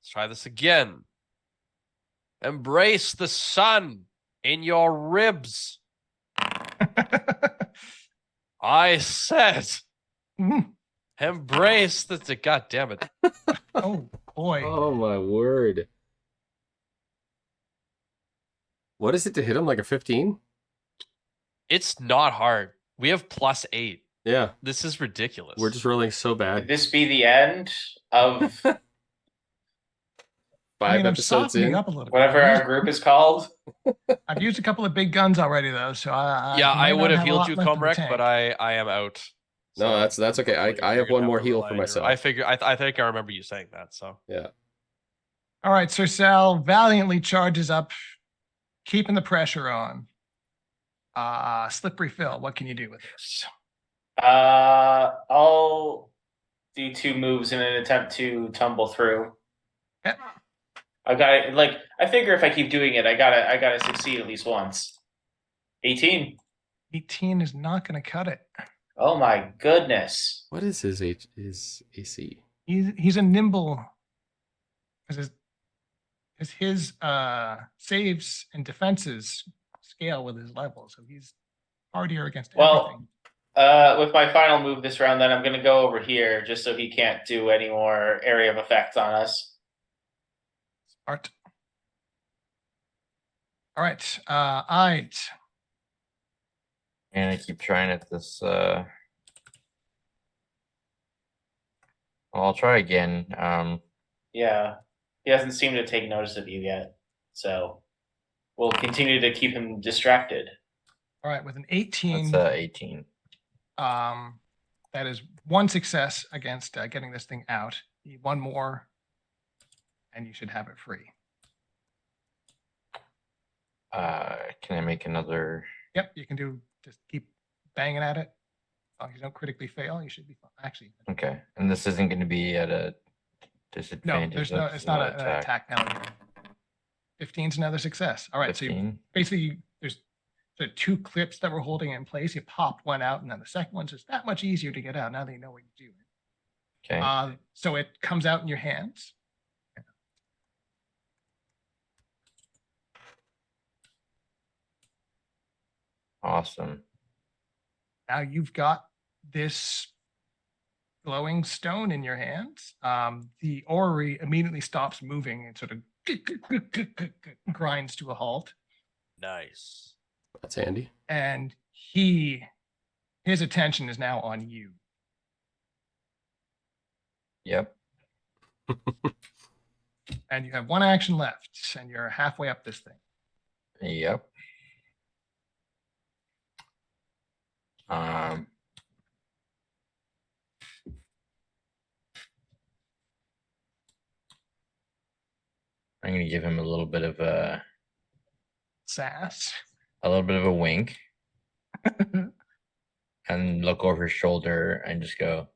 Let's try this again. Embrace the sun in your ribs. I said, embrace the. God damn it. Oh boy. Oh my word. What is it to hit him? Like a 15? It's not hard. We have +8. Yeah. This is ridiculous. We're just rolling so Could bad. this be the end of 5 I mean, I'm episodes softening in. up a little bit. whatever our group is called? I've used a couple of big guns already, though, so yeah, I might would not have a healed lot you, left in the Comrec, tank. but I am out. No, that's okay. I unfortunately, have you're one gonna more have to heal rely for on your- myself. I figure. I think I remember you saying that. So Yeah. All right, Sir Sal valiantly charges up, keeping the pressure on. Slippery Phil, what can you do with this? I'll do 2 moves in an attempt to tumble through. Yep. I figure if I keep doing it, I gotta succeed at least once. 18. 18 is not going to cut it. Oh my goodness. What is his AC? He's a nimble, because his saves and defenses scale with his level, so he's hardier against Well, everything. with my final move this round, then I'm gonna go over here just so he can't do any more area of effect on us. Smart. All right, Ide. And I keep trying at this. I'll try again. Yeah. He hasn't seemed to take notice of you yet. So we'll continue to keep him distracted. All right, with an 18, That's 18. that is one success against getting this thing out. You need one more, and you should have it free. Can I make another? Yep, you can do, just keep banging at it. As long as you don't critically fail, you should be fine. Actually, Okay, and this isn't going to be at a no, disadvantage. there's no, That's it's not an attack penalty. 15 is another success. All right, so you 15. basically, there's sort of two clips that we're holding in place. You popped one out, and then the second one's just that much easier to get out now that you know what you're doing. Okay. So it comes out in your hands. Awesome. Now you've got this glowing stone in your hands. The orrery immediately stops moving and sort of grinds to a halt. Nice. That's handy. And his attention is now on you. Yep. And you have one action left, and you're halfway up this thing. Yep. I'm gonna give him a little bit of a Sass. wink, and look over his shoulder and just go.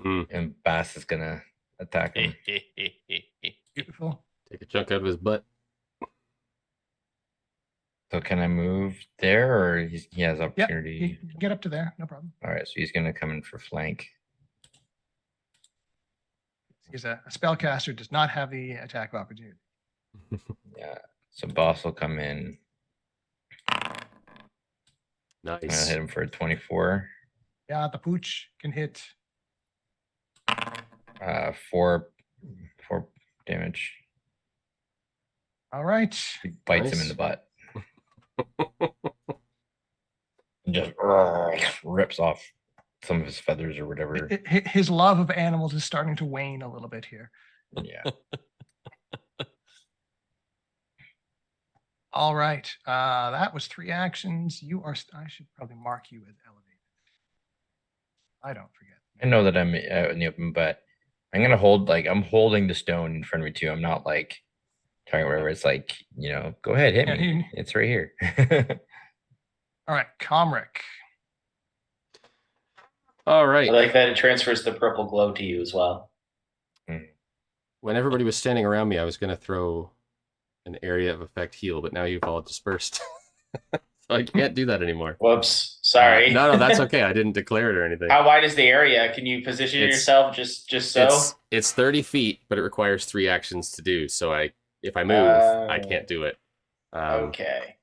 And Bass is gonna attack him. Beautiful. Take a chunk out of his butt. So can I move there, or he has Yep, opportunity? you can get up to there, no problem. All right, so he's gonna come in for flank. He's a spellcaster, does not have the attack of opportunity. Yeah. So Boss will come in. I'm gonna Nice. hit him for a 24. Yeah, the pooch can hit. 4 damage. All right. He bites him in Nice. the butt. And just rips off some of his feathers or whatever. His love of animals is starting to wane a little bit here. Yeah. All right. That was 3 actions. I should probably mark you as elevated. I don't forget. I know that I'm out in the open, but I'm gonna hold, like, I'm holding the stone in front of me too. I'm not like talking wherever. It's like, go ahead, hit Yeah, me. It's right here. All right, Comric. All right. I like that it transfers the purple glow to you as well. When everybody was standing around me, I was going to throw an area of effect heal, but now you've all dispersed. So I can't do that anymore. Whoops. Sorry. No, that's okay. I didn't declare it or anything. How wide is the area? Can you position It's- yourself just so? It's 30 feet, but it requires 3 actions to do. So if I move, I can't do it. Okay.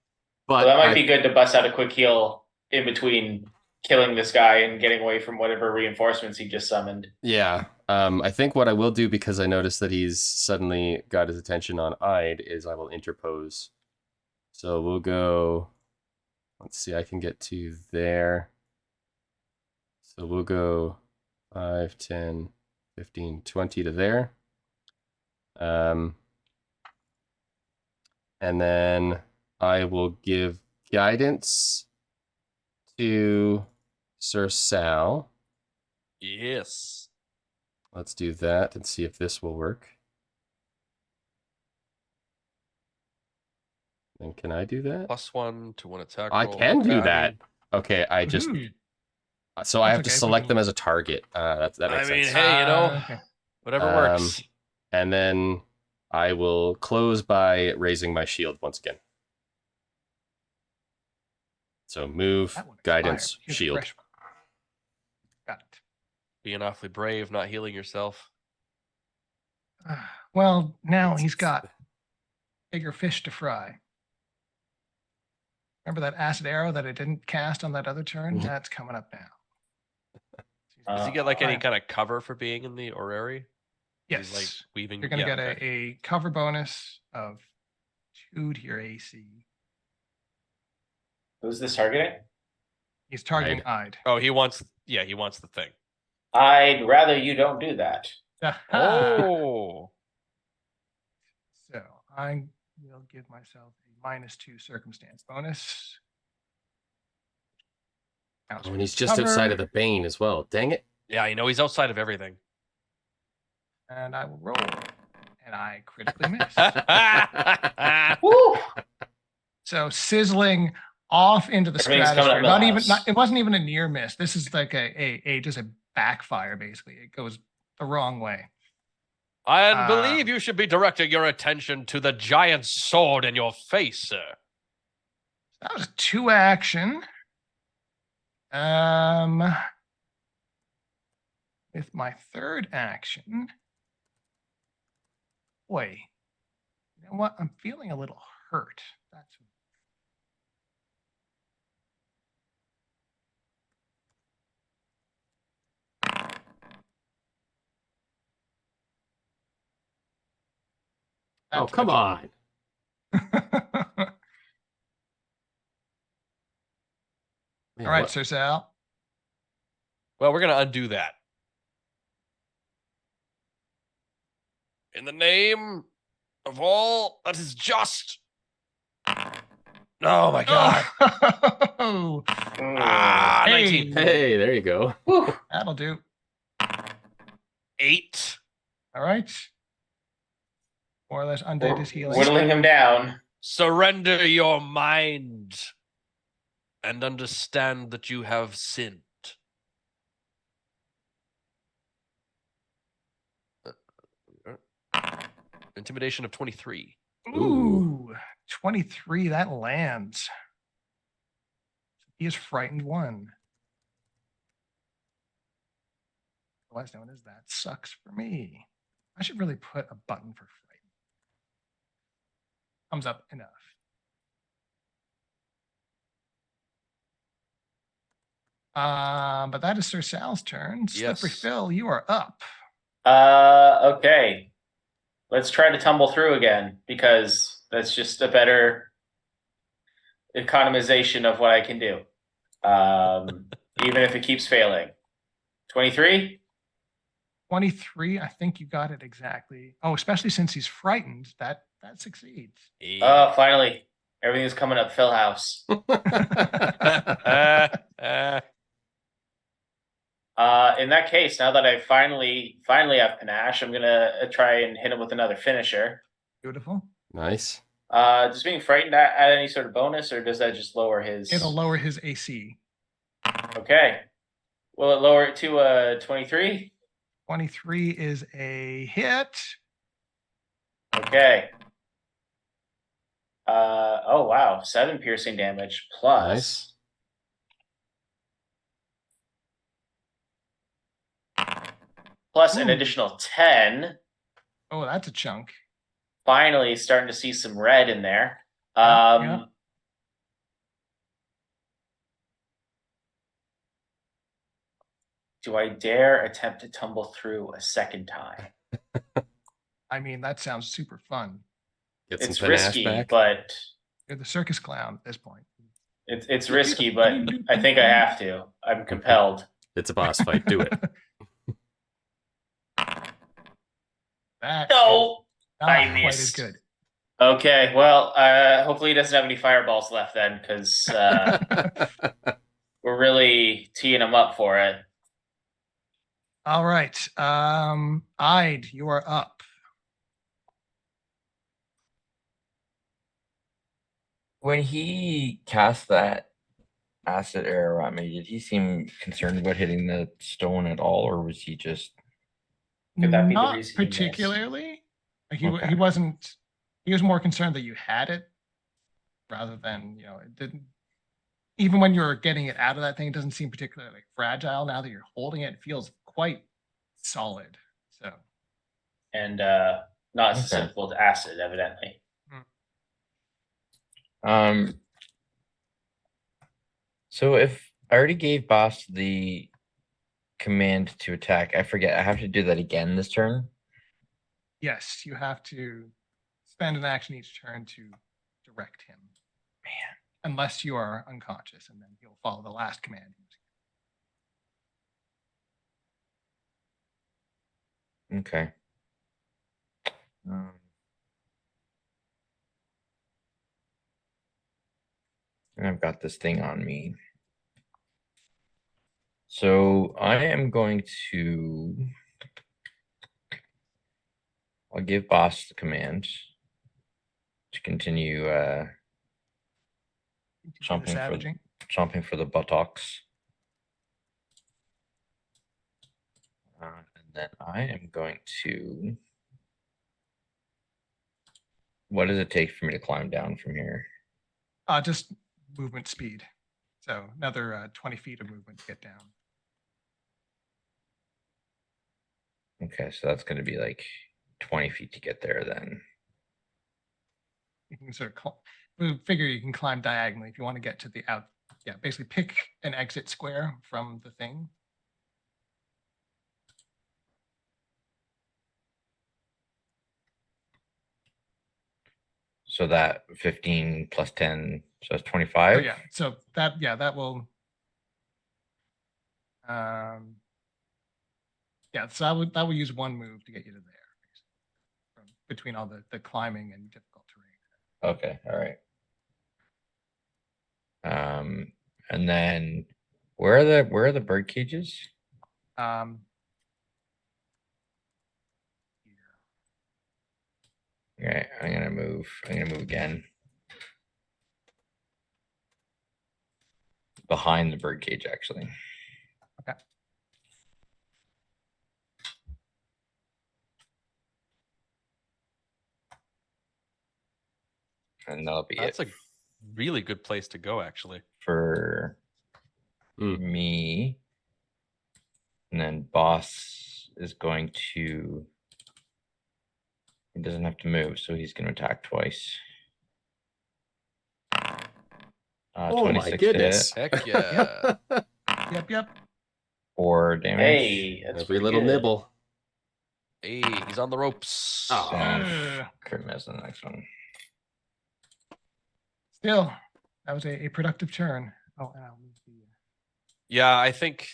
But Well, that might be good to bust out a quick heal in between killing this guy and getting away from whatever reinforcements he just summoned. Yeah. I think what I will do, because I noticed that he's suddenly got his attention on Ide, is I will interpose. So we'll go. Let's see, I can get to there. So we'll go 5, 10, 15, 20 to there. And then I will give guidance to Sir Sal. Yes. Let's do that and see if this will work. And can I do that? +1 to 1 attack. I roll. can do Okay, I that. mean- Okay, I just Woohoo. so I That's have to okay, we select can- them as a target. That I makes mean, sense. hey, Okay. whatever Um, works. And then I will close by raising my shield once again. So move, That won't expire, guidance, but here's a shield. fresh one. Got it. Being awfully brave, not healing yourself. Well, now he's got bigger fish to fry. Remember that acid arrow that I didn't cast on that other turn? Mhm. That's coming up now. Does he get like any Alright. kind of cover for being in the Orrery? Yes. Like weaving. You're going to yeah, get okay. a cover bonus of 2 to your AC. Who's this targeting? He's targeting Ide. Oh, he wants the thing. I'd rather you don't do that. Oh. So I will give myself a -2 circumstance bonus. Counts Oh, for and he's just outside of cover, the Bane as well. Dang it. Yeah, you know he's outside of everything. and I will roll, and I critically miss. Woo! So sizzling off into the Everything's coming stratosphere. up Not even. Millhouse. It wasn't even a near miss. This is like just a backfire. Basically, it goes the wrong way. I believe you should be directing your attention to the giant sword in your face, sir. That was a 2 action. With my 3rd action, boy, you know what? I'm feeling a little hurt. That's Oh, come on. Man, All right, what- Sir Sal. Well, we're gonna undo that. In the name of all that is just. Oh my god. Oh, Ah, Hey. 19. Hey, there you go. Whew. that'll do. 8. All right. More or less undid his healing. Whittling him down. Surrender your mind and understand that you have sinned. Intimidation of 23. Ooh, 23. That lands. He is frightened 1. Otherwise known as that sucks for me. I should really put a button for frightened. Thumbs up enough. But that is Sir Sal's turn. Slippery Yes. Phil, you are up. Okay. Let's try to tumble through again because that's just a better economization of what I can do. Even if it keeps failing. 23? 23. I think you got it exactly. Oh, especially since he's frightened, that succeeds. Oh, finally. Everything is coming up Phil House. In that case, now that I finally have panache, I'm gonna try and hit him with another finisher. Beautiful. Nice. Does being frightened add any sort of bonus, or does that just lower his? It'll lower his AC. Okay. Will it lower it to 23? 23 is a hit. Okay. Oh wow, 7 piercing damage plus. Nice. Plus an Ooh. additional 10. Oh, that's a chunk. Finally starting to see some red in there. Yeah. Do I dare attempt to tumble through a second time? I mean, that sounds super fun. Get It's some panache risky, back. but You're the circus clown at this point. it's risky, but I think I have to. I'm compelled. It's a boss fight. Do it. That No. is not I quite as missed. good. Okay, well, hopefully he doesn't have any fireballs left then, because we're really teeing him up for it. All right. Ide, you are up. When he cast that acid arrow at me, did he seem concerned about hitting the stone at all, or was he just Could that be the Not reason he missed? particularly. Like Okay. he wasn't. He was more concerned that you had it, rather than it didn't. Even when you're getting it out of that thing, it doesn't seem particularly fragile. Now that you're holding it, it feels quite solid. So And not Okay. susceptible to acid, evidently. So if I already gave Boss the command to attack, I forget. I have to do that again this turn. yes, you have to spend an action each turn to direct him. unless you are unconscious, and then he'll follow the last command. Okay. And I've got this thing on me. So I am going to. I'll give boss the command to continue Continue the savaging. chomping for the buttocks. And then I am going to. What does it take for me to climb down from here? Just movement speed. So another 20 feet of movement to get down. Okay, so that's going to be like 20 feet to get there then. You can sort of we figure you can climb diagonally if you want to get to the out. Yeah, basically pick an exit square from the thing. So that 15 plus 10, so that's 25. Oh yeah, so that will. Yeah, so that would use one move to get you to there, from between all the climbing and difficult terrain. Okay, all right. And then where are the bird cages? Okay, I'm gonna move again. Behind the bird cage, actually. Okay. And that'll be That's it a really good place to go, actually. for me. And then boss is going to. He doesn't have to move, so he's going to attack twice. Oh my 26 to goodness. hit, Heck yeah. Yep. 4 damage. Hey, that's Every pretty little good. nibble. Hey, he's on the ropes. Oh. And crit miss on the next one. Still, that was a productive turn. Oh, and I'll move the. Yeah, I think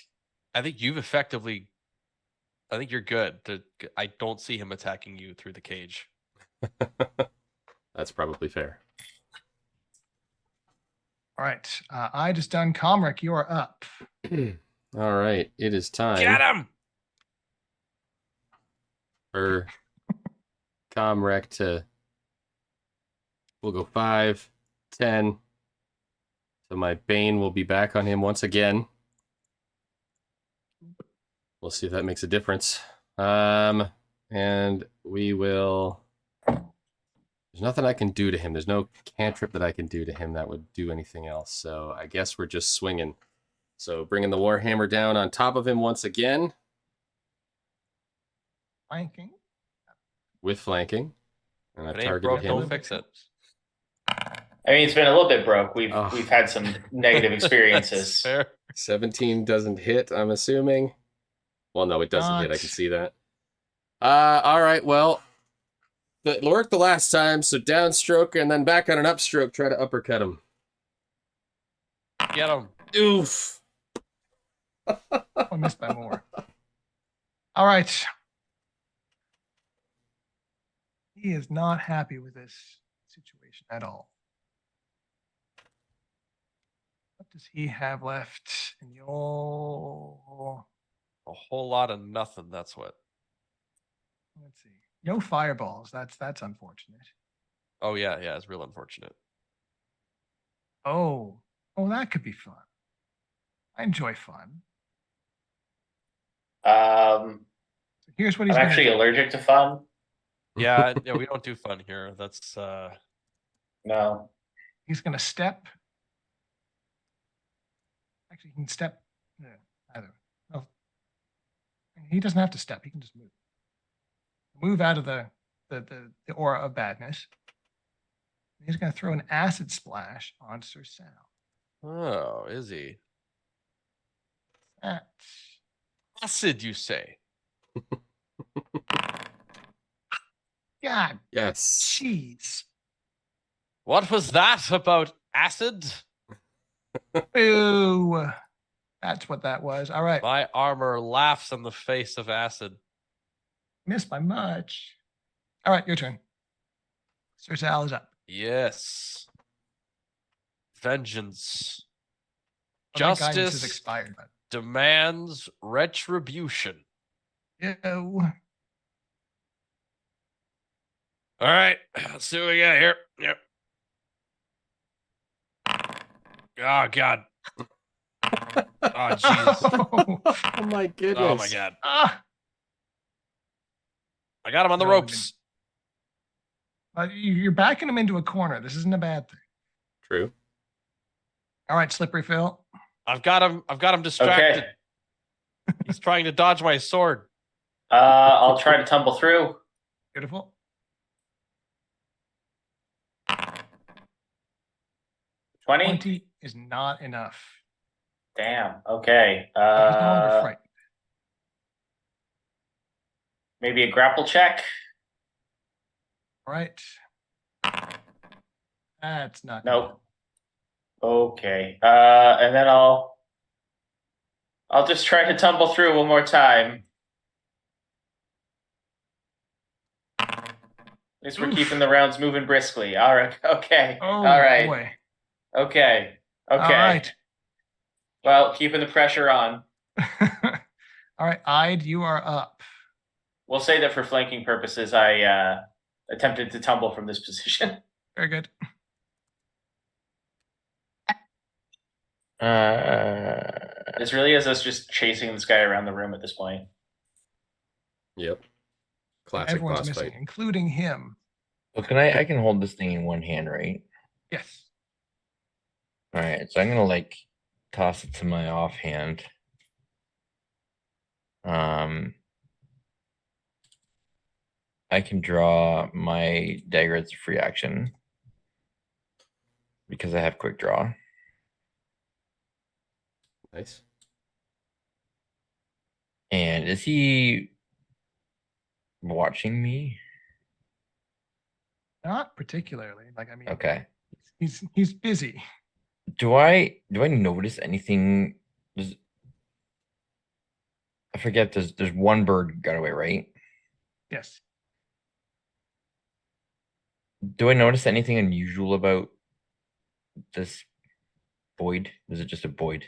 you've effectively. I think you're good. I don't see him attacking you through the cage. That's probably fair. All right, I just done Comric. You are up. All right, it is time Get him! for Comrec to. We'll go 5, 10. So my Bane will be back on him once again. We'll see if that makes a difference. And we will. There's nothing I can do to him. There's no cantrip that I can do to him that would do anything else. So I guess we're just swinging. So bringing the Warhammer down on top of him once again. Flanking. With flanking. And I've If it ain't targeted broke, him. don't fix it. I mean, it's been a little bit broke. We've Oh. we've had some negative That's experiences. fair. 17 doesn't hit, I'm assuming. Well, no, it doesn't hit. I can Not. see that. All right, well. It worked the last time, so downstroke and then back on an upstroke, try to uppercut him. Get him. Oof. I missed by more. All right. He is not happy with this situation at all. What does he have left in the old? A whole lot of nothing. That's what. Let's see. No fireballs. That's unfortunate. Oh yeah, it's real unfortunate. Oh, that could be fun. I enjoy fun. So here's what he's I'm gonna actually do. allergic to fun. Yeah, we don't do fun here. That's No. He's gonna step. Actually, he can step. Either. No, he doesn't have to step. He can just move. Move out of the aura of badness. He's going to throw an acid splash on Sir Sal. oh, is he? That's Acid, you say? God, Yes. jeez. What was that about acid. Ooh, that's what that was. All right, My armor laughs in the face of acid. missed by much. All right, your turn. Sir Sal is up. Yes. Vengeance Oh, that guidance has Justice expired. But demands retribution. ew. All right, let's see what we got here. Yep. Oh God. Oh jeez. Oh my goodness. Oh my God. Ah, I got him on the No, ropes. you're backing him into a corner. This isn't a bad thing. True. All right, Slippery Phil. I've got him distracted. Okay. He's trying to dodge my sword. I'll try to tumble through. Beautiful. 20 is not enough. Damn. Okay. He's no longer frightened. Maybe a grapple check. All right. That's not. Nope. Okay. And then I'll just try to tumble through one more time. At least we're Oof. keeping the rounds moving briskly. All right. Okay. Oh, All right. boy. Okay. Okay. All right. Well, keeping the pressure on. All right, Ide, you are up. We'll say that for flanking purposes, I attempted to tumble from this position. Very good. This really is us just chasing this guy around the room at this point. Yep. Classic Everyone's boss missing, fight. including him. Well, I can hold this thing in one hand, right? Yes. All right, so I'm gonna like toss it to my offhand. I can draw my dagger as a free action because I have quick draw. Nice. And is he watching me? Not particularly. Like, I mean, Okay. he's busy. Do I notice anything? I forget. There's one bird got away, right? Yes. Do I notice anything unusual about this void? Is it just a void?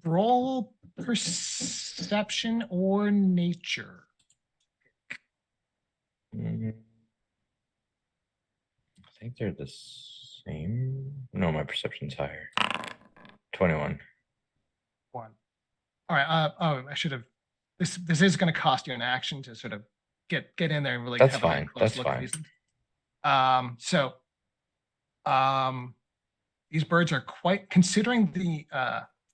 Roll perception or nature. I think they're the same. No, my perception's higher. 21. 1. All right. I should have. This is going to cost you an action to sort of get in there and really That's have a fine. close That's look at fine. these things. These birds are quite, considering the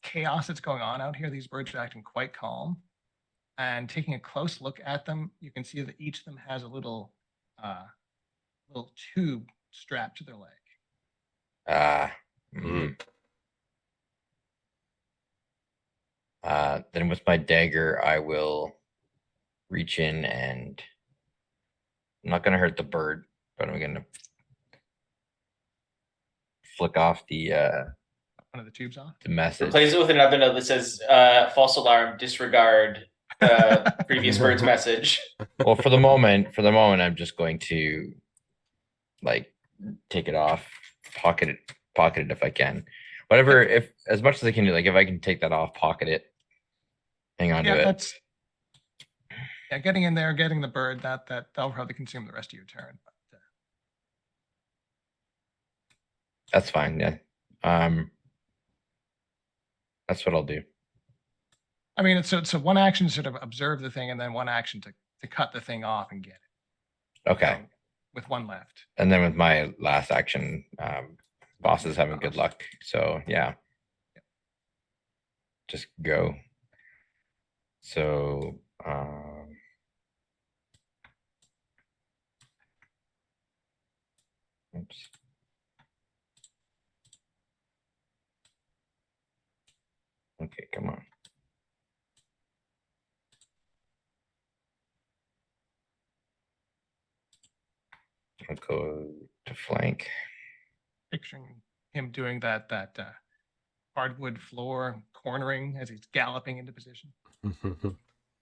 chaos that's going on out here, these birds are acting quite calm. And taking a close look at them, you can see that each of them has a little tube strapped to their leg. Then with my dagger, I will reach in and I'm not gonna hurt the bird, but I'm gonna flick off the One of the tubes off. the message. Replace it with another note that says, false alarm, disregard previous bird's message. Well, for the moment, I'm just going to like take it off, pocket it if I can. Whatever, if as much as I can do, like if I can take that off, pocket it, hang on to it. That's getting in there, getting the bird, that'll probably consume the rest of your turn. But, That's fine, yeah. That's what I'll do. I mean, it's one action to sort of observe the thing, and then one action to cut the thing off and get it. Okay. So, with one left. And then with my last action, boss is having good luck. So yeah. Just go. So oops. Okay, come on. I'll go to flank. picturing him doing that hardwood floor cornering as he's galloping into position.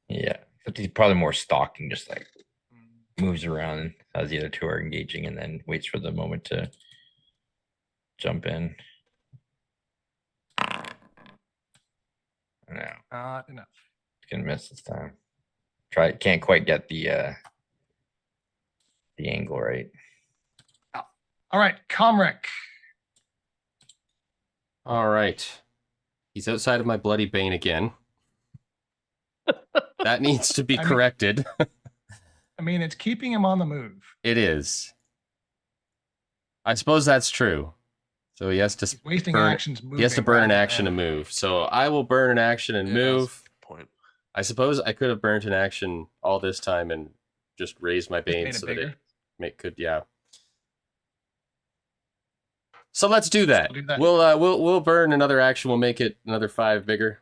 Yeah, but he's probably more stalking, just like Mm. moves around as the other two are engaging and then waits for the moment to jump in. No, Not enough. it's gonna miss this time. Can't quite get the angle right. All right, Comrec. All right. He's outside of my bloody bane again. That needs to be I mean- corrected. I mean, it's keeping him on the move. It is. I suppose that's true. So he has to He's wasting burn. actions moving. He has to burn an rather action to than- move. So I will burn an action and Yeah, that's a move. good point. I suppose I could have burnt an action all this time and just raised my Just made bane it so that bigger. it could, yeah. So let's do that. do that. We'll burn another action. We'll make it another 5 bigger.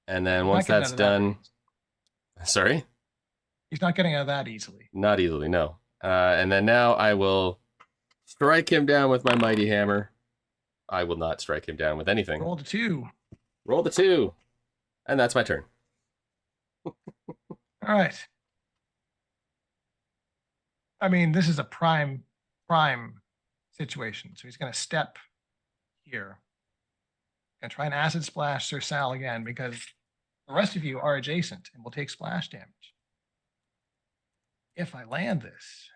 And then He's once not getting that's out of that done, sorry, He's not getting out of that easily. not easily, no. And then now I will strike him down with my mighty hammer. I will not strike him down with anything. Roll to 2. Roll the 2, and that's my turn. All right. I mean, this is a prime situation. So he's going to step here and try and acid splash Sir Sal again because the rest of you are adjacent and will take splash damage. If I land this,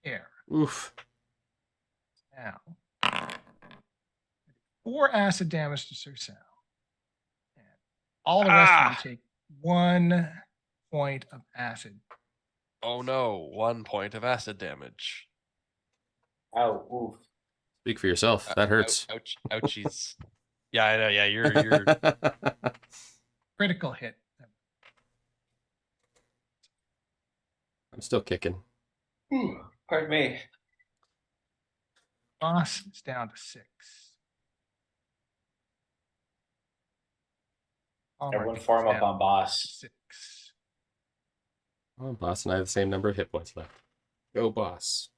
here. Oof. Now, 4 acid damage to Sir Sal. And all the rest of you take 1 point of acid. Oh no, 1 point of acid damage. Oh, oof. Speak for yourself. That hurts. Ouch, ouchies. Yeah, I know. Yeah, you're Critical hit. I'm still kicking. Ooh, pardon me. Boss is down to 6. Everyone form up on boss. 6. Well, boss and I have the same number of hit points left. Go, boss.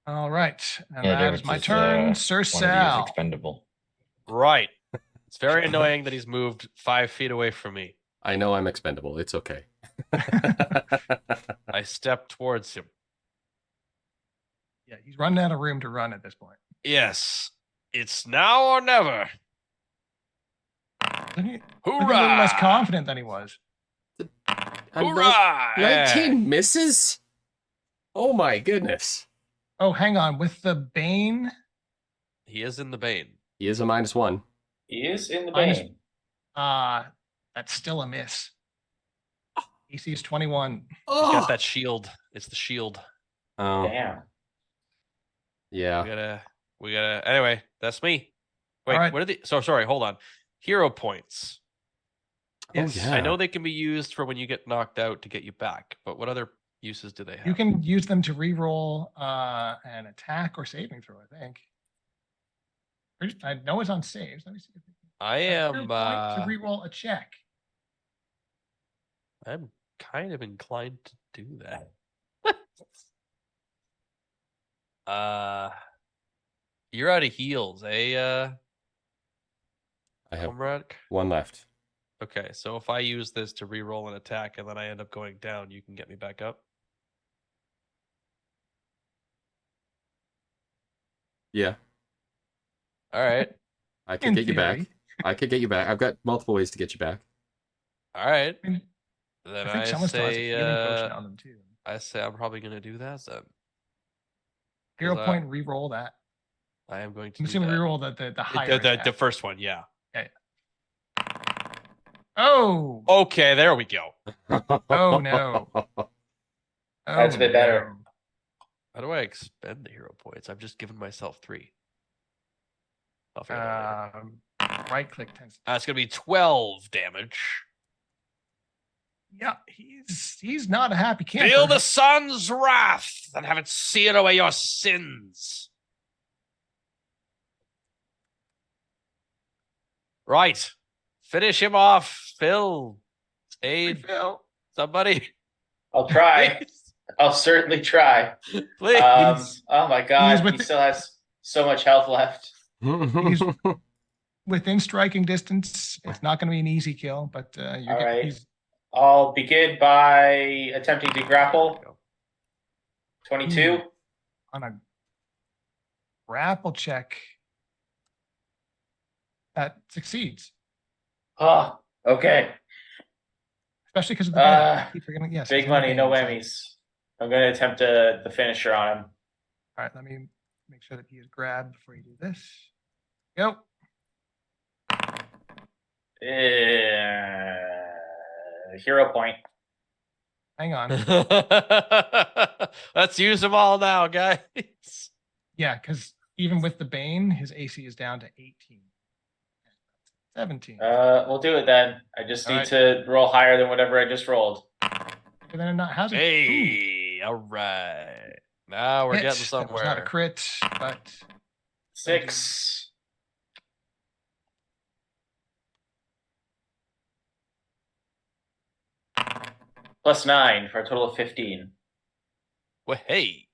All right. And Yeah, that David is my is, turn. Sir One of you is Sal. expendable. right. It's very annoying that he's moved 5 feet away from me. I know I'm expendable. It's okay. I step towards him. Yeah, he's running out of room to run at this point. Yes, it's now or never. Look at a little Hoorah! less confident than he was. Hoorah! 19 misses? Oh my goodness. Oh, hang on. With the Bane, He is in the bane. He is a -1. He is in the Minus- bane. that's still a miss. AC is 21. He's Oh, got that shield. It's the shield. oh Damn. yeah. We gotta. Anyway, that's me. Wait, All right. what are the? So sorry. Hold on. Hero points. Yes. Oh, yeah. I know they can be used for when you get knocked out to get you back, but what other uses do they have? You can use them to re-roll an attack or saving throw, I think. I know it's on saves. Let me see. I A hero am. point to re-roll a check. I'm kind of inclined to do that. You're out of heals, eh? I have Comrade? 1 left. Okay, so if I use this to re-roll an attack and then I end up going down, you can get me back up. Yeah. All right, I could In get you back. theory. I could get you back. I've got multiple ways to get you back. all right. I mean, Then I think someone still has a healing potion on them too. I say I'm probably going to do that then. Hero 'Cause, point, re-roll that. I am going to. I'm do assuming that. re-roll the higher. the attack. first one, yeah. Oh, Okay, there we go. Oh, no. That's a bit better. no. How do I expend the hero points? I've just given myself 3. I'll figure that out later. Right click tends. It's going to be 12 damage. Yeah, he's not a happy camper. Feel the sun's wrath and have it seal away your sins. Right. Finish him off, Phil. Aid Phil. somebody. I'll try. Please. I'll certainly try. Please. Oh my god, he still has so much health left. He's within striking distance. It's not going to be an easy kill, but you're All right. he's I'll begin by attempting to grapple. 22. on a grapple check. That succeeds, Oh, okay. especially because of the bane. Keep forgetting- yes, Big it's in the money, no bane, so- whammies. I'm going to attempt the finisher on him. All right, let me make sure that he is grabbed before you do this. Go. Hero point. Hang on. Let's use them all now, guys. Yeah, because even with the bane, his AC is down to 18. 17. We'll do it then. I just All need right. to roll higher than whatever I just rolled. But then not how's it? Hey, all right. Now we're Hit. getting That was not a somewhere. crit, but 6. Plus 9 for a total of 15. Well, hey.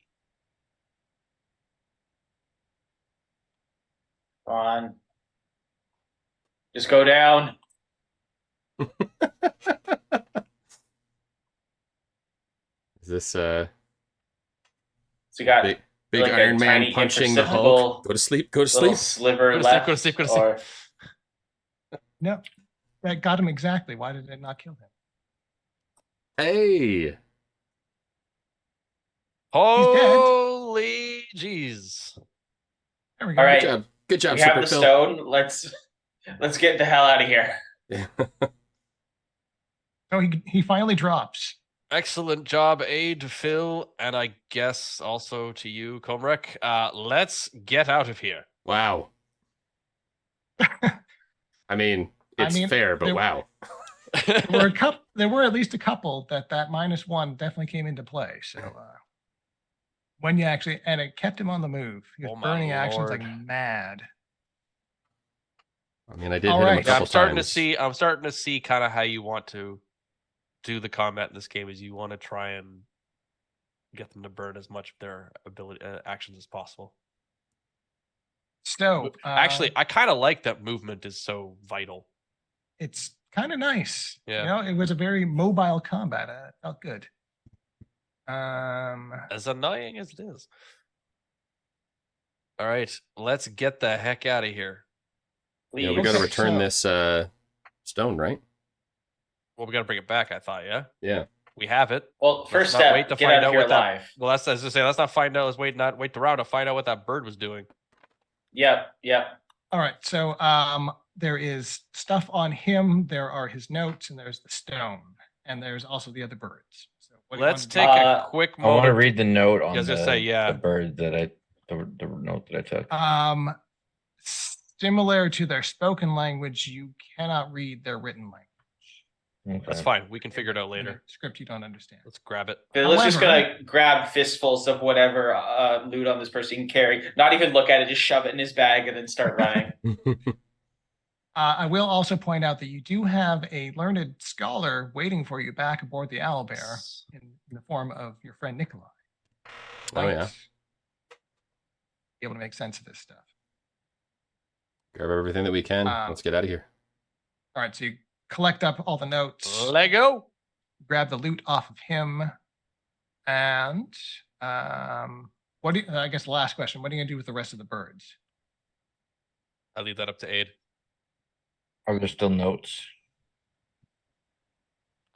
Come on. Just go down. Is this So you got big like a Iron Man tiny punching the imperceptible Hulk? Go to sleep. Go to little sleep. sliver Go to sleep, left? go to sleep, go to sleep. Or no, that got him exactly. Why did it not kill him? Hey. Holy jeez. There we go. All right. Good job. Good job, we have Super the Phil. stone. Let's get the hell out of here. Yeah. So he finally drops. Excellent job, Aid, Phil, and I guess also to you, Comrec. Let's get out of here. Wow. I mean, it's fair, but there- wow. There were at least a couple that -1 definitely came into play. So when you actually, and it kept him on the move. He was Oh my burning actions like lord. mad. I mean, I did All hit him a right. Yeah, couple I'm starting times. to see. I'm starting to see kind of how you want to do the combat in this game. Is you want to try and get them to burn as much of their ability actions as possible. So Actually, I kind of like that movement is so vital. it's kind of nice. Yeah. You know, it was a very mobile combat. It felt good. As annoying as it is. All right, let's get the heck out of here. Yeah, we Please. got to Okay, return so- this stone, right? Well, we got to bring it back. I thought, yeah, Yeah. we have it. Well, Let's first not step, wait to get find out of out here what that- alive. Well, that's as I say. Let's not find out. Let's wait the round to find out what that bird was doing. Yep. All right. So there is stuff on him. There are his notes, and there's the stone, and there's also the other birds. So what do you Let's want to take do? a quick I want moment. to read the note on I was gonna say, yeah. the bird that the note that I took. Similar to their spoken language, you cannot read their written language. That's Okay. fine. We can figure it out In later. a script you don't understand. Let's grab it. Phil's just However- gonna grab fistfuls of whatever loot on this person can carry. Not even look at it, just shove it in his bag and then start running. I will also point out that you do have a learned scholar waiting for you back aboard the Owlbear in the form of your friend Nikolai. Oh, yeah. Be able to make sense of this stuff. Grab everything that we can. Um, Let's get out of here. All right, so you collect up all the notes, Lego. grab the loot off of him, and what do you, I guess the last question, what are you gonna do with the rest of the birds? I leave that up to Aid. Are there still notes?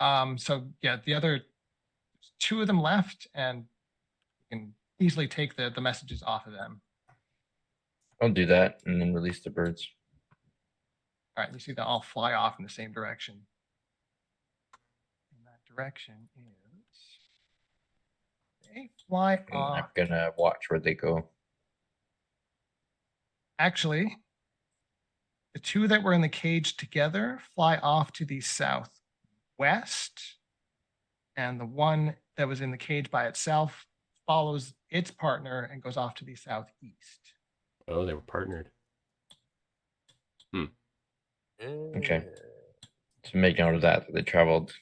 So yeah, the other 2 of them left, and you can easily take the messages off of them. I'll do that and then release the birds. All right, you see they all fly off in the same direction. And that direction is they fly And I'm off. gonna watch where they go. Actually, the 2 that were in the cage together fly off to the southwest, and the one that was in the cage by itself follows its partner and goes off to the southeast. Oh, they were partnered. Okay. So make note of that. They traveled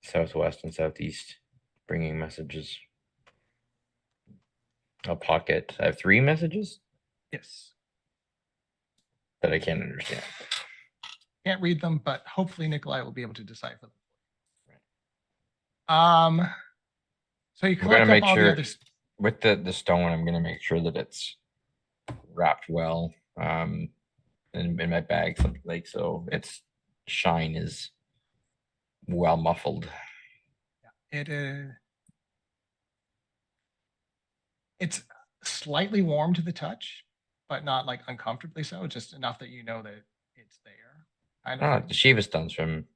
southwest and southeast, bringing messages. A pocket. I have 3 messages Yes. that I can't understand. Can't read them, but hopefully Nikolai will be able to decipher them. So you We're gonna collect up make all the sure others. with the stone. I'm gonna make sure that it's wrapped well. In my bag, something like so. Its shine is well muffled. It is. It's slightly warm to the touch, but not like uncomfortably so. Just enough that you know that it's there. Kind of Ah, thing. the Shiva stones from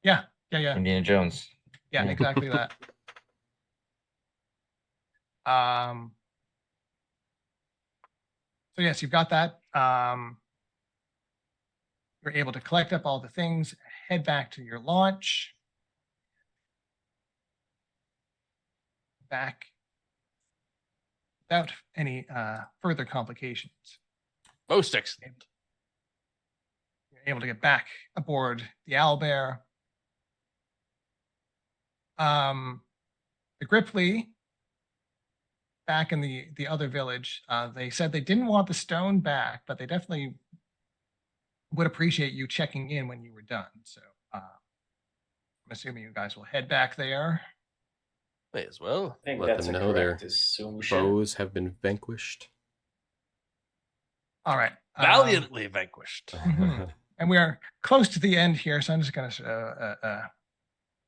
Yeah. Indiana Jones. Yeah, Yeah. exactly that. So yes, you've got that. You're able to collect up all the things, head back to your launch. Back without any further complications. Most excellent. You're able to get back aboard the Owlbear. The Gripply, back in the other village, they said they didn't want the stone back, but they definitely would appreciate you checking in when you were done. So I'm assuming you guys will head back there. May as well. I think Let that's them a know their correct assumption. Foes have been vanquished. All right. Valiantly vanquished. Mhm. And we are close to the end here, so I'm just going to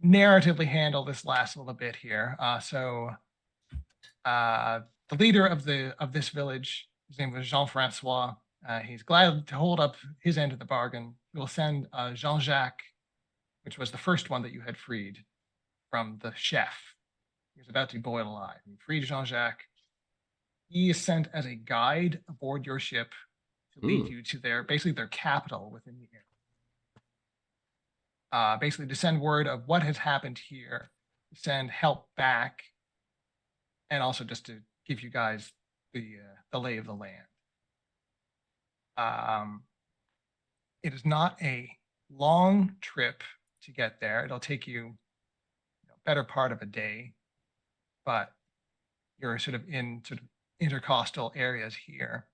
narratively handle this last little bit here. The leader of this village, his name was Jean-Francois. He's glad to hold up his end of the bargain. We'll send Jean-Jacques, which was the first one that you had freed from the chef. He was about to be boiled alive. You freed Jean-Jacques. He is sent as a guide aboard your ship to lead you to their capital within the area. Basically to send word of what has happened here, send help back, and also just to give you guys the lay of the land. It is not a long trip to get there. It'll take you better part of a day, but you're sort of in sort of intercostal areas here.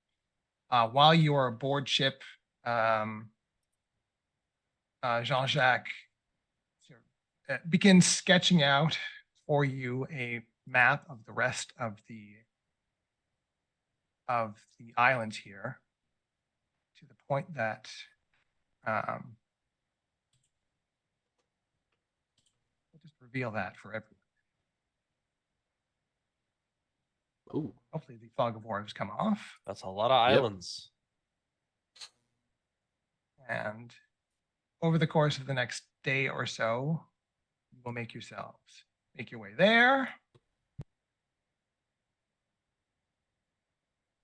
While you are aboard ship, Jean-Jacques begins sketching out for you a map of the rest of the islands here, to the point that we'll just reveal that for everyone. Ooh. Hopefully the fog of war has come off, That's a lot of islands. and over the course of the next day or so, you will make your way there.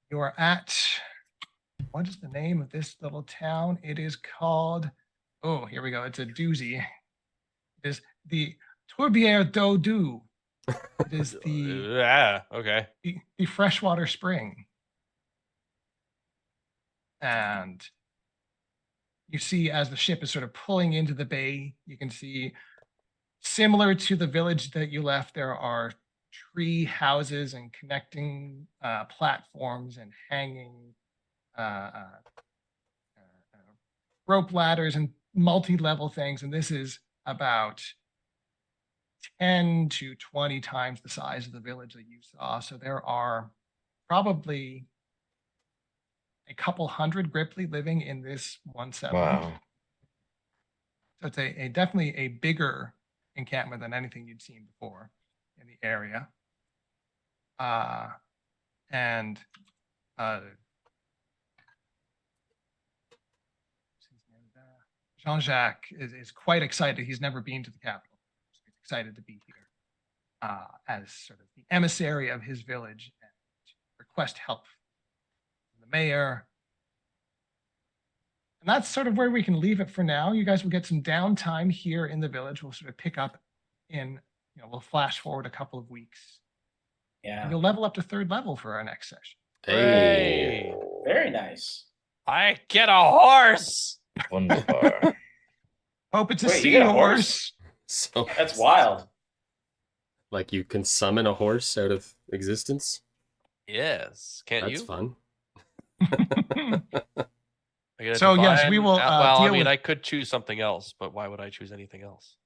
You are at, what is the name of this little town? It is called, oh, here we go. It's a doozy. It is the Tourbière d'Eau Douce. It is Yeah, okay. the freshwater spring. And you see, as the ship is sort of pulling into the bay, you can see, similar to the village that you left, there are tree houses and connecting platforms and hanging rope ladders and multi-level things. And this is about 10 to 20 times the size of the village that you saw. So there are probably a couple hundred Gripply living in this one settlement. Wow. So it's a definitely a bigger encampment than anything you'd seen before in the area. Jean-Jacques is quite excited. He's never been to the capital. So he's excited to be here as sort of the emissary of his village and request help from the mayor. And that's sort of where we can leave it for now. You guys will get some downtime here in the village. We'll sort of pick up in, we'll flash forward a couple of weeks. Yeah. And you'll level up to 3rd level for our next session. Hey. Very nice. I get a horse. Wunderbar. Hope it's a Wait, you get a seahorse. So That's wild. like you can summon a horse out of existence. Yes, can't That's you? fun. I get a So, yes, we divine- will, well, I deal mean, with- I could choose something else, but why would I choose anything else?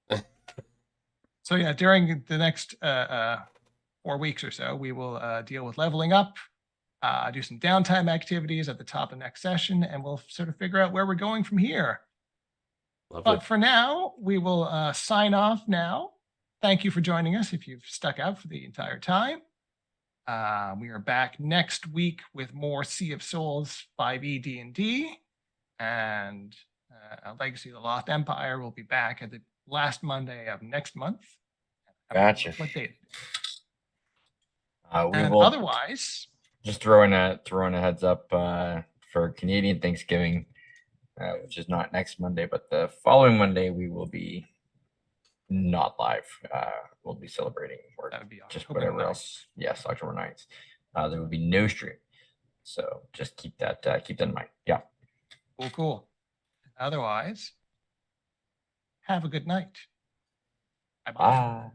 So yeah, during the next 4 weeks or so, we will deal with leveling up, do some downtime activities at the top of next session, and we'll sort of figure out where we're going from here. Lovely. But for now, we will sign off now. Thank you for joining us if you've stuck out for the entire time. We are back next week with more Sea of Souls 5e D&D, and Legacy of the Lost Empire will be back at the last Monday of next month. Gotcha. What date? We And will otherwise, just throwing a heads up for Canadian Thanksgiving, which is not next Monday, but the following Monday we will be not live. We'll be celebrating or that would be just October whatever 9th. else. Yes, October 9th. There will be no stream, so just keep that in mind. Yeah. Cool. Otherwise, have a good night. Bye-bye. Bye.